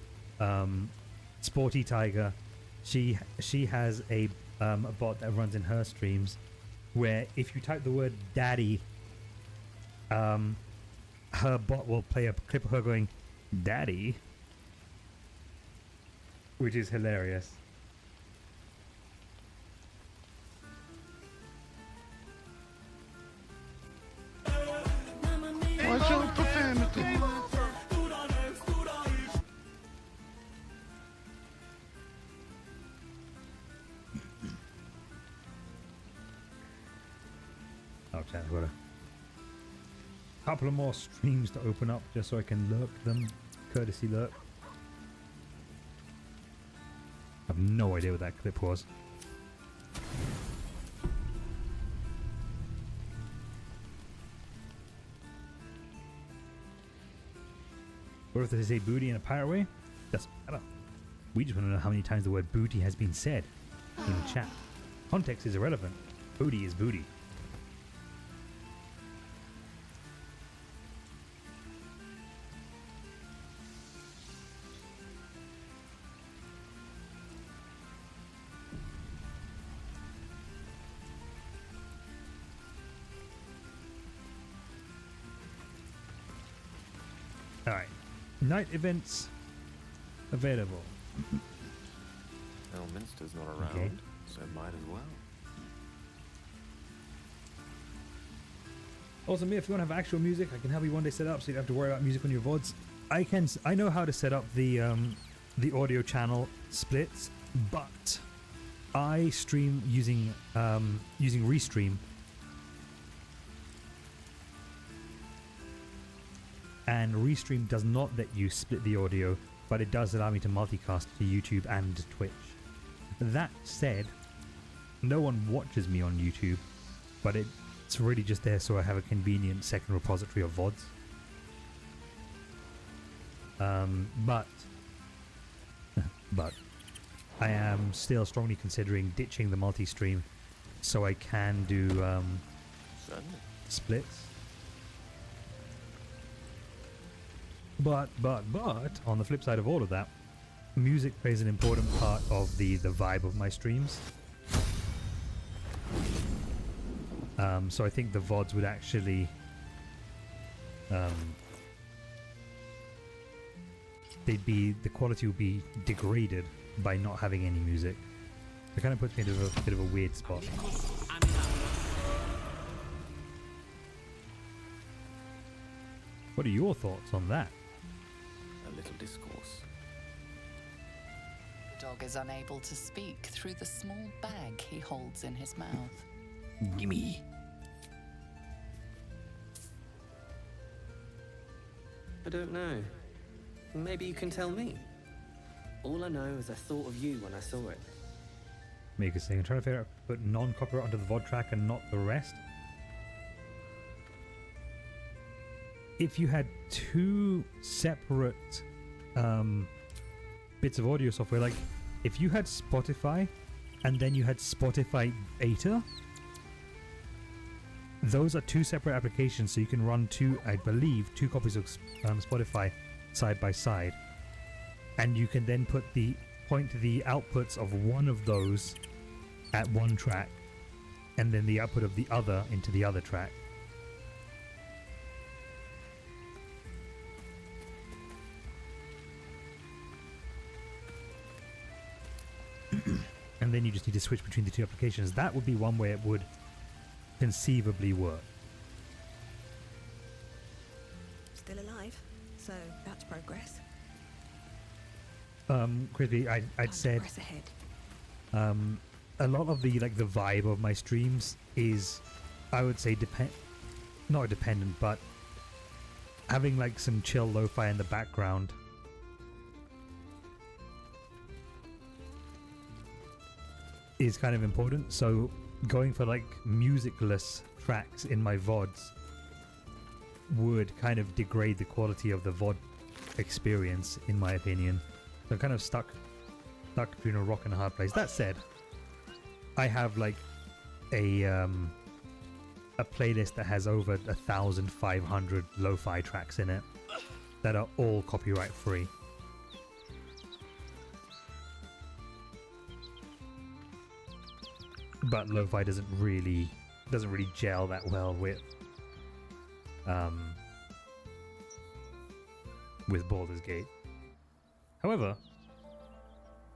Sporty Tiger, she has a bot that runs in her streams where if you type the word daddy, her bot will play a clip of her going daddy, which is hilarious. Watch your profanity. Okay, I've got a couple of more streams to open up just so I can lurk them. Courtesy lurk. I have no idea what that clip was. Or if they say booty in a pirate way, doesn't matter. We just want to know how many times the word booty has been said in the chat. Context is irrelevant. Booty is booty. Alright. Night events available. Elminster's not around, Okay. so might as well. Also, me, if you want to have actual music, I can help you one day set up so you don't have to worry about music on your VODs. I know how to set up the audio channel splits, but I stream using Restream. And Restream does not let you split the audio, but it does allow me to multicast to YouTube and Twitch. That said, no one watches me on YouTube, but it's really just there so I have a convenient second repository of VODs. But I am still strongly considering ditching the multi-stream so I can do splits. But on the flip side of all of that, music plays an important part of the vibe of my streams. So I think the VODs would actually the quality would be degraded by not having any music. It kind of puts me in a bit of a weird spot. What are your thoughts on that? A little discourse. The dog is unable to speak through the small bag he holds in his mouth. Gimme. I don't know. Maybe you can tell me. All I know is I thought of you when I saw it. Make a saying, I'm trying to figure out how to put non-copyright onto the VOD track and not the rest. If you had two separate bits of audio software, like if you had Spotify and then you had Spotify Beta, those are two separate applications, so you can run I believe two copies of Spotify side by side, and you can then point the outputs of one of those at one track and then the output of the other into the other track. And then you just need to switch between the two applications. That would be one way it would conceivably work. Still alive, so that's progress. Crispy, I'd said Press ahead. a lot of the vibe of my streams is, I would say, not dependent, but having like some chill lo-fi in the background. Is kind of important, so going for like musicless tracks in my VODs would kind of degrade the quality of the VOD experience, in my opinion. So I'm kind of stuck between a rock and a hard place. That said, I have like a playlist that has over 1,500 lo-fi tracks in it that are all copyright free. But lo-fi doesn't really gel that well with Baldur's Gate. However,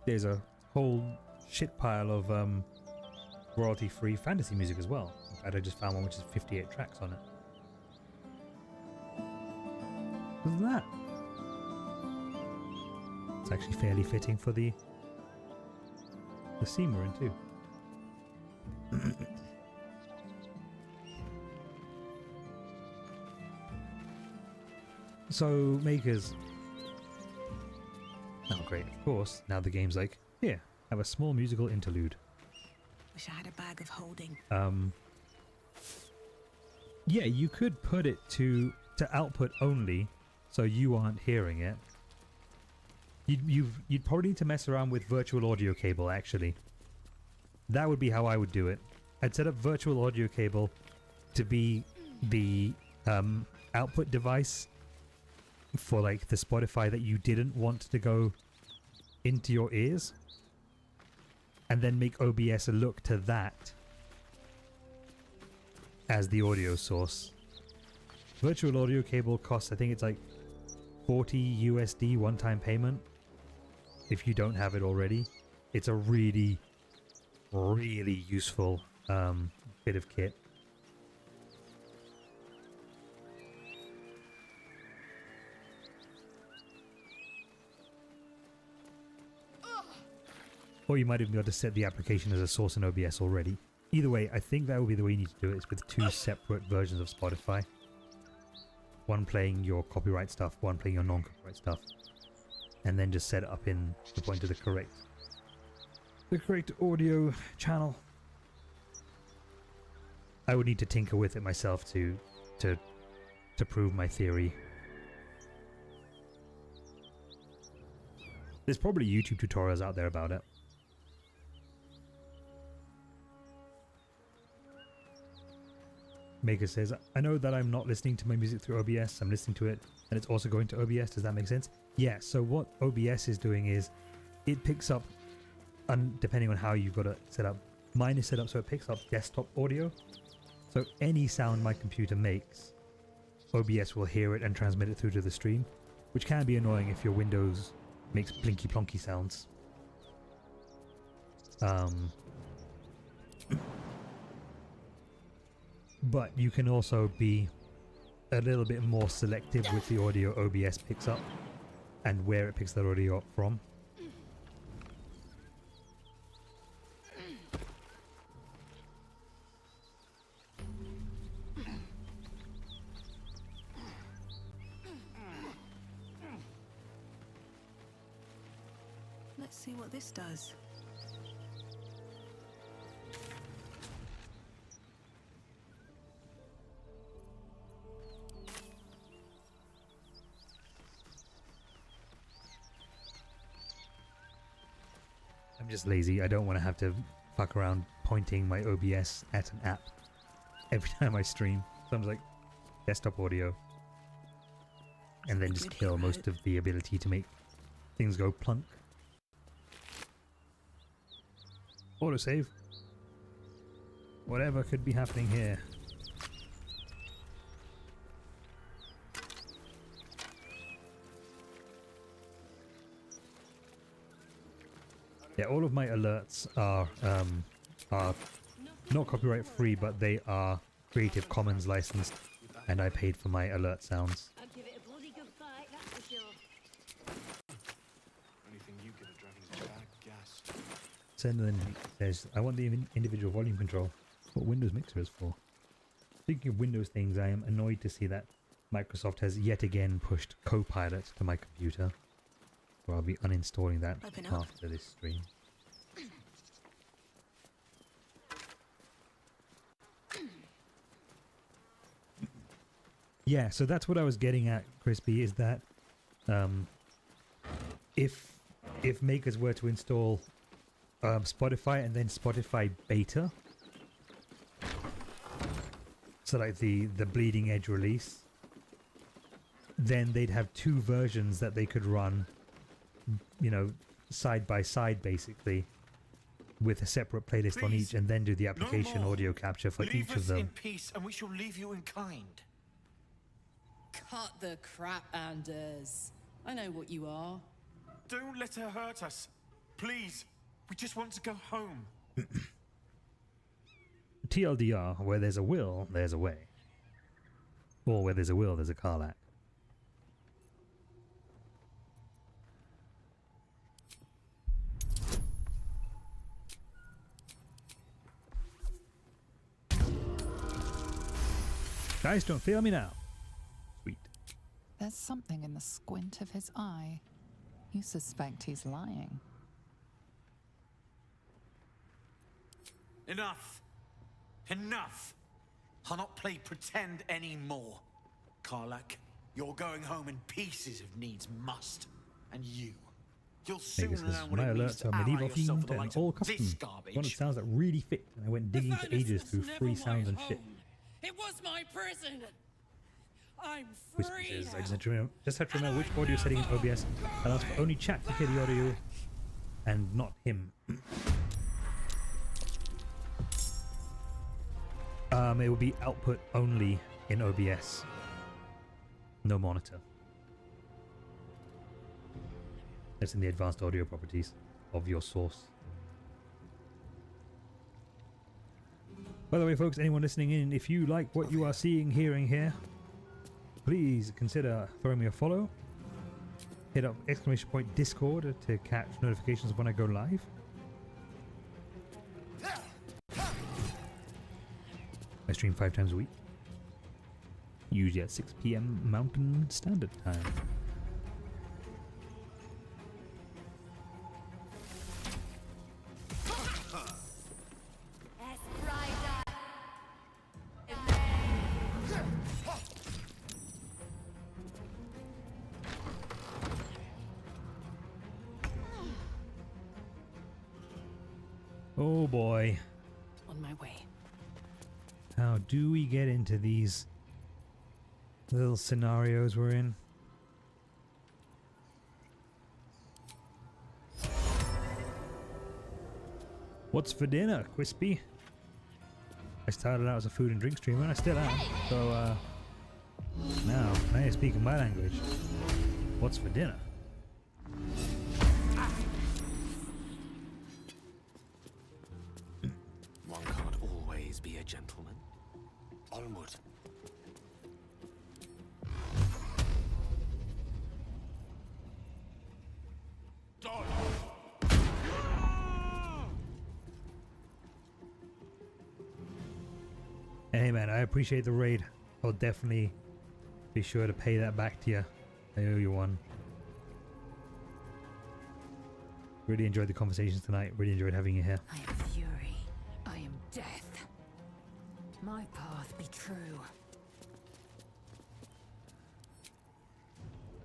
there's a whole shit pile of royalty-free fantasy music as well. In fact, I just found one which is 58 tracks on it. What's that? It's actually fairly fitting for the scene we're in too. So, makers. Oh, great. Of course, now the game's like, here, have a small musical interlude. Wish I had a bag of holding. Yeah, you could put it to output only, so you aren't hearing it. You'd probably need to mess around with virtual audio cable, actually. That would be how I would do it. I'd set up virtual audio cable to be the output device for like the Spotify that you didn't want to go into your ears, and then make OBS look to that as the audio source. Virtual audio cable costs, I think it's like 40 USD one-time payment if you don't have it already. It's a really, really useful bit of kit. Or you might even be able to set the application as a source in OBS already. Either way, I think that would be the way you need to do it, is with two separate versions of Spotify. One playing your copyright stuff, one playing your non-copyright stuff. And then just set it up in the point to the correct audio channel. I would need to tinker with it myself to prove my theory. There's probably YouTube tutorials out there about it. Maker says, I know that I'm not listening to my music through OBS, I'm listening to it and it's also going to OBS. Does that make sense? Yeah, so what OBS is doing is it picks up, depending on how you've got it set up. Mine is set up so it picks up desktop audio. So any sound my computer makes, OBS will hear it and transmit it through to the stream, which can be annoying if your Windows makes blinky plonky sounds. But you can also be a little bit more selective with the audio OBS picks up and where it picks that audio up from. Let's see what this does. I'm just lazy. I don't want to have to fuck around pointing my OBS at an app every time I stream. So I'm like, desktop audio. And then just kill most of the ability to make things go plunk. Autosave. Whatever could be happening here. Yeah, all of my alerts are not copyright free, but they are Creative Commons licensed, and I paid for my alert sounds. I'll give it a bloody good fight, that's for sure. Anything you give a dragon is bad gas. Sendlin says, I want the individual volume control. What Windows Mixer is for. Speaking of Windows things, I am annoyed to see that Microsoft has yet again pushed Copilot to my computer. So I'll be uninstalling that after this stream. Yeah, so that's what I was getting at, Crispy, is that if makers were to install Spotify and then Spotify Beta, so like the bleeding edge release, then they'd have two versions that they could run, you know, side by side basically, with a separate playlist on each, and then do the application audio capture for each of them. Leave us in peace and we shall leave you in kind. Cut the crap, Anders. I know what you are. Don't let her hurt us. Please. We just want to go home. TLDR, where there's a will, there's a way. Or where there's a will, there's a Karlach. Guys, don't fail me now. Sweet. There's something in the squint of his eye. You suspect he's lying. Enough. Enough. I'll not play pretend anymore. Karlach, You're going home in pieces if needs must. And you'll soon Vegas says, learn what my it means alerts to are ally medieval yourself themed with the and likes all of custom. this One that garbage. sounds that really fit, and I went digging for ages through free sounds and shit. It was my prison. I'm Whispers free. is, I just have to remember which audio setting in OBS allows for only chat to hear the audio and not him. It will be output only in OBS. No monitor. That's in the advanced audio properties of your source. By the way, folks, anyone listening in, if you like what you are seeing, hearing here, please consider throwing me a follow. Hit up !Discord to catch notifications when I go live. I stream 5 times a week. Usually at 6 PM Mountain Standard Time. Oh boy. On my way. How do we get into these little scenarios we're in? What's for dinner, Crispy? I started out as a food and drink streamer and I still am. So now you're speaking my language. What's for dinner? One can't always be a gentleman. Onward. Hey man, I appreciate the raid. I'll definitely be sure to pay that back to you. I owe you one. Really enjoyed the conversations tonight. Really enjoyed having you here. I am fury. I am death. My path be true.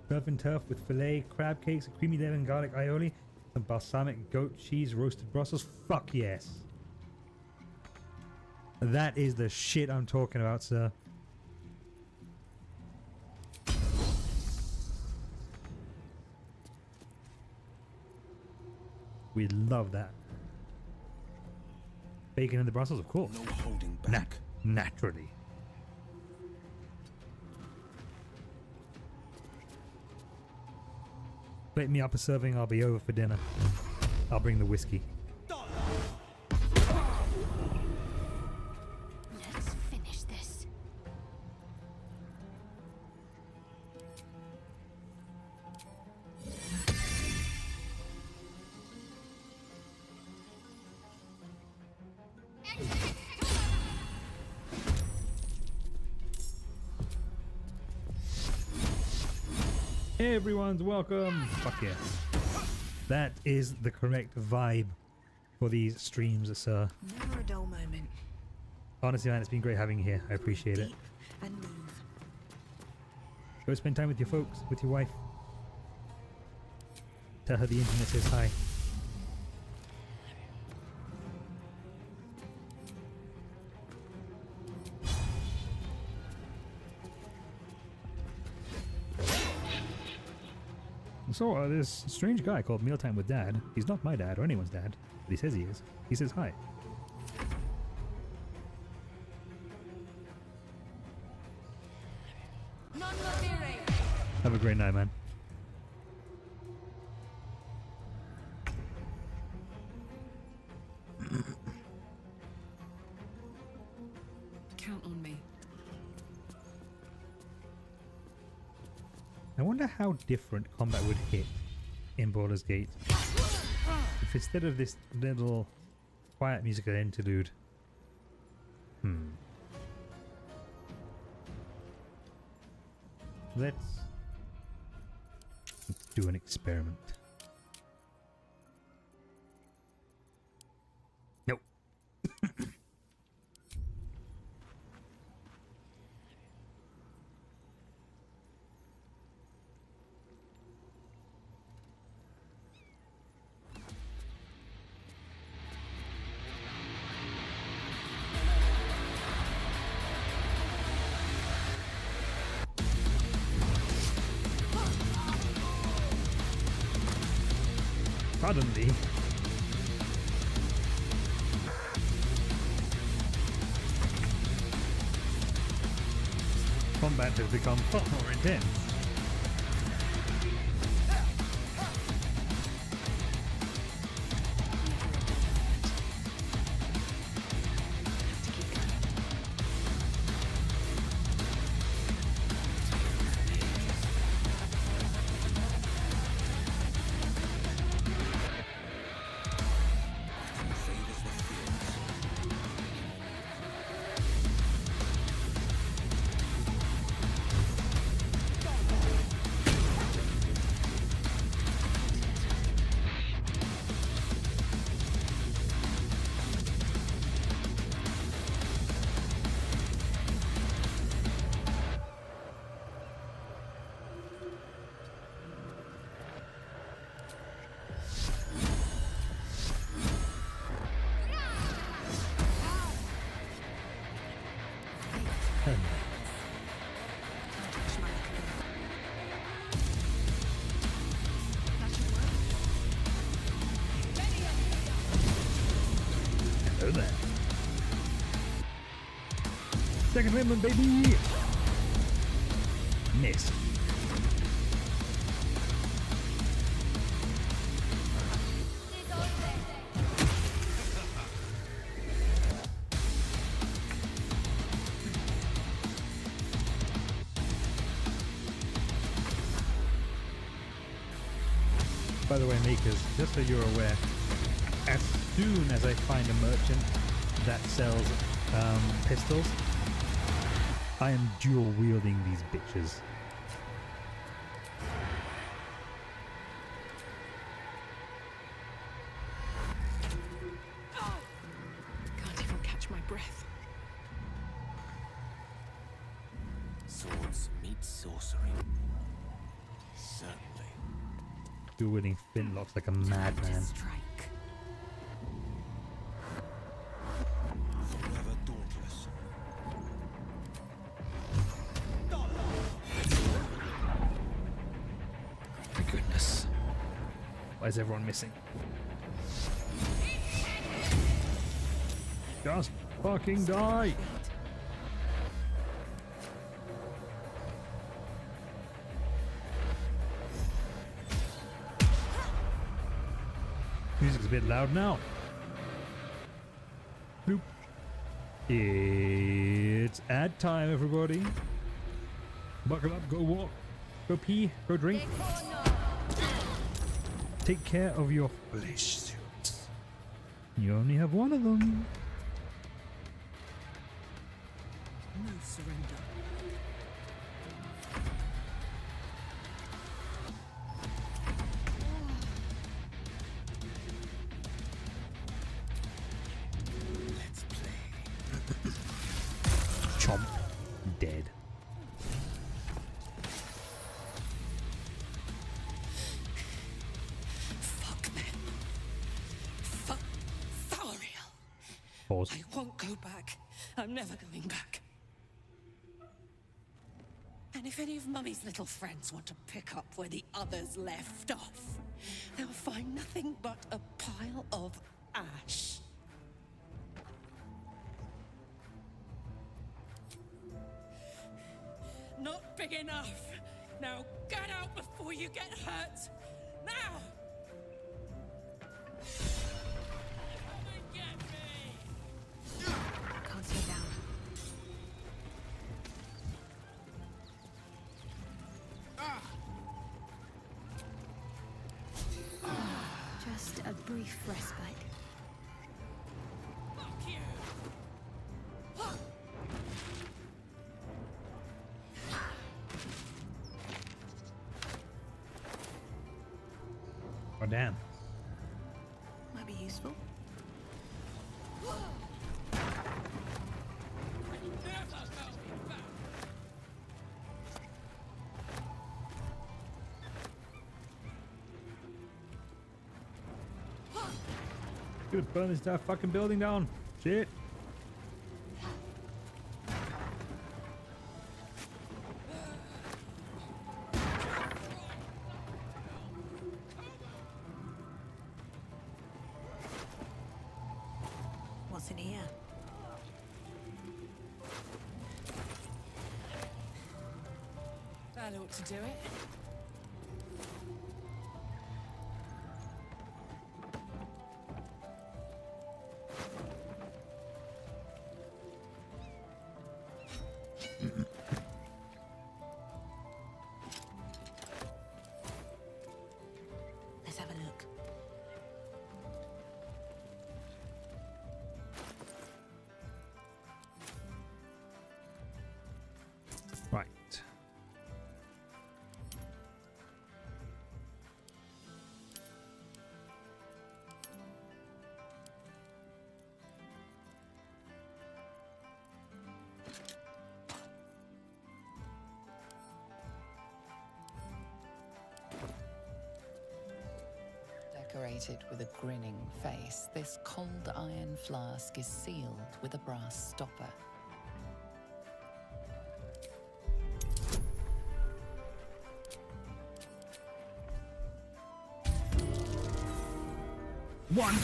Surf and turf with filet, crab cakes, creamy lemon garlic aioli, some balsamic goat cheese, roasted Brussels. Fuck yes. That is the shit I'm talking about, sir. We love that. Bacon in the Brussels, of course. No holding back. Naturally. Plate me up a serving, I'll be over for dinner. I'll bring the whiskey. Let's finish this. Everyone's welcome. Fuck yeah. That is the correct vibe for these streams, sir. Never a dull moment. Honestly, man, it's been great having you here. I appreciate it. And move. Go spend time with your folks, with your wife. Tell her the internet says hi. So, this strange guy called Mealtime with Dad. He's not my dad or anyone's dad, but he says he is. He says hi. Have a great night, man. Count on me. I wonder how different combat would hit in Baldur's Gate if instead of this little quiet musical interlude. Let's do an experiment. Nope. Suddenly, combat has become far more intense. Hello there. Second Amendment, baby! Miss. By the way, Makers, just so you're aware, as soon as I find a merchant that sells pistols, I am dual wielding these bitches. Can't even catch my breath. Swords meet sorcery. Certainly. Dual wielding flintlocks like a madman. Forever dauntless. My goodness. Why is everyone missing? Just fucking die! Music's a bit loud now. Boop. It's ad time, everybody. Buckle up, go walk, go pee, go drink. Take care of your flesh suits. You only have one of them. No surrender. Let's play. Chomp. Dead. Fuck them. Fuck Thariel. Pause. I won't go back. I'm never going back. And if any of Mummy's little friends want to pick up where the others left off, they'll find nothing but a pile of ash. Not big enough. Now get out before you get hurt. Now! Come and get me! Can't stay down. Just a brief respite. Fuck you! Oh damn. Might be useful. Gonna burn this entire fucking building down. Shit. That ought to do it. Let's have a look. Right. Decorated with a grinning face, this cold iron flask is sealed with a brass stopper. One.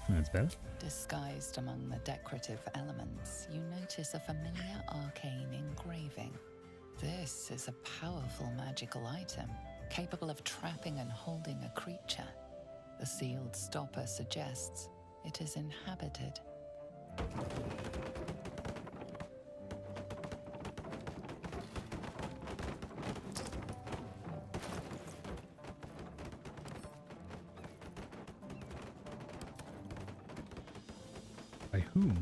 That's better. Disguised among the decorative elements, you notice a familiar arcane engraving. This is a powerful magical item, capable of trapping and holding a creature. The sealed stopper suggests it is inhabited. By whom?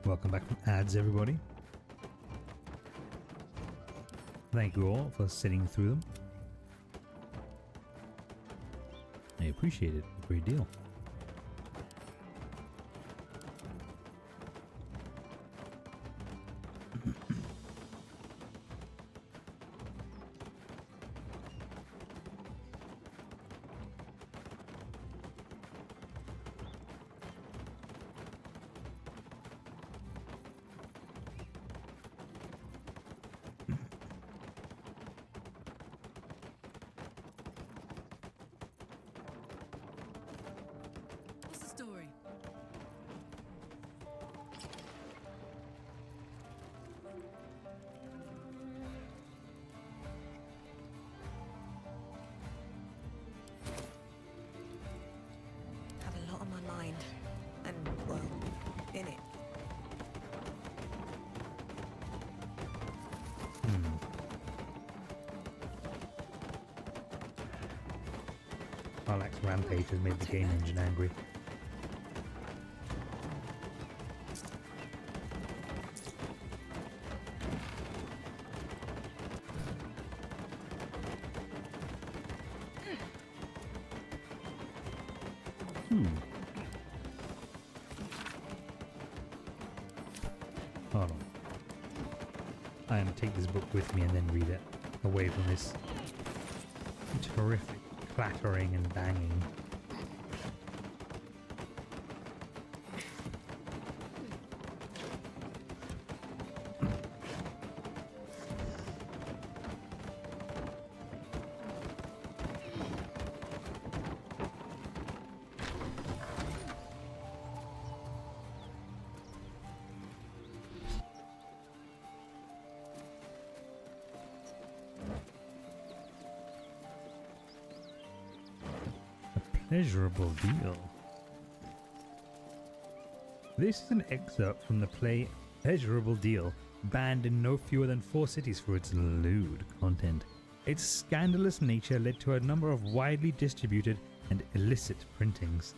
Welcome back from ads, everybody. Thank you all for sitting through them. I appreciate it a great deal. What's the story? Had a lot on my mind. And, well, in it. Karlach's rampage has made the game engine angry. Hold on. I am to take this book with me and then read it, away from this terrific clattering and banging. Pleasurable deal. This is an excerpt from the play Pleasurable Deal, banned in no fewer than 4 cities for its lewd content. Its scandalous nature led to a number of widely distributed and illicit printings.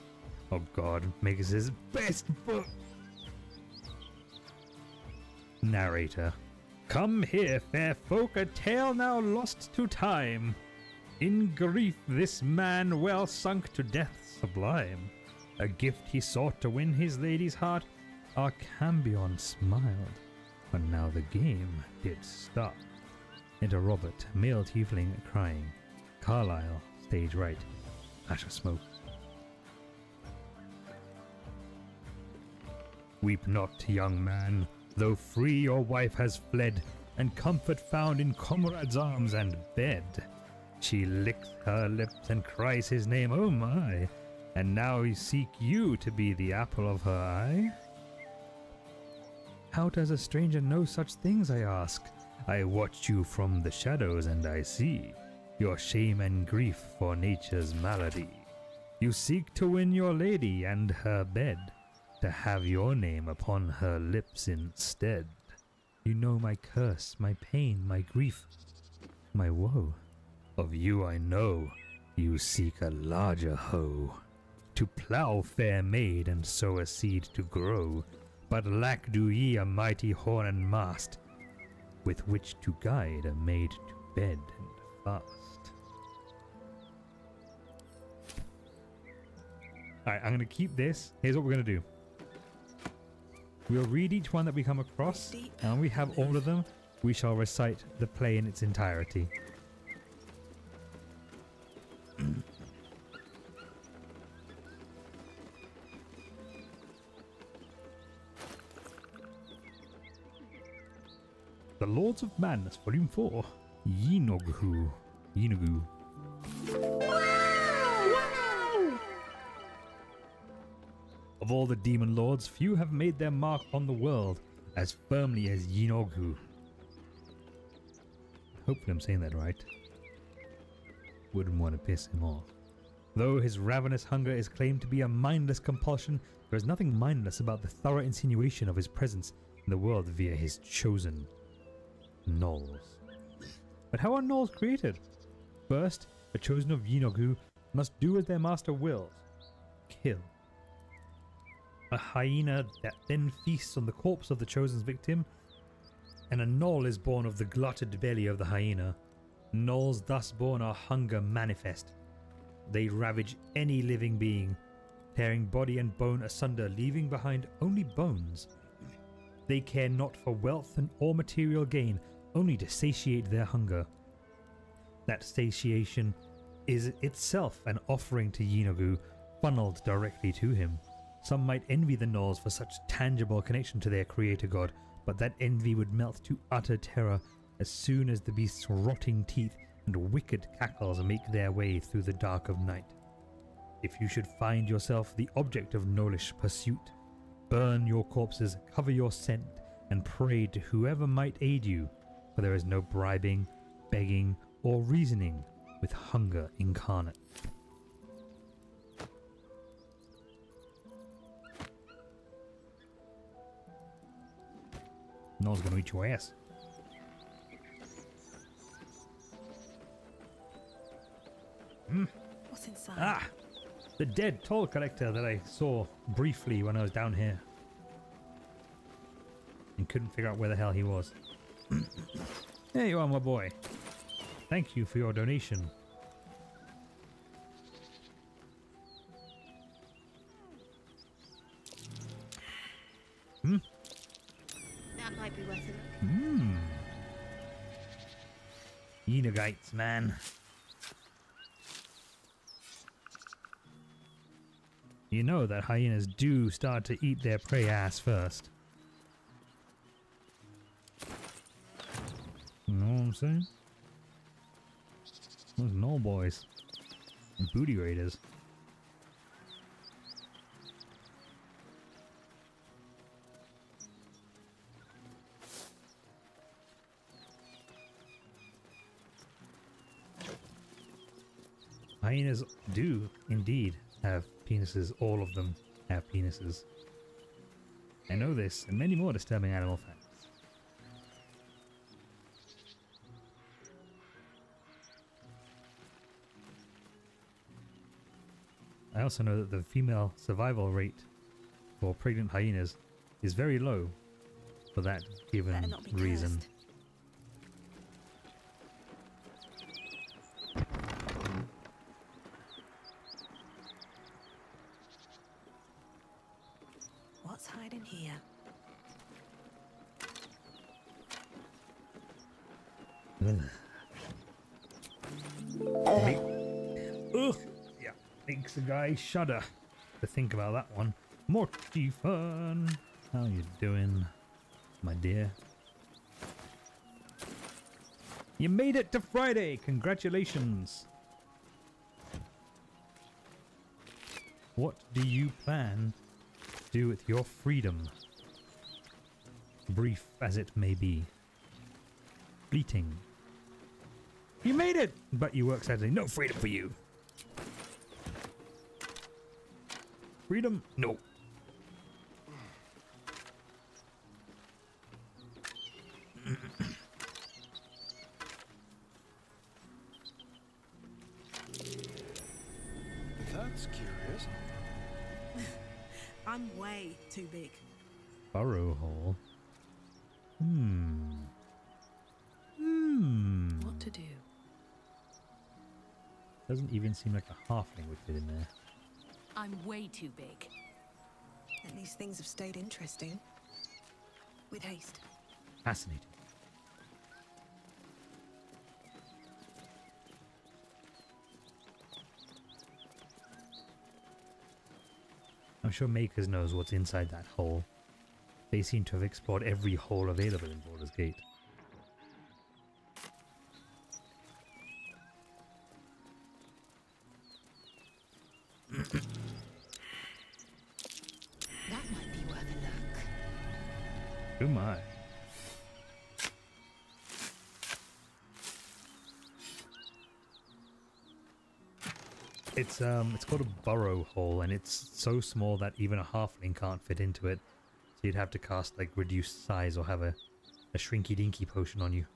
Oh God, makes his best book! Narrator. Come here, fair folk, a tale now lost to time. In grief this man well sunk to death sublime. A gift he sought to win his lady's heart, our Cambion smiled. But now the game did start. Enter Robert, male tiefling crying. Carlyle, stage right. Flash of smoke. Weep not, young man, though free your wife has fled. and comfort found in comrade's arms and bed. She licks her lips and cries his name, oh my, and now we seek you to be the apple of her eye? How does a stranger know such things, I ask? I watch you from the shadows and I see your shame and grief for nature's malady. You seek to win your lady and her bed, to have your name upon her lips instead. You know my curse, my pain, my grief, my woe. Of you I know, you seek a larger hoe, to plough fair maid and sow a seed to grow, but lack do ye a mighty horn and mast, with which to guide a maid to bed and fast. Alright, I'm going to keep this. Here's what we're going to do. We'll read each one that we come across, and when we have all of them, we shall recite the play in its entirety. The Lords of Madness, Volume 4, Yinoghu. Of all the demon lords, few have made their mark on the world as firmly as Yinoghu. Hopefully I'm saying that right. Wouldn't want to piss him off. Though his ravenous hunger is claimed to be a mindless compulsion, there is nothing mindless about the thorough insinuation of his presence in the world via his chosen gnolls. But how are gnolls created? First, the chosen of Yinoghu must do as their master wills. Kill. A hyena that then feasts on the corpse of the chosen's victim, and a gnoll is born of the glutted belly of the hyena. Gnolls thus born are hunger manifest. They ravage any living being, tearing body and bone asunder, leaving behind only bones. They care not for wealth or material gain, only to satiate their hunger. That satiation is itself an offering to Yinoghu, funneled directly to him. Some might envy the gnolls for such tangible connection to their creator god, but that envy would melt to utter terror as soon as the beast's rotting teeth and wicked cackles make their way through the dark of night. If you should find yourself the object of gnollish pursuit, burn your corpses, cover your scent, and pray to whoever might aid you, for there is no bribing, begging, or reasoning with hunger incarnate. Gnoll's gonna eat your ass. What's inside? Ah! The dead toll collector that I saw briefly when I was down here. And couldn't figure out where the hell he was. There you are, my boy. Thank you for your donation. That might be worth it. Yenogites, man. You know that hyenas do start to eat their prey ass first. You know what I'm saying? Those gnoll boys. And booty raiders. Hyenas do indeed have penises. All of them have penises. I know this and many more disturbing animal facts. I also know that the female survival rate for pregnant hyenas is very low for that given reason. What's hiding here? Ugh. Yeah, makes a guy shudder to think about that one. Morty Fun, how you doing, my dear? You made it to Friday! Congratulations! What do you plan to do with your freedom? Brief as it may be. Fleeting. You made it! But you work Saturday. No freedom for you! Freedom? No. That's curious. I'm way too big. Burrow hole. What to do? Doesn't even seem like a halfling would fit in there. I'm way too big. At least things have stayed interesting. With haste. Fascinating. I'm sure Makers knows what's inside that hole. They seem to have explored every hole available in Baldur's Gate. That might be worth a look. Oh my. It's called a burrow hole, and it's so small that even a halfling can't fit into it. So you'd have to cast like reduced size or have a shrinky dinky potion on you.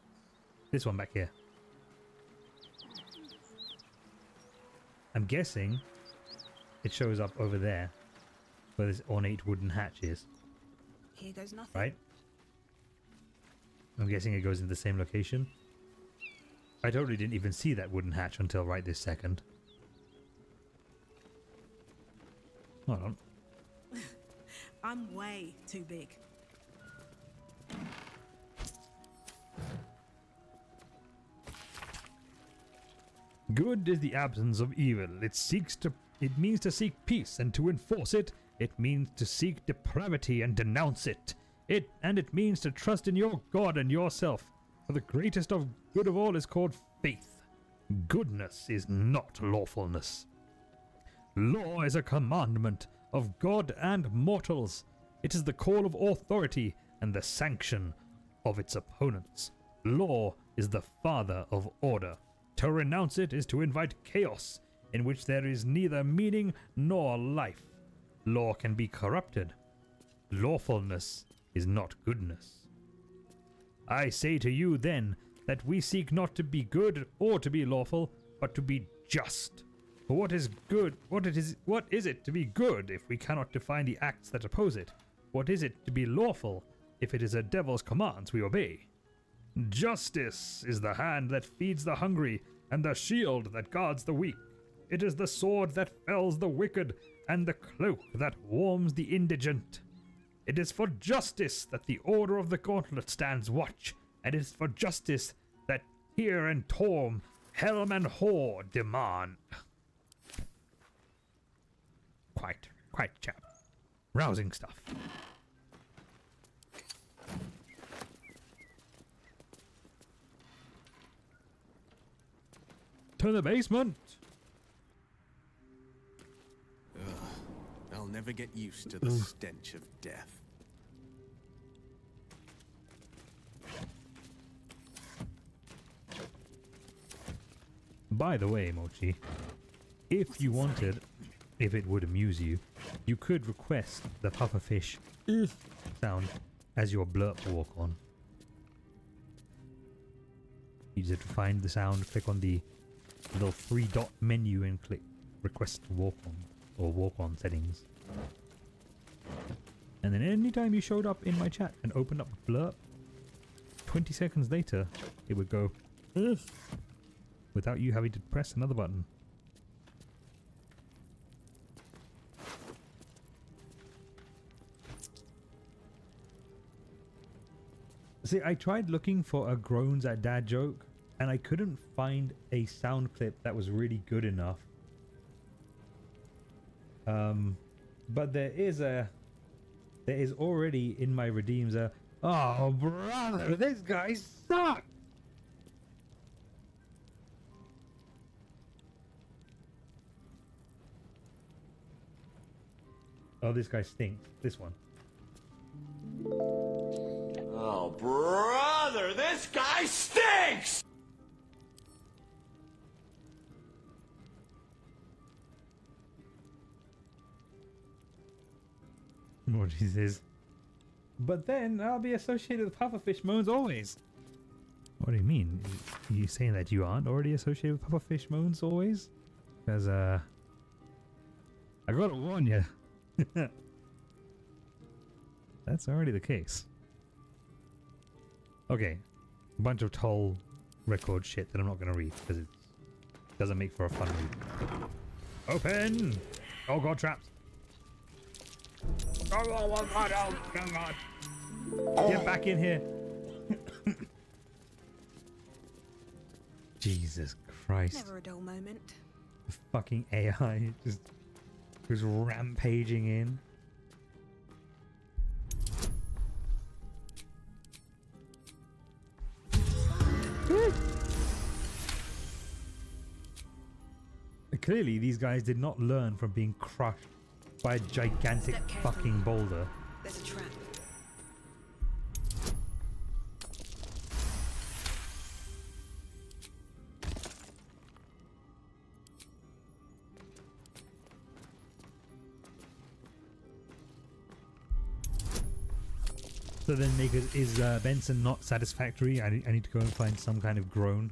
This one back here. I'm guessing it shows up over there where this ornate wooden hatch is. Here goes nothing. Right? I'm guessing it goes in the same location. I totally didn't even see that wooden hatch until right this second. Hold on. I'm way too big. Good is the absence of evil. It means to seek peace, and to enforce it, it means to seek depravity and denounce it. It means to trust in your God and yourself. For the greatest of good of all is called faith. Goodness is not lawfulness. Law is a commandment of God and mortals. It is the call of authority and the sanction of its opponents. Law is the father of order. To renounce it is to invite chaos, in which there is neither meaning nor life. Law can be corrupted. Lawfulness is not goodness. I say to you then that we seek not to be good or to be lawful, but to be just. For what is good? What is it to be good if we cannot define the acts that oppose it? What is it to be lawful if it is a devil's commands we obey? Justice is the hand that feeds the hungry and the shield that guards the weak. It is the sword that fells the wicked and the cloak that warms the indigent. It is for justice that the Order of the Gauntlet stands watch, and it is for justice that Tyr and Torm, Helm and Hoar demand. Quite, chap. Rousing stuff. To the basement! Ugh, I'll never get used to the stench of death. By the way, Mochi, if you wanted, if it would amuse you, you could request the pufferfish sound as your blurp walk on. You just have to find the sound, click on the little 3-dot menu and click request to walk on, or walk on settings. And then anytime you showed up in my chat and opened up blurp, 20 seconds later it would go without you having to press another button. See, I tried looking for a groans at dad joke and I couldn't find a sound clip that was really good enough. But there is already in my redeems a, oh brother, this guy sucks. Oh, this guy stinks. This one. Oh, brother, this guy stinks! What he says. But then I'll be associated with pufferfish moans always. What do you mean? You saying that you aren't already associated with pufferfish moans always? Because I gotta warn you. That's already the case. Okay, a bunch of toll record shit that I'm not gonna read because it doesn't make for a fun read. Open! Oh god, trapped! Oh god, oh god! Get back in here! Jesus Christ. Never a dull moment. The fucking AI just was rampaging in. Clearly, these guys did not learn from being crushed by a gigantic fucking boulder. There's a trap. So then, Makers, is Benson not satisfactory? I need to go and find some kind of groan.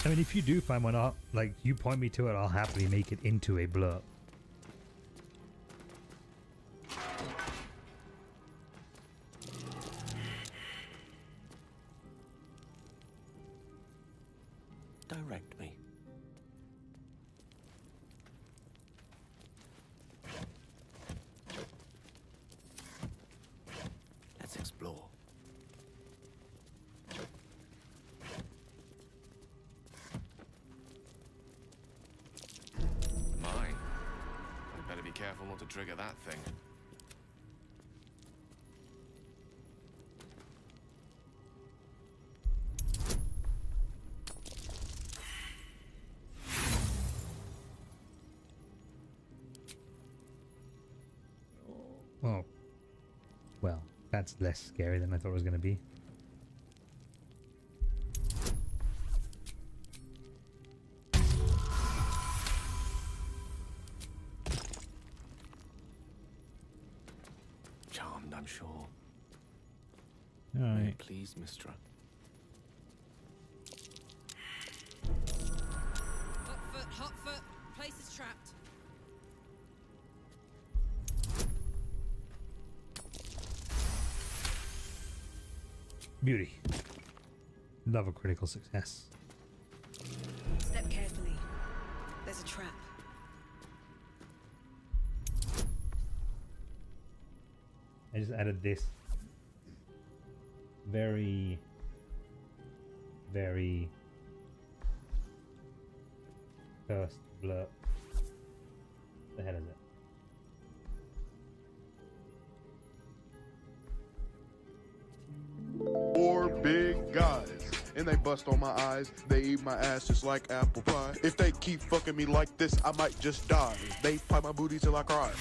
I mean, if you do find one up, like, you point me to it, I'll happily make it into a blurb. Direct me. Let's explore. Mine. I'd better be careful not to trigger that thing. Oh. Well, that's less scary than I thought it was going to be. Charmed, I'm sure. Alright. Please, Mistra. Hot foot. Place is trapped. Beauty. Love a critical success. Step carefully. There's a trap. I just added this very cursed blurb. The hell is it? Four big guys, and they bust on my eyes. They eat my ass just like apple pie. If they keep fucking me like this, I might just die. They pie my booty till I cry.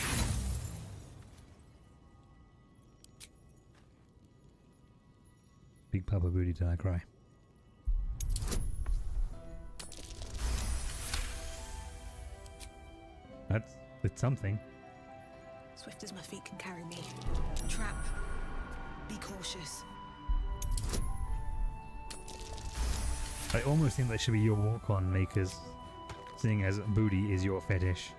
Big Papa Booty till I cry. It's something. Swift as my feet can carry me. Trap. Be cautious. I almost think that should be your walk-on, Makers, seeing as booty is your fetish.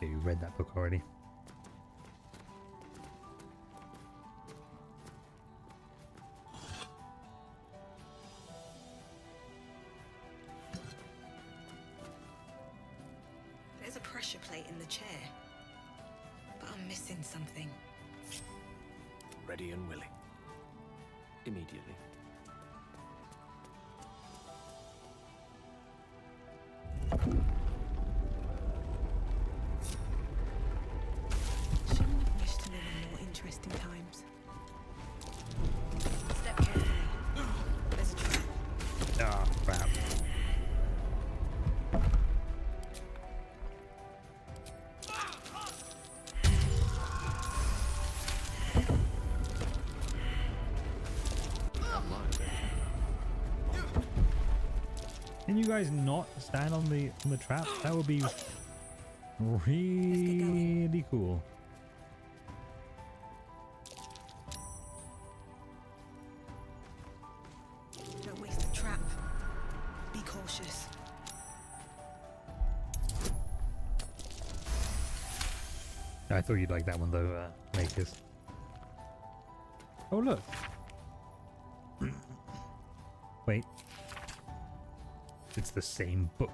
Yeah, you read that book already. There's a pressure plate in the chair, but I'm missing something. Ready and willing. Immediately. Shouldn't have wished to live in more interesting times. Step carefully. There's a trap. Ah, crap. Can you guys not stand on the trap? That would be really cool. Don't waste the trap. Be cautious. I thought you'd like that one though, Makers. Oh look. Wait. It's the same book.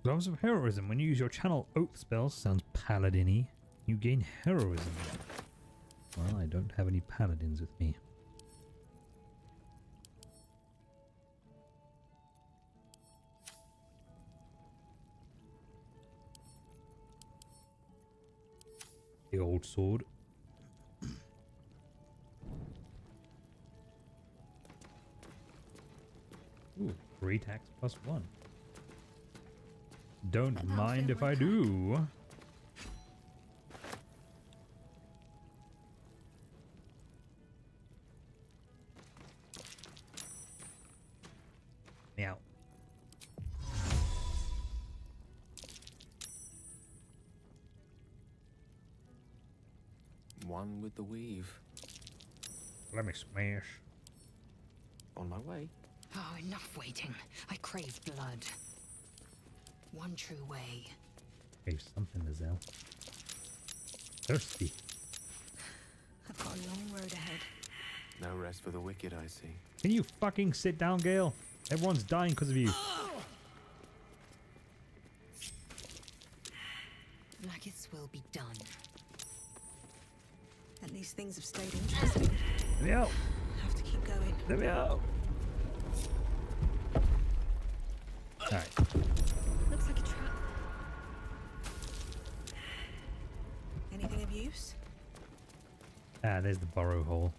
Gloves of Heroism. When you use your channel oath spells, sounds paladin-y, you gain heroism. Well, I don't have any paladins with me. The old sword. Ooh, 3 attacks plus 1. Don't mind if I do. Meow. One with the weave. Let me smash. On my way. Oh, enough waiting. I crave blood. One true way. Hey, something, Lizelle. Thirsty. I've got a long road ahead. No rest for the wicked, I see. Can you fucking sit down, Gale? Everyone's dying because of you. Like its will be done. At least things have stayed interesting. Let me out. Have to keep going. Let me out. Alright. Looks like a trap. Anything of use? Ah, there's the burrow hole.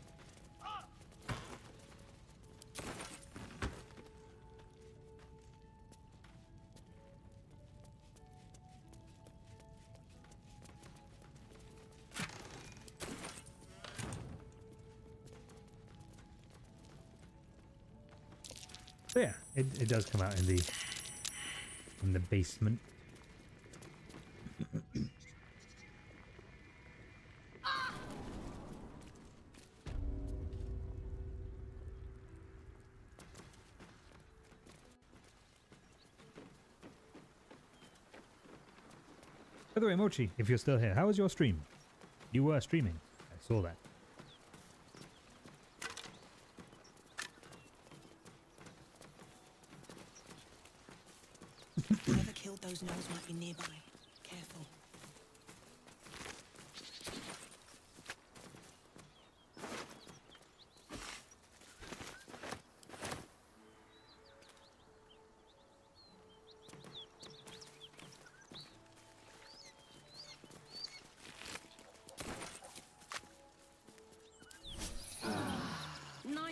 So yeah, it does come out in the basement. By the way, Mochi, if you're still here, how was your stream? You were streaming. I saw that. Whoever killed those gnolls might be nearby. Careful.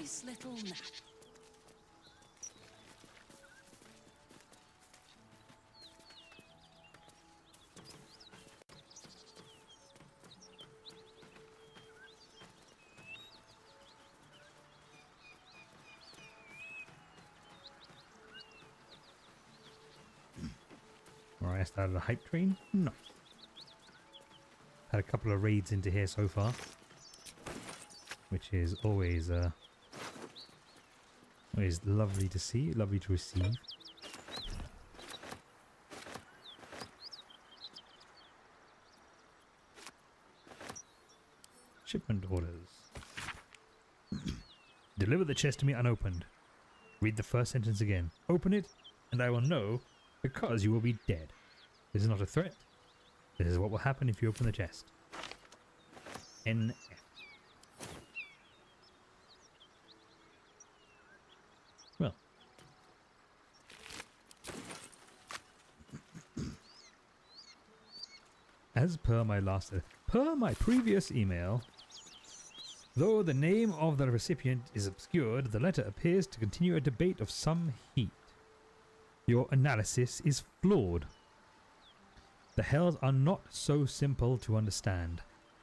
nice little nap. Alright, I started a hype train. Nice. Had a couple of raids into here so far, which is always always lovely to see, lovely to receive. Shipment orders. Deliver the chest to me unopened. Read the first sentence again. Open it, and I will know, because you will be dead. This is not a threat. This is what will happen if you open the chest. NF. Well. As per my previous email, though the name of the recipient is obscured, the letter appears to continue a debate of some heat. Your analysis is flawed. The hells are not so simple to understand.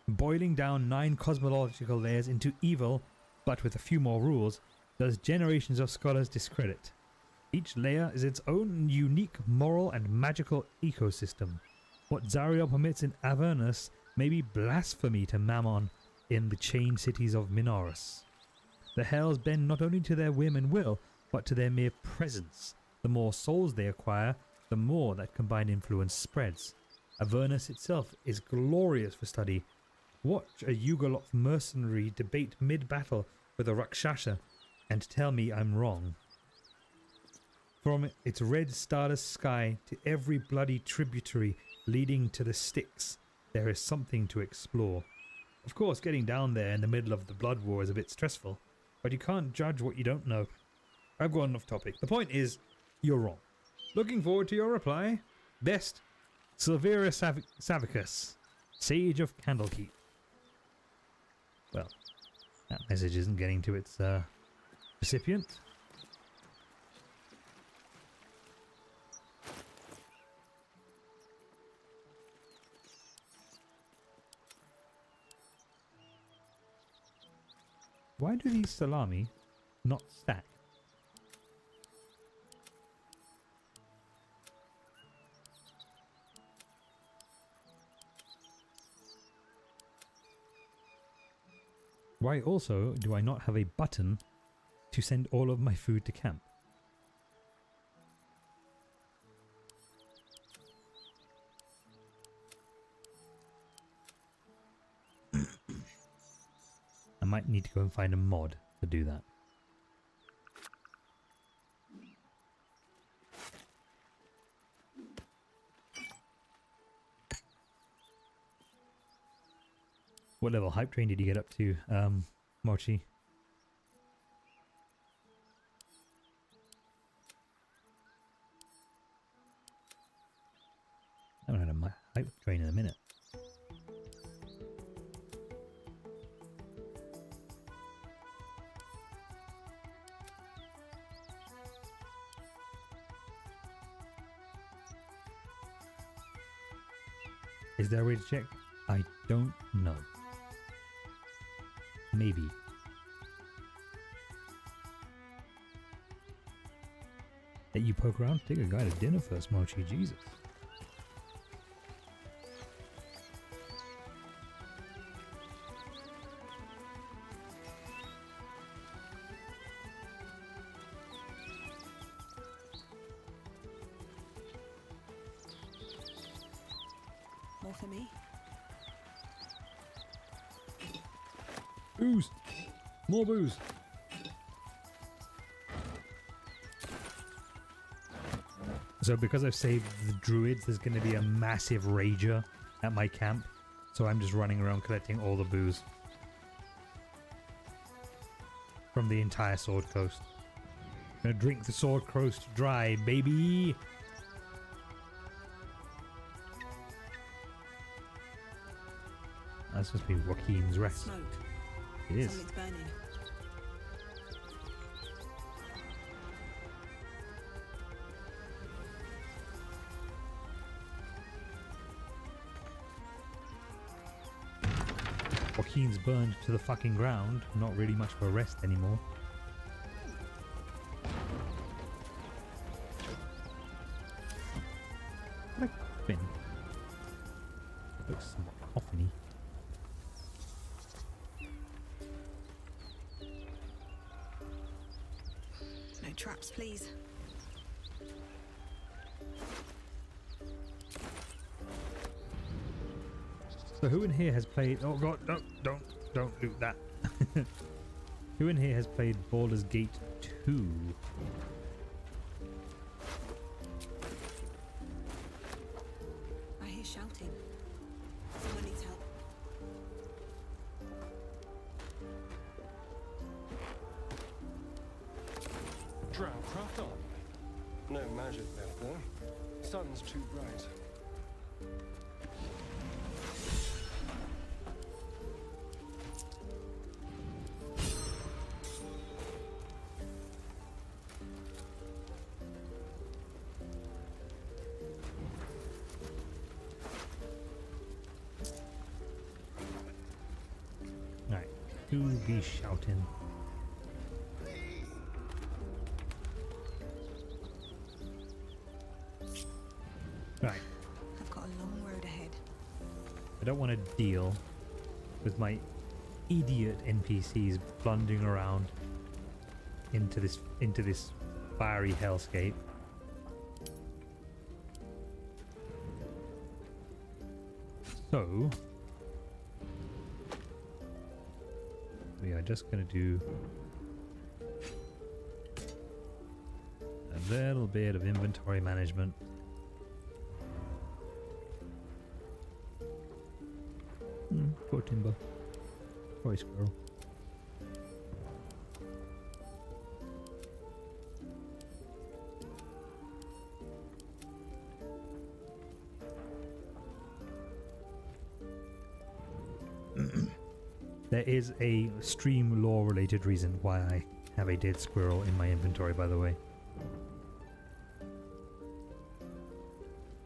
Boiling down 9 cosmological layers into evil, but with a few more rules, does generations of scholars discredit. Each layer is its own unique moral and magical ecosystem. What Zariel permits in Avernus may be blasphemy to Mammon in the chained cities of Minoris. The hells bend not only to their whim and will, but to their mere presence. The more souls they acquire, the more that combined influence spreads. Avernus itself is glorious for study. Watch a Yugoloth mercenary debate mid-battle with a Rakshasa and tell me I'm wrong. From its red starless sky to every bloody tributary leading to the Styx, there is something to explore. Of course, getting down there in the middle of the blood war is a bit stressful, but you can't judge what you don't know. I've gone off topic. The point is, you're wrong. Looking forward to your reply. Best, Silvera Savicus, Sage of Candlekeep. Well, that message isn't getting to its recipient. Why do these salami not stack? Why also do I not have a button to send all of my food to camp? I might need to go and find a mod to do that. What level hype train did you get up to, Mochi? I haven't had a hype train in a minute. Is there a way to check? I don't know. Maybe. Let you poke around? Take a guy to dinner first, Mochi. Jesus. More for me? Booze! More booze! So because I've saved the druids, there's going to be a massive rager at my camp. So I'm just running around collecting all the booze. From the entire Sword Coast. Gonna drink the Sword Coast dry, baby! That's supposed to be Joaquin's rest. Smoke. It is. Something's burning. Joaquin's burned to the fucking ground. Not really much of a rest anymore. What a coffin. Looks somewhat coffin-y. No traps, please. So who in here has played... Oh god, no, don't do that. Who in here has played Baldur's Gate 2? I hear shouting. Someone needs help. Drowncraft on. No magic left though. Sun's too bright. Right, who be shouting? Right. I've got a long road ahead. I don't want to deal with my idiot NPCs blundering around into this fiery hellscape. So we are just going to do a little bit of inventory management. Poor timber. Poor squirrel. There is a stream lore related reason why I have a dead squirrel in my inventory, by the way.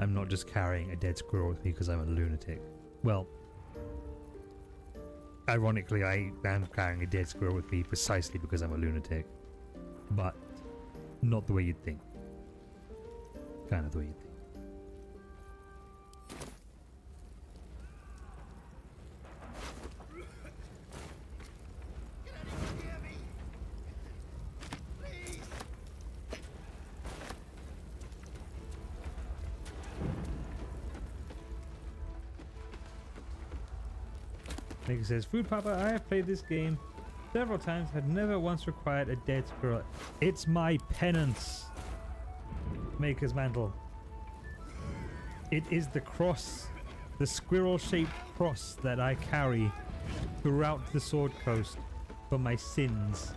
I'm not just carrying a dead squirrel with me because I'm a lunatic. Well, ironically, I am carrying a dead squirrel with me precisely because I'm a lunatic. But not the way you'd think. Kind of the way you'd think. Maker says, Food Papa, I have played this game several times, have never once required a dead squirrel. It's my penance, Maker's Mantle. It is the cross, the squirrel-shaped cross that I carry throughout the Sword Coast for my sins.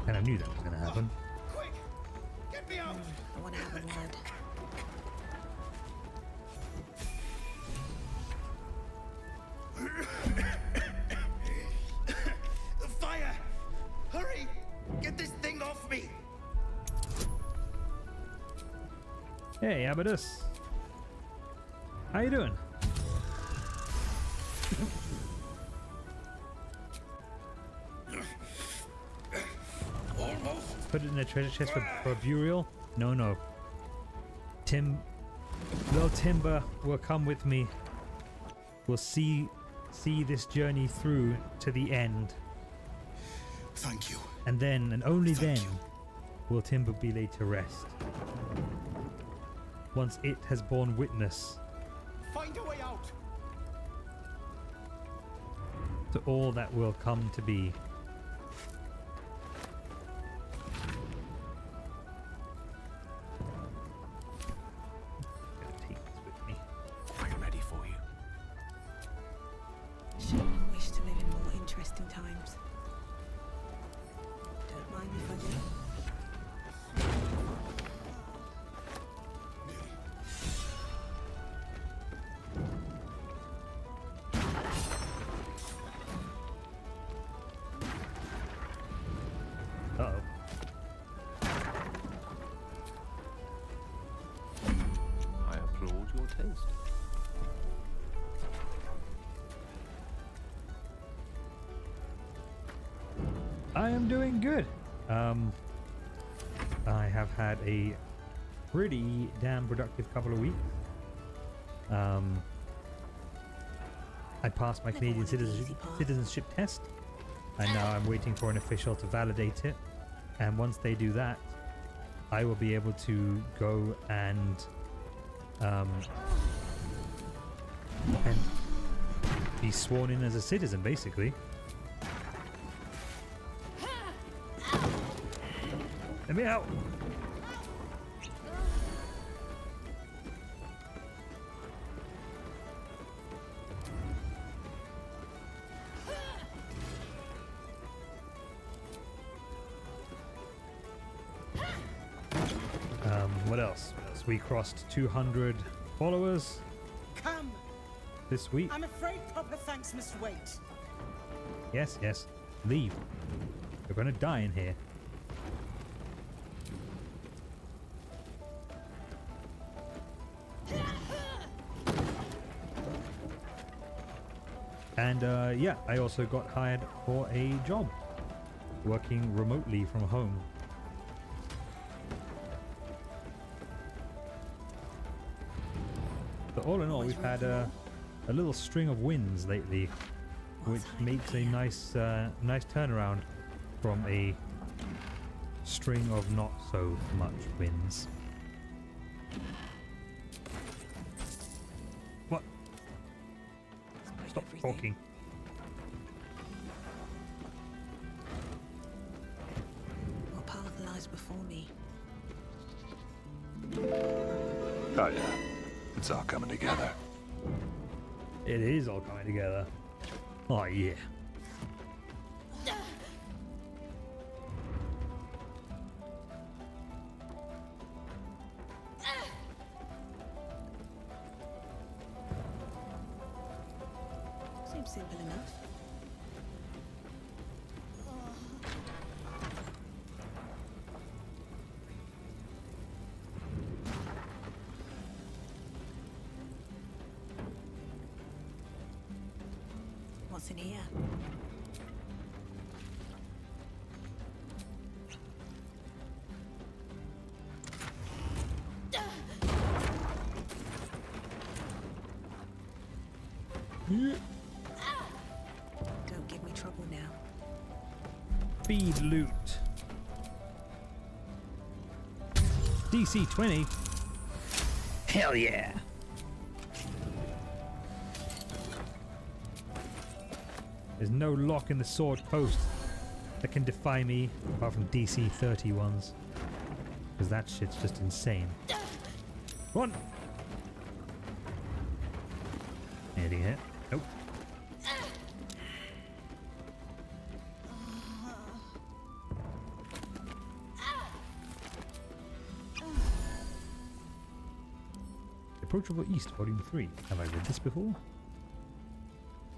And I knew that was going to happen. Quick! Get me out! I want to have a word. The fire! Hurry! Get this thing off me! Hey, Abadus. How you doing? Put it in a treasure chest for burial? No, no. Little Timber will come with me. We'll see this journey through to the end. Thank you. And then, and only then, will Timber be laid to rest. Once it has borne witness Find a way out! to all that will come to be. I'm ready for you. I wish to live in more interesting times. Don't mind if I do. I am doing good. I have had a pretty damn productive couple of weeks. I passed my Canadian citizenship test, and now I'm waiting for an official to validate it. And once they do that, I will be able to go and be sworn in as a citizen, basically. Let me out! What else? We crossed 200 followers Come! this week. I'm afraid proper thanks must wait. Yes, yes. Leave. You're gonna die in here. And yeah, I also got hired for a job working remotely from home. So all in all, we've had a little string of wins lately, which makes a nice nice turnaround from a string of not so much wins. What? Stop talking. What path lies before me? Oh yeah, it's all coming together. It is all coming together. Oh yeah. Seems simple enough. What's in here? Don't give me trouble now. Feed loot. DC 20. Hell yeah. There's no lock in the Sword Coast that can defy me, apart from DC 30 ones. Because that shit's just insane. Come on! Anything hit? Nope. Approachable East, Volume 3. Have I read this before?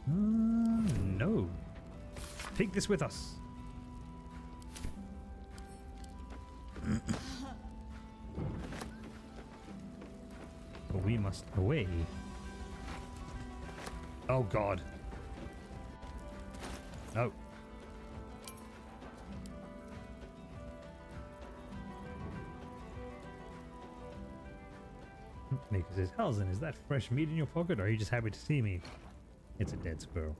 No. Take this with us. But we must away. Oh God. No. Maker says, Halzen, is that fresh meat in your pocket, or are you just happy to see me? It's a dead squirrel.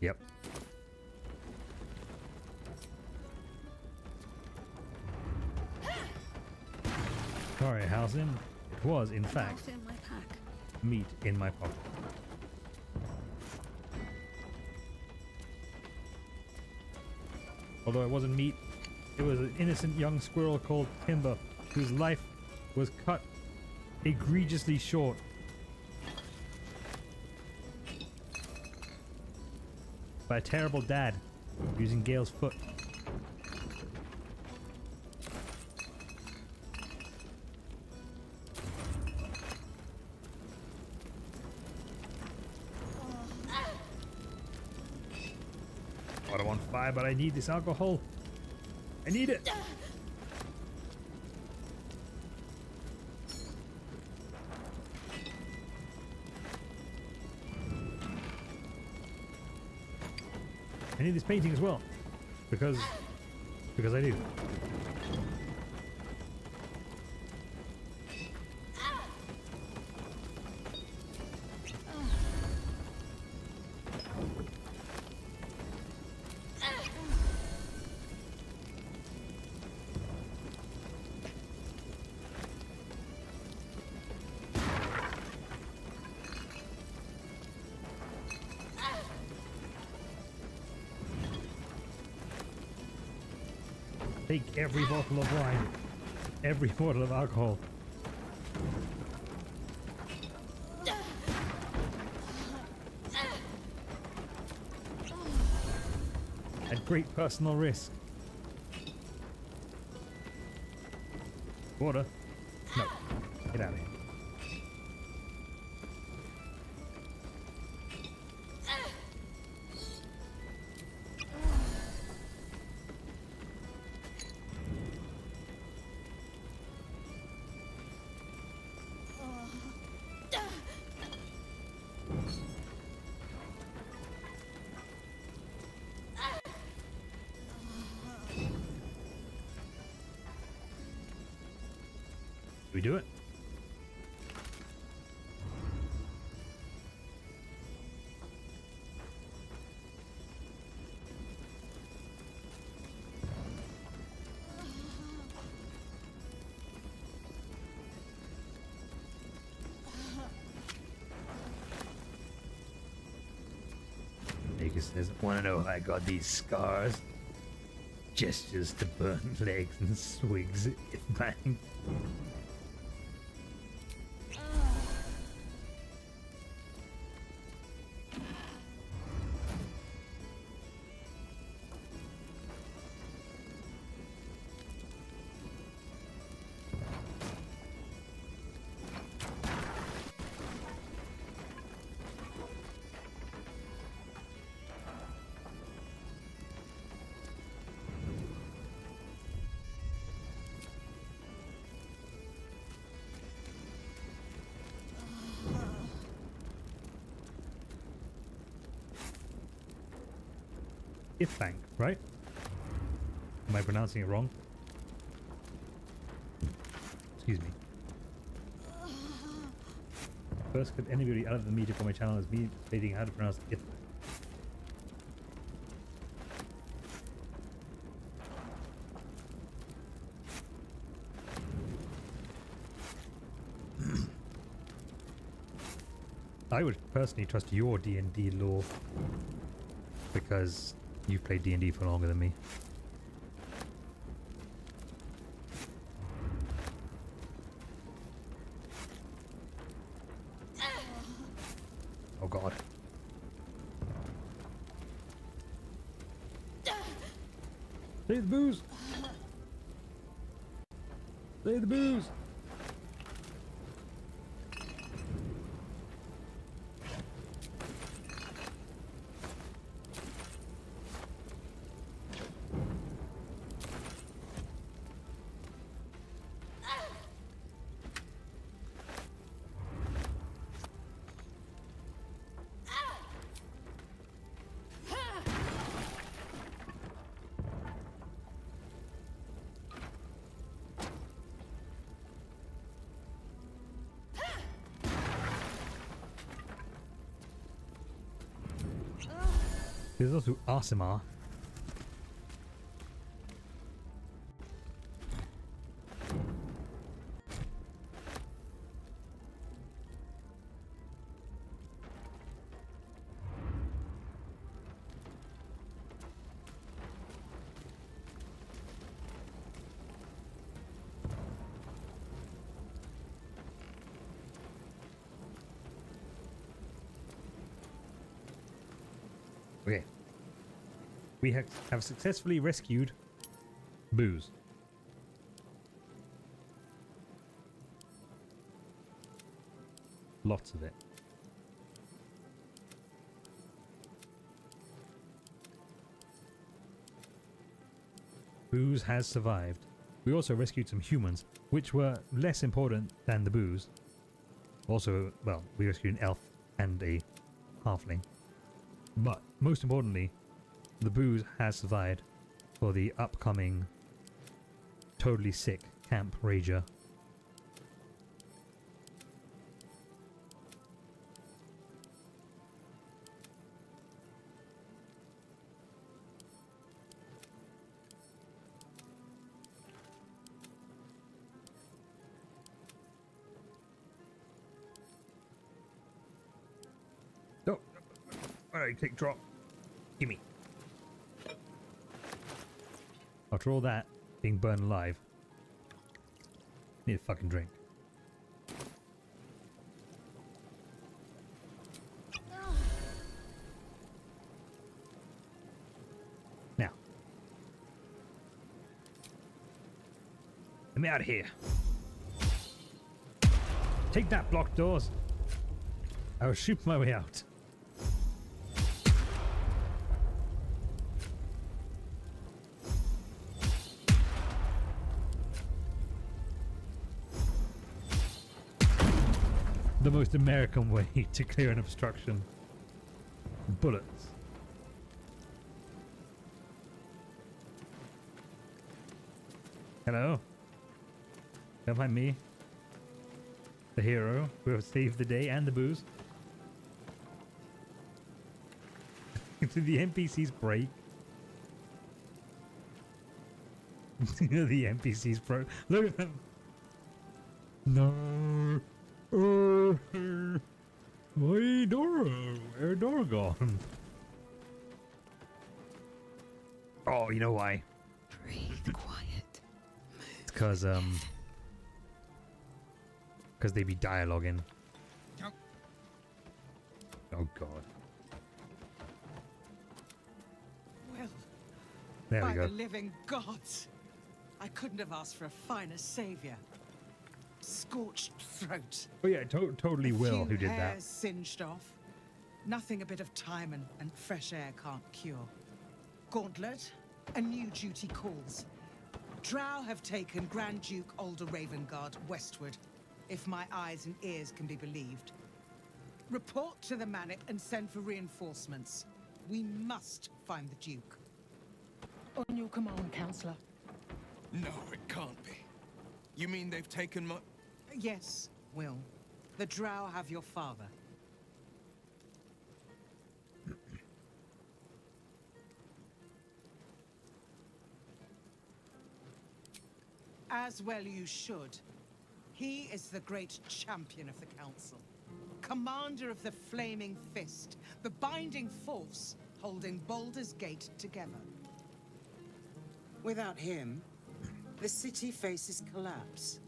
Yep. Sorry, Halzen. It was, in fact, meat in my pocket. Although it wasn't meat, it was an innocent young squirrel called Timber, whose life was cut egregiously short. By a terrible dad using Gale's foot. I'm on fire, but I need this alcohol. I need it. I need this painting as well. Because I do. Take every bottle of wine, every bottle of alcohol. At great personal risk. Water? No. Get out of here. We do it? Vegas says, "Want to know how I got these scars? Gestures to burnt legs and swigs at bang." Ifang, right? Am I pronouncing it wrong? Excuse me. First, could anybody other than me to my channel is me stating how to pronounce Ifang. I would personally trust your D&D lore because you've played D&D for longer than me. Oh god. Save the booze! Save the booze! There's also Asimar. Okay. We have successfully rescued booze. Lots of it. Booze has survived. We also rescued some humans, which were less important than the booze. Also, well, we rescued an elf and a halfling. But most importantly, the booze has survived, for the upcoming totally sick Camp Rager. Oh, alright, take drop. Gimme. After all that, being burned alive, need a fucking drink. Now, let me out of here. Take that, blocked doors. I will shoot my way out. The most American way to clear an obstruction. Bullets. Hello? Don't mind me. The hero who have saved the day and the booze. Did the NPCs break? The NPCs broke. Look at them. No. Oh, why Dora? Where Dora gone? Oh, you know why? Breathe quiet. It's because they be dialoguing. Oh God. Well, there we by go. the living gods, I couldn't have asked for a finer savior. Scorched throat. Oh yeah, totally Will who did that. Hairs singed off. Nothing a bit of time and fresh air can't cure. Gauntlet, a new duty calls. Drow have taken Grand Duke Alder Ravengard westward, if my eyes and ears can be believed. Report to the Manip and send for reinforcements. We must find the Duke. On your command, Counselor. No, it can't be. You mean they've taken my... Yes, Will. The Drow have your father. As well you should. He is the great champion of the Council. Commander of the Flaming Fist. The binding force holding Baldur's Gate together. Without him, the city faces collapse.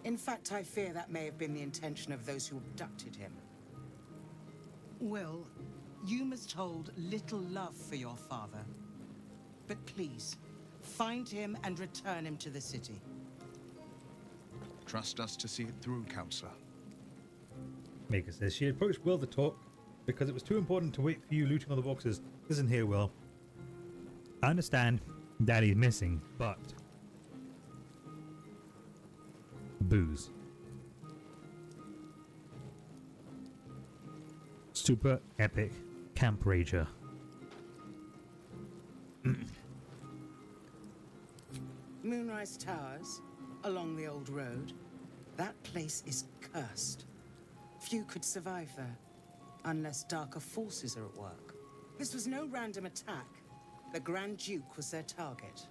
In fact, I fear that may have been the intention of those who abducted him. Will, you must hold little love for your father. But please, find him and return him to the city. Trust us to see it through, Counselor. Maker says she approached Will to talk because it was too important to wait for you looting all the boxes. Listen here, Will. I understand Daddy's missing, but booze. Super epic Camp Rager. Moonrise Towers, along the old road. That place is cursed. Few could survive there, unless darker forces are at work. This was no random attack. The Grand Duke was their target.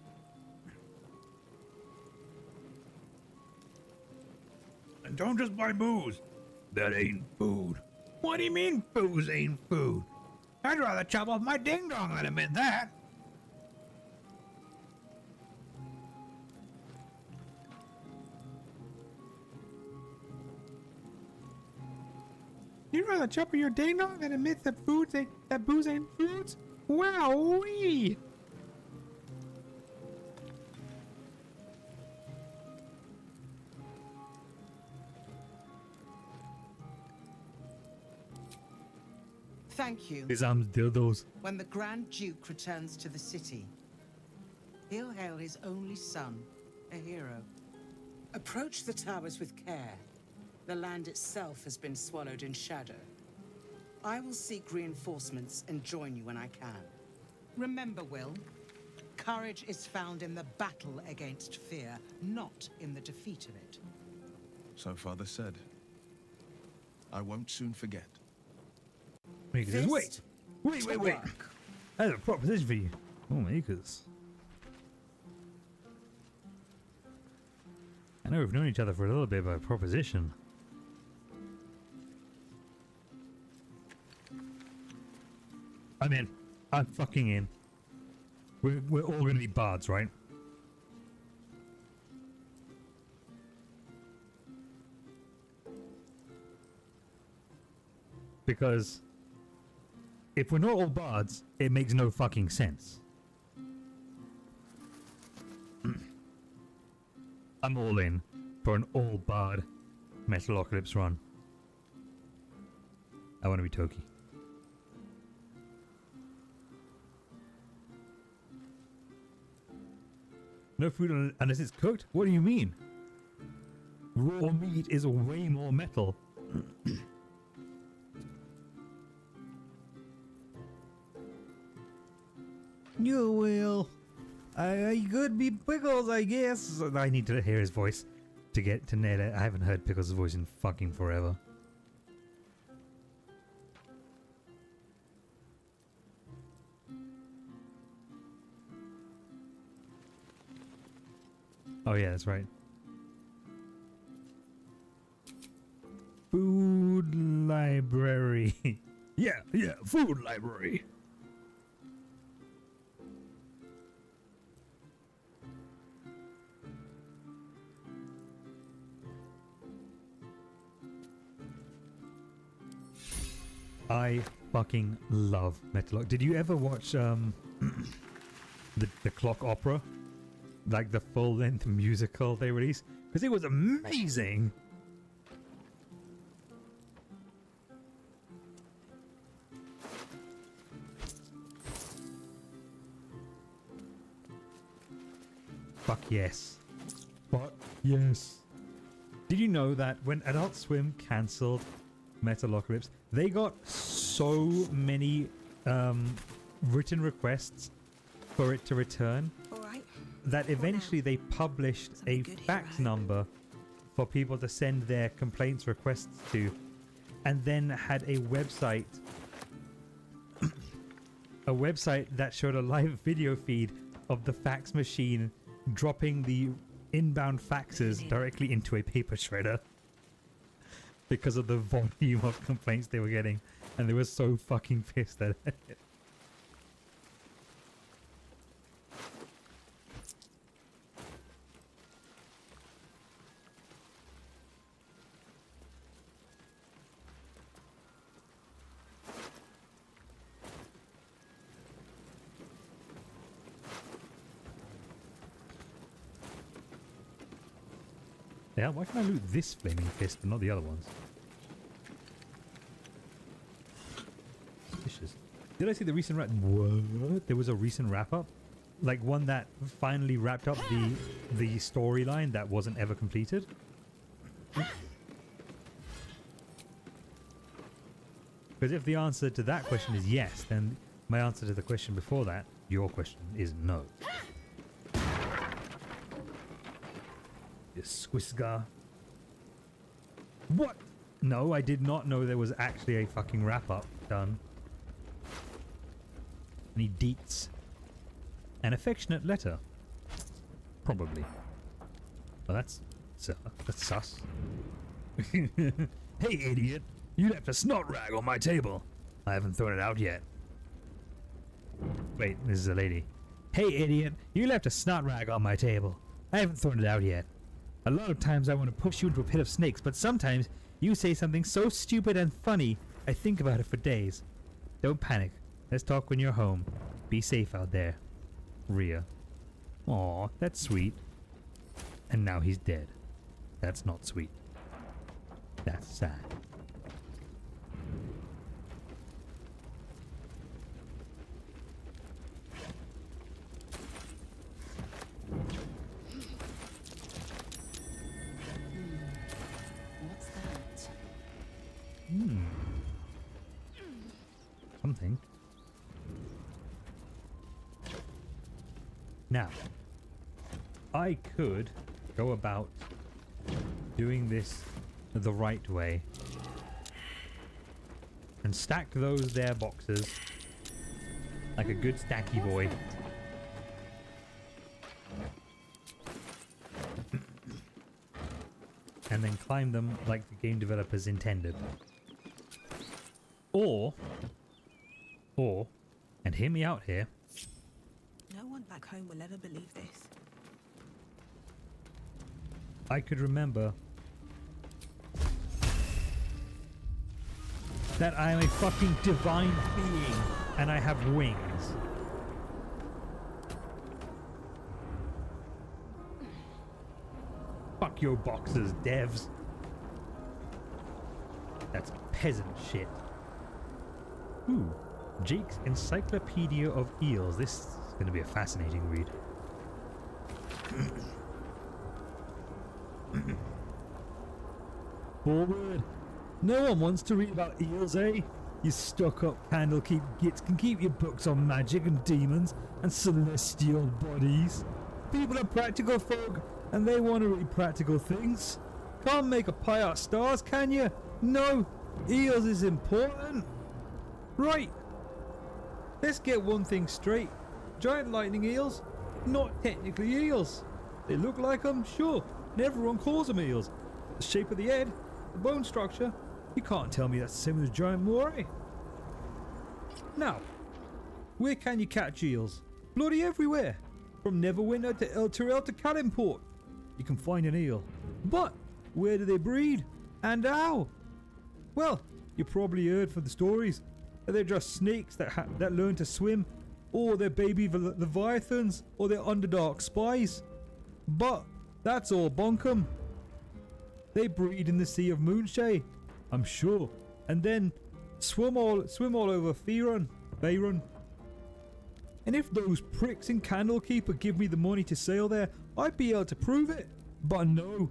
And don't just buy booze. That ain't food. What do you mean booze ain't food? I'd rather chop off my ding-dong than admit that. You'd rather chop off your ding-dong than admit that booze ain't food? Wowee! Thank you. His arms dildos. When the Grand Duke returns to the city, he'll hail his only son, a hero. Approach the towers with care. The land itself has been swallowed in shadow. I will seek reinforcements and join you when I can. Remember, Will, Courage is found in the battle against fear, not in the defeat of it. So Father said. I won't soon forget. Makers, wait! I have a proposition for you. Oh, Makers. I know we've known each other for a little bit, but a proposition. I'm in. I'm fucking in. We're all gonna be bards, right? Because if we're not all bards, it makes no fucking sense. I'm all in for an all bard Metalocalypse run. I want to be Toki. No food unless it's cooked? What do you mean? Raw meat is way more metal. You will. I could be Pickles, I guess. I need to hear his voice to get to nail it. I haven't heard Pickles' voice in fucking forever. Oh yeah, that's right. Food library. yeah, food library. I fucking love Metalocalypse. Did you ever watch the Clock Opera? Like the full-length musical they released? Because it was amazing! Fuck yes. Fuck yes. Did you know that when Adult Swim cancelled Metalocalypse, they got so many written requests for it to return that eventually they published a fax number for people to send their complaints requests to, and then had a website that showed a live video feed of the fax machine dropping the inbound faxes directly into a paper shredder because of the volume of complaints they were getting, and they were so fucking pissed at it. Yeah, why can I loot this flaming fist but not the other ones? Suspicious. Did I see the recent wrap? What? There was a recent wrap-up? Like one that finally wrapped up the storyline that wasn't ever completed? Because if the answer to that question is yes, then my answer to the question before that, your question, is no. Squisgar. What? No, I did not know there was actually a fucking wrap-up done. Any deets? An affectionate letter. Probably. Well, that's sus. Hey, idiot! You left a snot rag on my table. I haven't thrown it out yet. Wait, this is a lady. Hey, idiot! You left a snot rag on my table. I haven't thrown it out yet. A lot of times I want to push you into a pit of snakes, but sometimes you say something so stupid and funny, I think about it for days. Don't panic. Let's talk when you're home. Be safe out there. Rhea. Aw, that's sweet. And now he's dead. That's not sweet. That's sad. Something. Now, I could go about doing this the right way and stack those there boxes like a good stacky boy. And then climb them like the game developers intended. Or, and hear me out here. No one back home will ever believe this. I could remember that I am a fucking divine being and I have wings. Fuck your boxes, devs. That's peasant shit. Ooh, Jake's Encyclopedia of Eels. This is going to be a fascinating read. Forward. No one wants to read about eels, eh? You stuck-up candlekeep gits can keep your books on magic and demons and celestial bodies. People are practical folk, and they want to read practical things. Can't make a pie out of stars, can you? No, eels is important. Right. Let's get one thing straight. Giant lightning eels, not technically eels. They look like them, sure, and everyone calls them eels. The shape of the head, the bone structure, you can't tell me that's the same as giant moray. Now, where can you catch eels? Bloody everywhere. From Neverwinter to El Terrell to Calimport. You can find an eel. But, where do they breed? And how? Well, you probably heard from the stories that they're just snakes that learn to swim, or they're baby leviathans, or they're underdark spies. But, that's all bonkum. They breed in the Sea of Moonshay, I'm sure, and then swim all over Faerun. And if those pricks in Candlekeep give me the money to sail there, I'd be able to prove it. But no,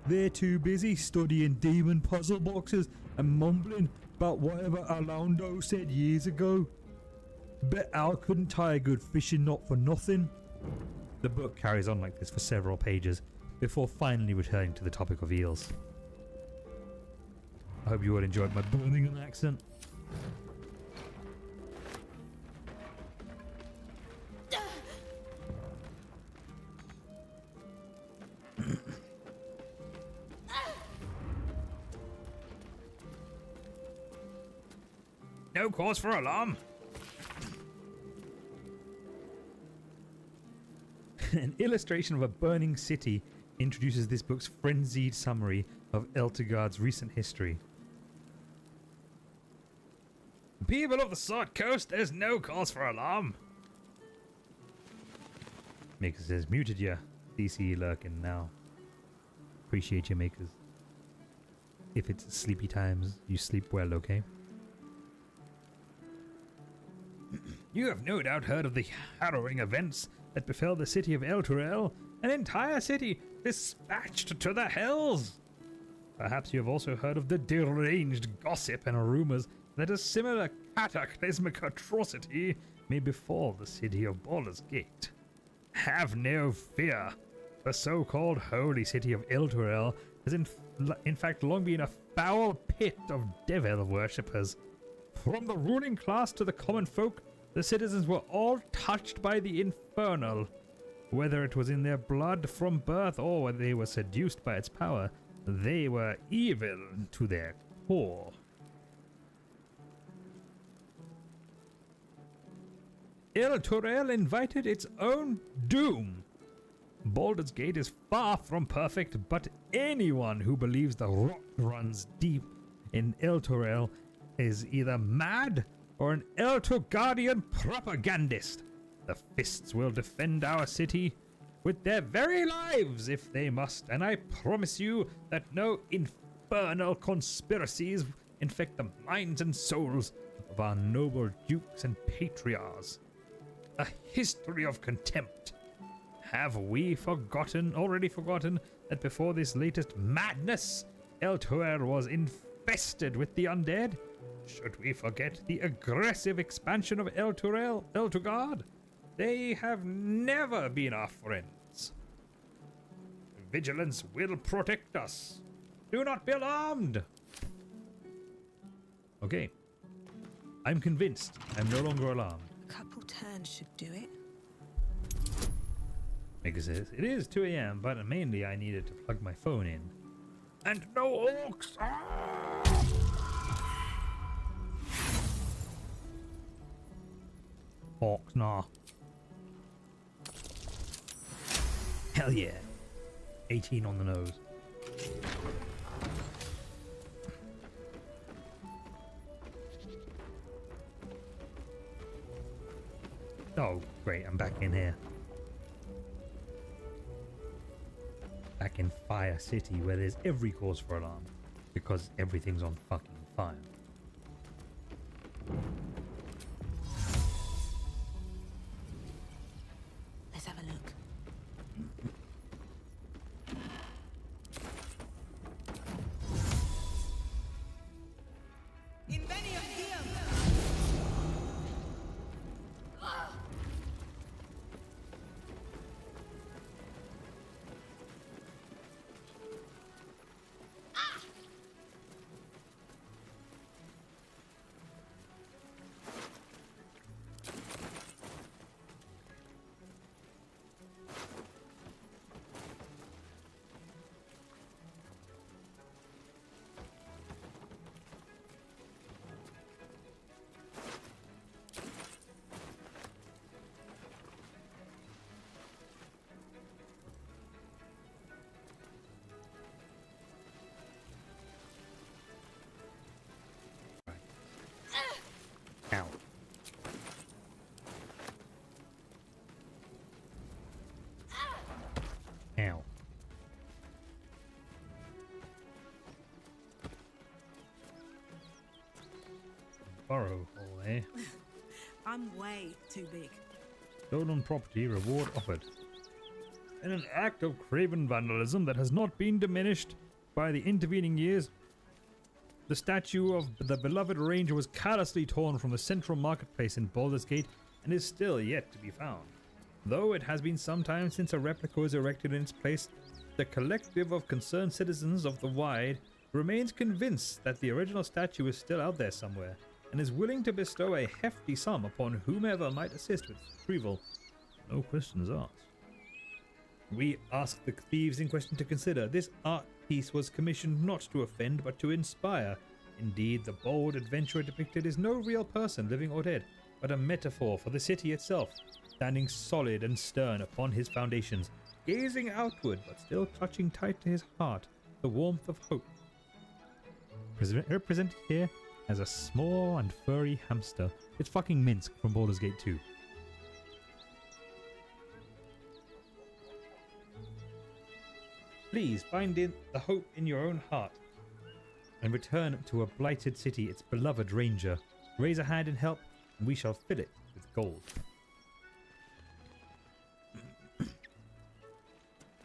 they're too busy studying demon puzzle boxes and mumbling about whatever Alaundo said years ago. Bet Al couldn't tie a good fishing knot for nothing. The book carries on like this for several pages before finally returning to the topic of eels. I hope you all enjoyed my Birmingham accent. No cause for alarm. An illustration of a burning city introduces this book's frenzied summary of Elturgard's recent history. People of the Sword Coast, there's no cause for alarm. Maker says, muted ya. DC lurking now. Appreciate you, Makers. If it's sleepy times, you sleep well, okay? You have no doubt heard of the harrowing events that befell the city of Elturel, an entire city dispatched to the hells. Perhaps you have also heard of the deranged gossip and rumors that a similar cataclysmic atrocity may befall the city of Baldur's Gate. Have no fear. The so-called holy city of Elturel has in fact long been a foul pit of devil worshippers. From the ruling class to the common folk, the citizens were all touched by the infernal. Whether it was in their blood from birth or whether they were seduced by its power, they were evil to their core. Elturel invited its own doom. Baldur's Gate is far from perfect, but anyone who believes the rot runs deep in Elturel is either mad or an Elturgardian propagandist. The fists will defend our city with their very lives if they must, and I promise you that no infernal conspiracies infect the minds and souls of our noble dukes and patriarchs. A history of contempt. Have we already forgotten that before this latest madness, Elturel was infested with the undead? Should we forget the aggressive expansion of Elturgard? They have never been our friends. Vigilance will protect us. Do not be alarmed. Okay. I'm convinced. I'm no longer alarmed. A couple turns should do it. Maker says, it is 2 a.m., but mainly I needed to plug my phone in. And no orcs! Orcs, nah. Hell yeah. 18 on the nose. Oh, great, I'm back in here. Back in Fire City, where there's every cause for alarm. Because everything's on fucking fire. Let's have a look. Ow. Ow. Burrow hole there. I'm way too big. Stolen property, reward offered. In an act of craven vandalism that has not been diminished by the intervening years, the statue of the beloved ranger was callously torn from the central marketplace in Baldur's Gate and is still yet to be found. Though it has been some time since a replica was erected in its place, the collective of concerned citizens of the Wide remains convinced that the original statue is still out there somewhere and is willing to bestow a hefty sum upon whomever might assist with retrieval. No questions asked. We ask the thieves in question to consider this art piece was commissioned not to offend but to inspire. Indeed, the bold adventurer depicted is no real person, living or dead, but a metaphor for the city itself, standing solid and stern upon his foundations, gazing outward but still clutching tight to his heart the warmth of hope. Represented here as a small and furry hamster. It's fucking Minsk from Baldur's Gate 2. Please find the hope in your own heart and return to a blighted city, its beloved ranger. Raise a hand in help, and we shall fill it with gold.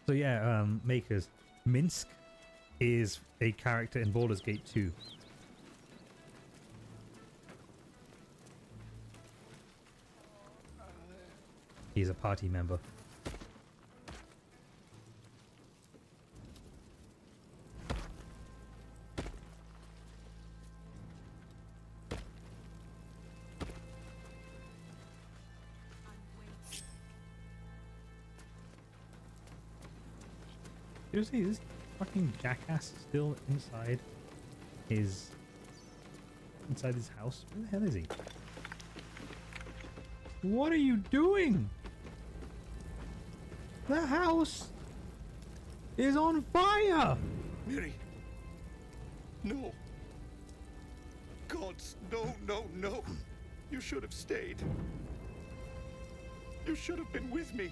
So yeah, makers. Minsk is a character in Baldur's Gate 2. He's a party member. Seriously, is this fucking jackass still inside his house? Where the hell is he? What are you doing? The house is on fire! Miri! No! Gods, no, no, no! You should have stayed. You should have been with me.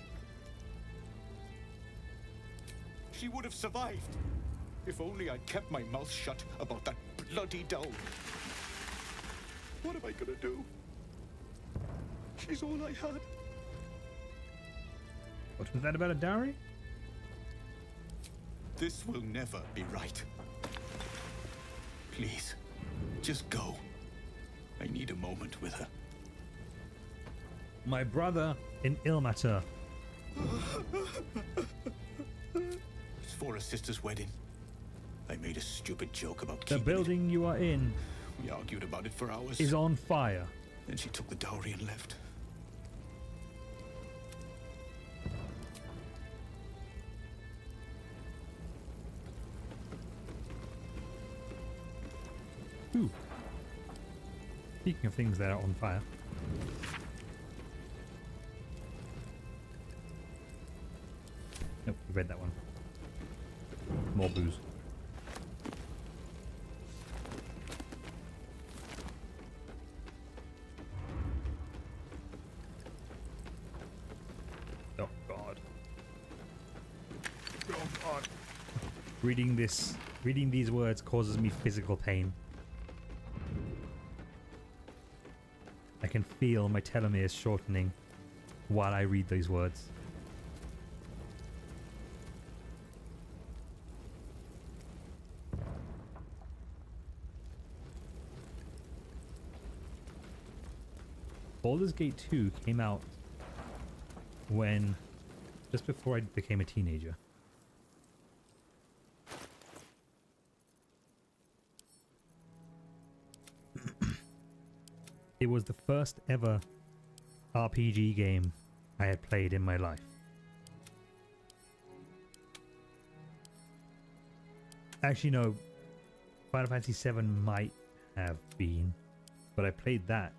She would have survived. If only I'd kept my mouth shut about that bloody doll. What am I gonna do? She's all I had. What was that about a dowry? This will never be right. Please, just go. I need a moment with her. My brother in Ilmater. It's for a sister's wedding. I made a stupid joke about The keeping building you are in it. We argued about it for hours. is on fire. Then she took the dowry and left. Ooh. Speaking of things that are on fire. Nope, we read that one. More booze. Oh god. Oh god. Reading these words causes me physical pain. I can feel my telomeres shortening while I read these words. Baldur's Gate 2 came out just before I became a teenager. It was the first ever RPG game I had played in my life. Actually, no. Final Fantasy VII might have been, but I played that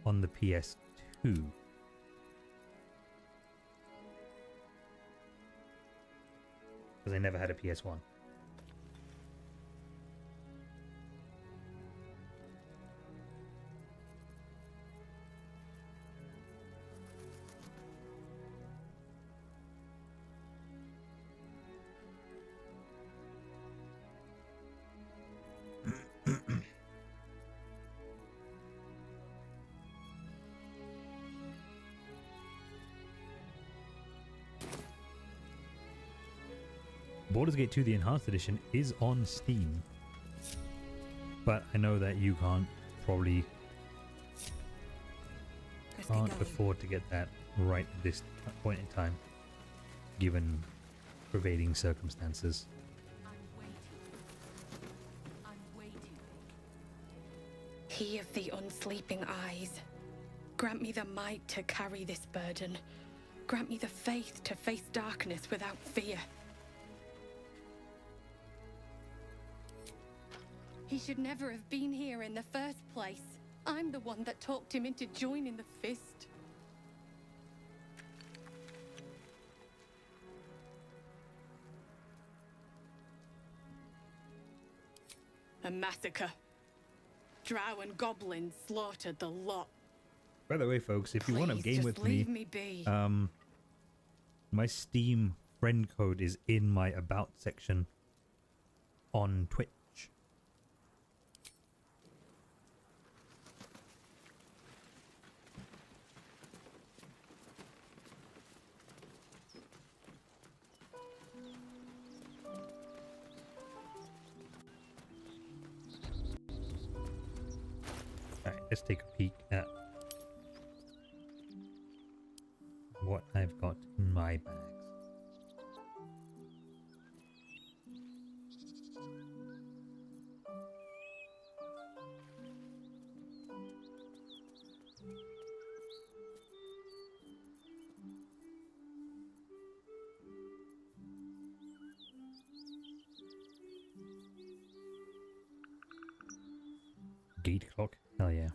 on the PS2. Because I never had a PS1. Baldur's Gate 2, the Enhanced Edition, is on Steam. But I know that you can't afford to get that right at this point in time, given prevailing circumstances. He of the unsleeping eyes, grant me the might to carry this burden. Grant me the faith to face darkness without fear. He should never have been here in the first place. I'm the one that talked him into joining the Fist. A massacre. Drow and goblins slaughtered the lot. By the way, folks, if you want to game with me, be. my Steam friend code is in my About section on Twitch. Alright, let's take a peek at what I've got in my bags. Gate clock? Hell yeah.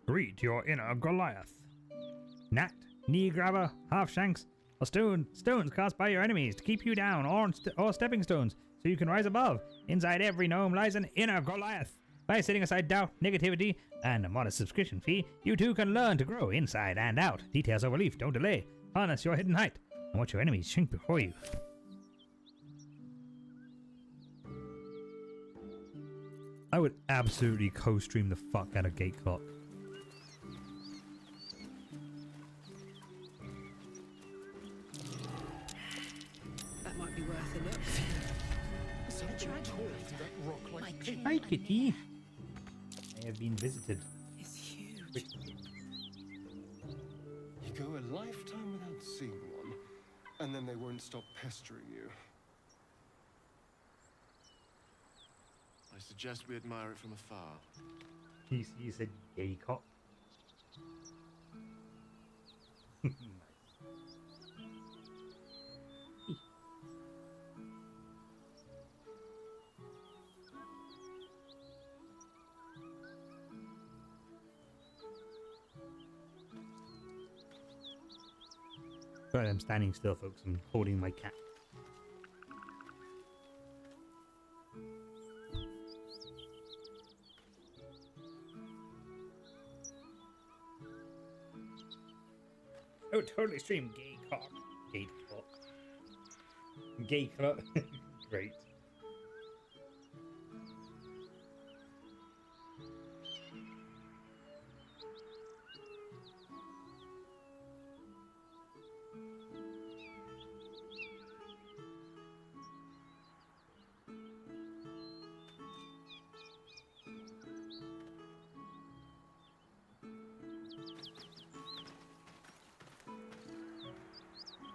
Greet your inner Goliath. Nat, knee grabber, half shanks, or stones cast by your enemies to keep you down, or stepping stones so you can rise above. Inside every gnome lies an inner Goliath. By setting aside doubt, negativity, and a modest subscription fee, you too can learn to grow inside and out. Details over leaf, don't delay. Harness your hidden height and watch your enemies shrink before you. I would absolutely co-stream the fuck out of Gate Clock. That might be worth a look. Hi, kitty. I have been visited. It's huge. You go a lifetime without seeing one, and then they won't stop pestering you. I suggest we admire it from afar. He said gay cock. Sorry, I'm standing still, folks. I'm holding my cat. Oh, totally stream gay cock. Gay cock. Gay cock. Great.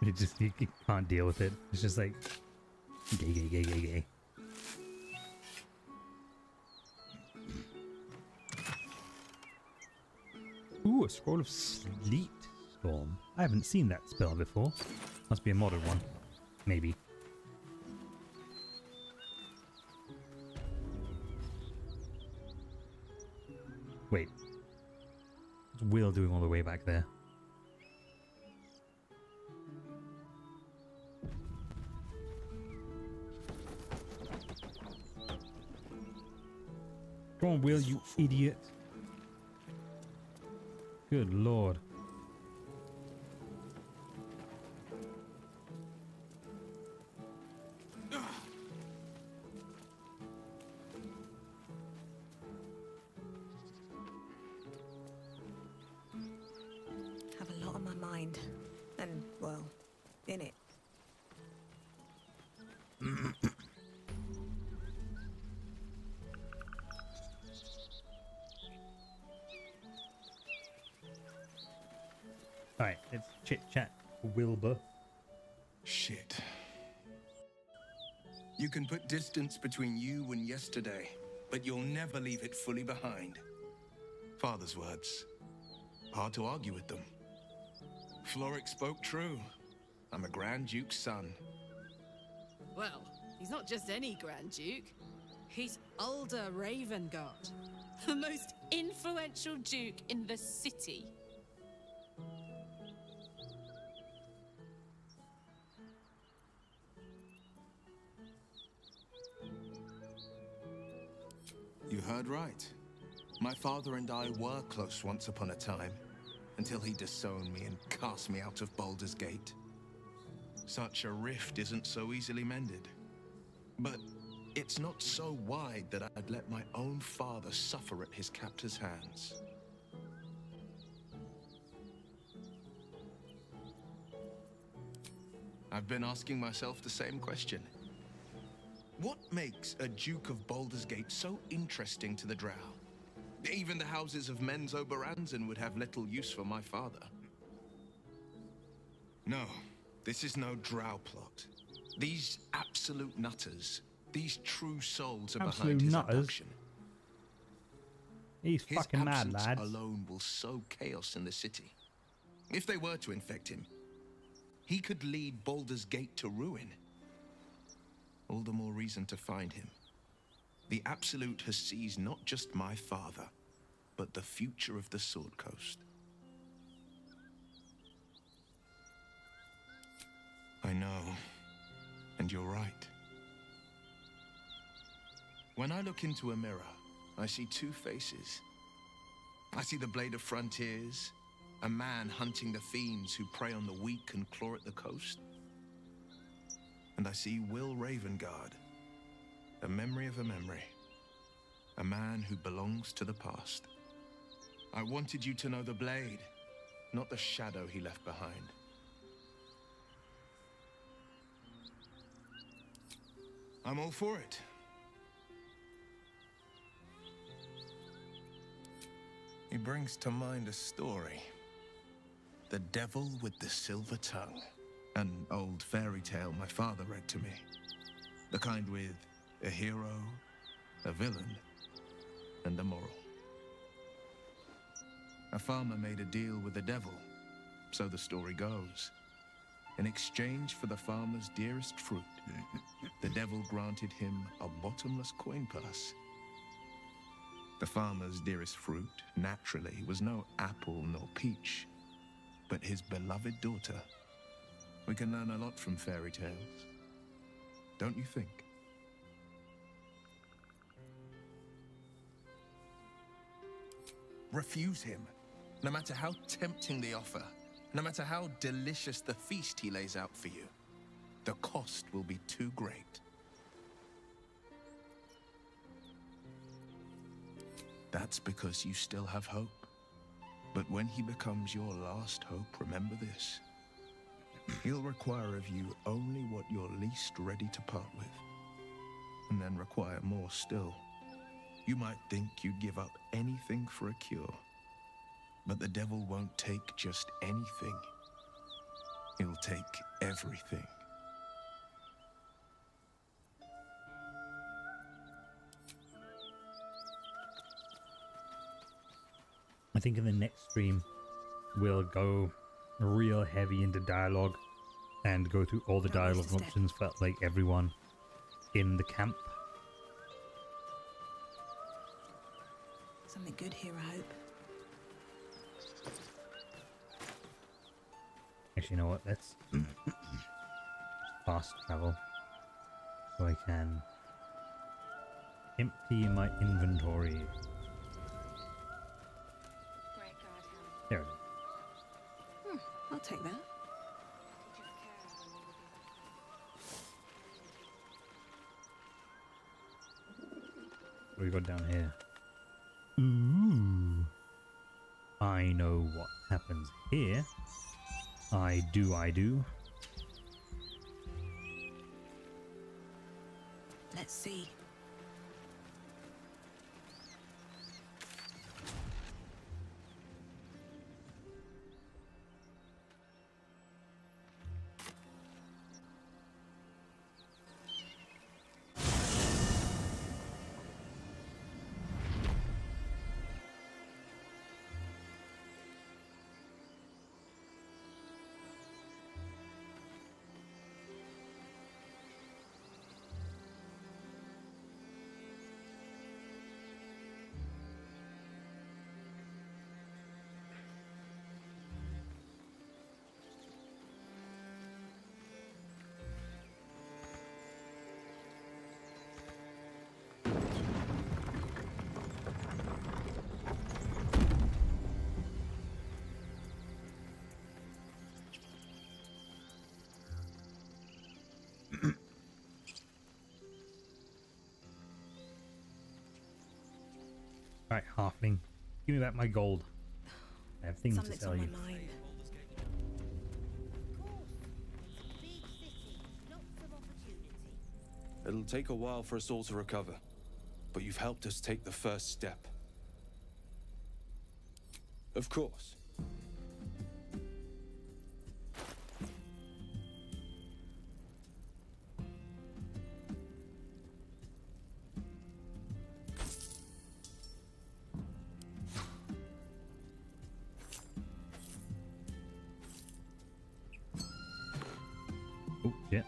It just, you can't deal with it. It's just like, gay, gay, gay, gay, gay. Ooh, a scroll of sleet storm. I haven't seen that spell before. Must be a modern one. Maybe. Wait. What's Will doing all the way back there? Come on, Will, you idiot. Good lord. Have a lot on my mind. And, well, in it. Alright, let's chit chat, Wilbur. Shit. You can put distance between you and yesterday, but you'll never leave it fully behind. Father's words. Hard to argue with them. Floric spoke true. I'm a Grand Duke's son. Well, he's not just any Grand Duke. He's Ulder Ravengard, the most influential Duke in the city. You heard right. My father and I were close once upon a time, until he disowned me and cast me out of Baldur's Gate. Such a rift isn't so easily mended. But it's not so wide that I'd let my own father suffer at his captor's hands. I've been asking myself the same question. What makes a Duke of Baldur's Gate so interesting to the Drow? Even the houses of Men's Oberanzen would have little use for my father. No, this is no Drow plot. These absolute nutters, these true souls are behind his abduction. He's His fucking mad, absence lads. alone will sow chaos in the city. If they were to infect him, he could lead Baldur's Gate to ruin. All the more reason to find him. The Absolute has seized not just my father, but the future of the Sword Coast. I know, and you're right. When I look into a mirror, I see two faces. I see the Blade of Frontiers, a man hunting the fiends who prey on the weak and claw at the coast. And I see Will Ravengard, a memory of a memory. A man who belongs to the past. I wanted you to know the blade, not the shadow he left behind. I'm all for it. He brings to mind a story. The Devil with the Silver Tongue. An old fairy tale my father read to me. The kind with a hero, a villain, and a moral. A farmer made a deal with the devil, so the story goes. In exchange for the farmer's dearest fruit, the devil granted him a bottomless coin purse. The farmer's dearest fruit, naturally, was no apple nor peach, but his beloved daughter. We can learn a lot from fairy tales, don't you think? Refuse him, no matter how tempting the offer, no matter how delicious the feast he lays out for you. The cost will be too great. That's because you still have hope. But when he becomes your last hope, remember this. He'll require of you only what you're least ready to part with, and then require more still. You might think you'd give up anything for a cure, but the devil won't take just anything. He'll take everything. I think in the next stream, we'll go real heavy into dialogue and go through all the dialogue options for like everyone in the camp. Something good here, I hope. Actually, you know what? Let's fast travel so I can empty my inventory. There it is. I'll take that. What do we got down here? Ooh. I know what happens here. I do. Let's see. Right, halfling. Give me back my gold. I have things to sell you. It'll take a while for us all to recover, but you've helped us take the first step. Of course. Oh, yeah.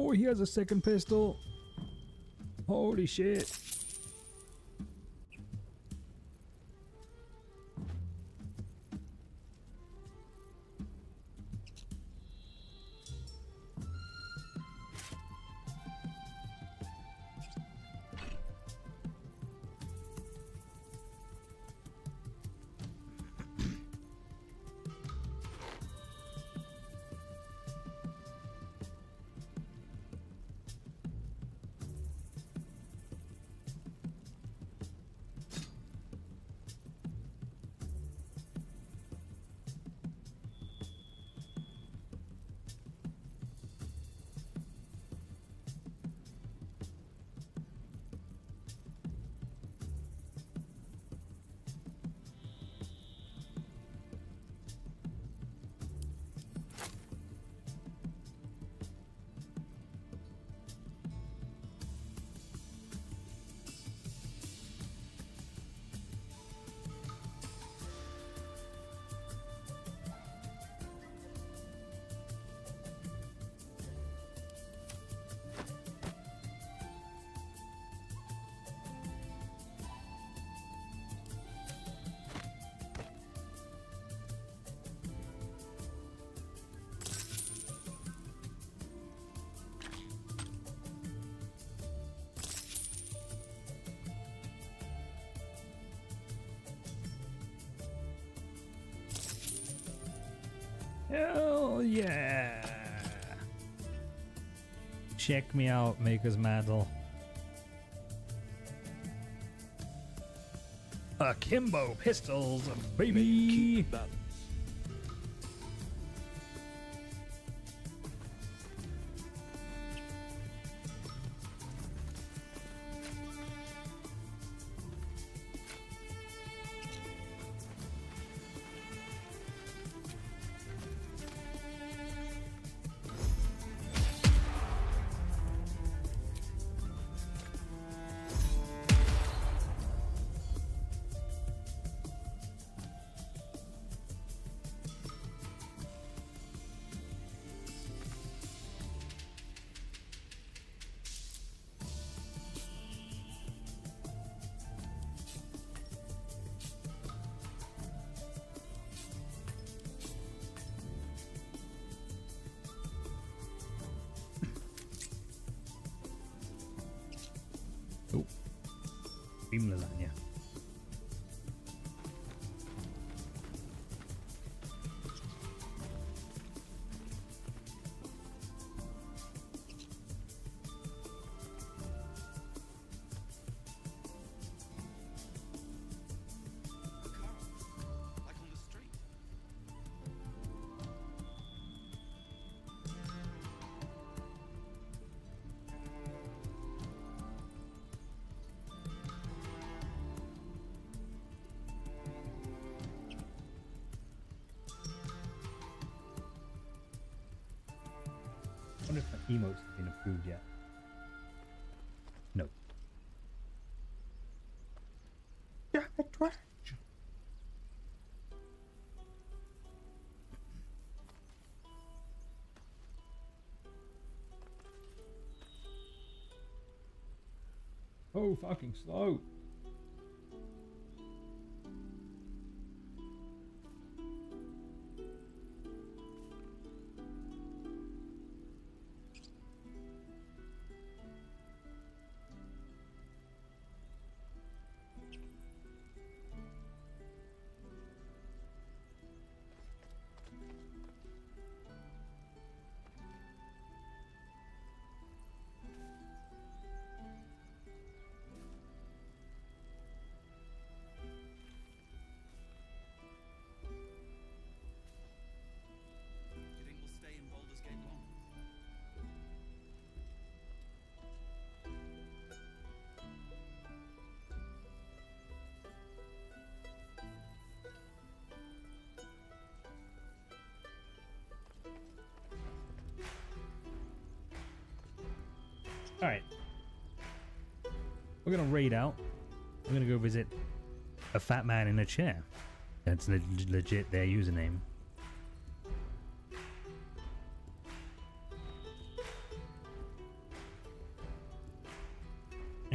Oh, he has a second pistol. Holy shit. Hell yeah! Check me out, Maker's Mantle. Akimbo pistols, baby! Oh, cream lasagna. I wonder if my emotes have been approved yet. No. Oh, fucking slow. Alright. We're gonna raid out. We're gonna go visit a fat man in a chair. That's legit their username.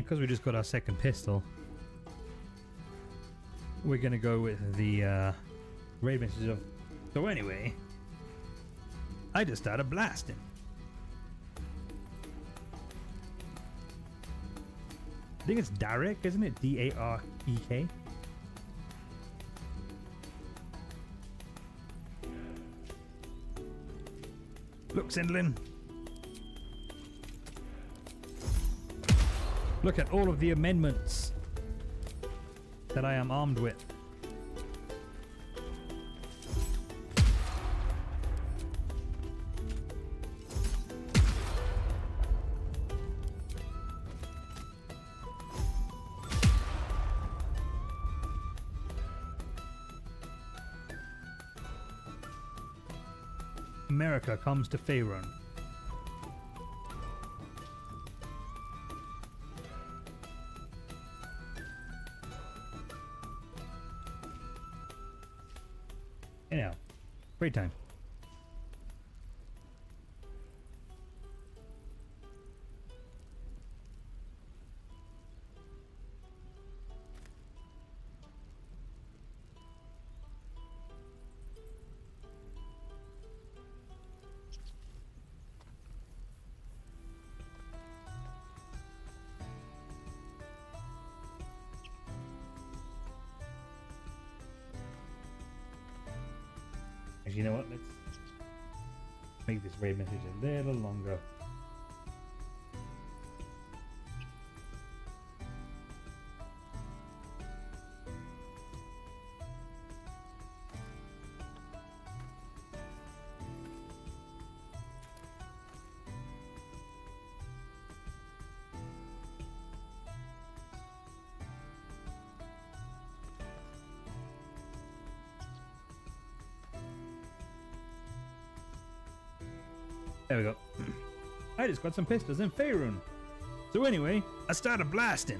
because we just got our second pistol, we're gonna go with the raid message of. So anyway, I just started blasting. I think it's Darek, isn't it? D-A-R-E-K. Look, Sindlin. Look at all of the amendments that I am armed with. America comes to Faerun. Anyhow, great time. You know what? Let's make this raid message a little longer. There we go. I just got some pistols in Faerun. So anyway, I started blasting.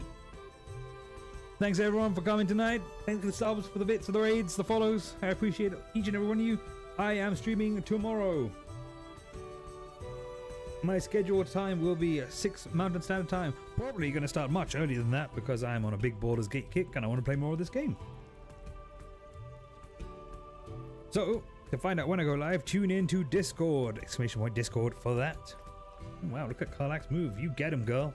Thanks everyone for coming tonight. Thanks for the subs, for the bits, for the raids, the follows. I appreciate each and every one of you. I am streaming tomorrow. My scheduled time will be 6 Mountain Standard Time. Probably going to start much earlier than that because I'm on a big Baldur's Gate kick and I want to play more of this game. So, to find out when I go live, tune in to Discord! Exclamation point Discord for that. Oh, wow, look at Karlach's move. You get him, girl.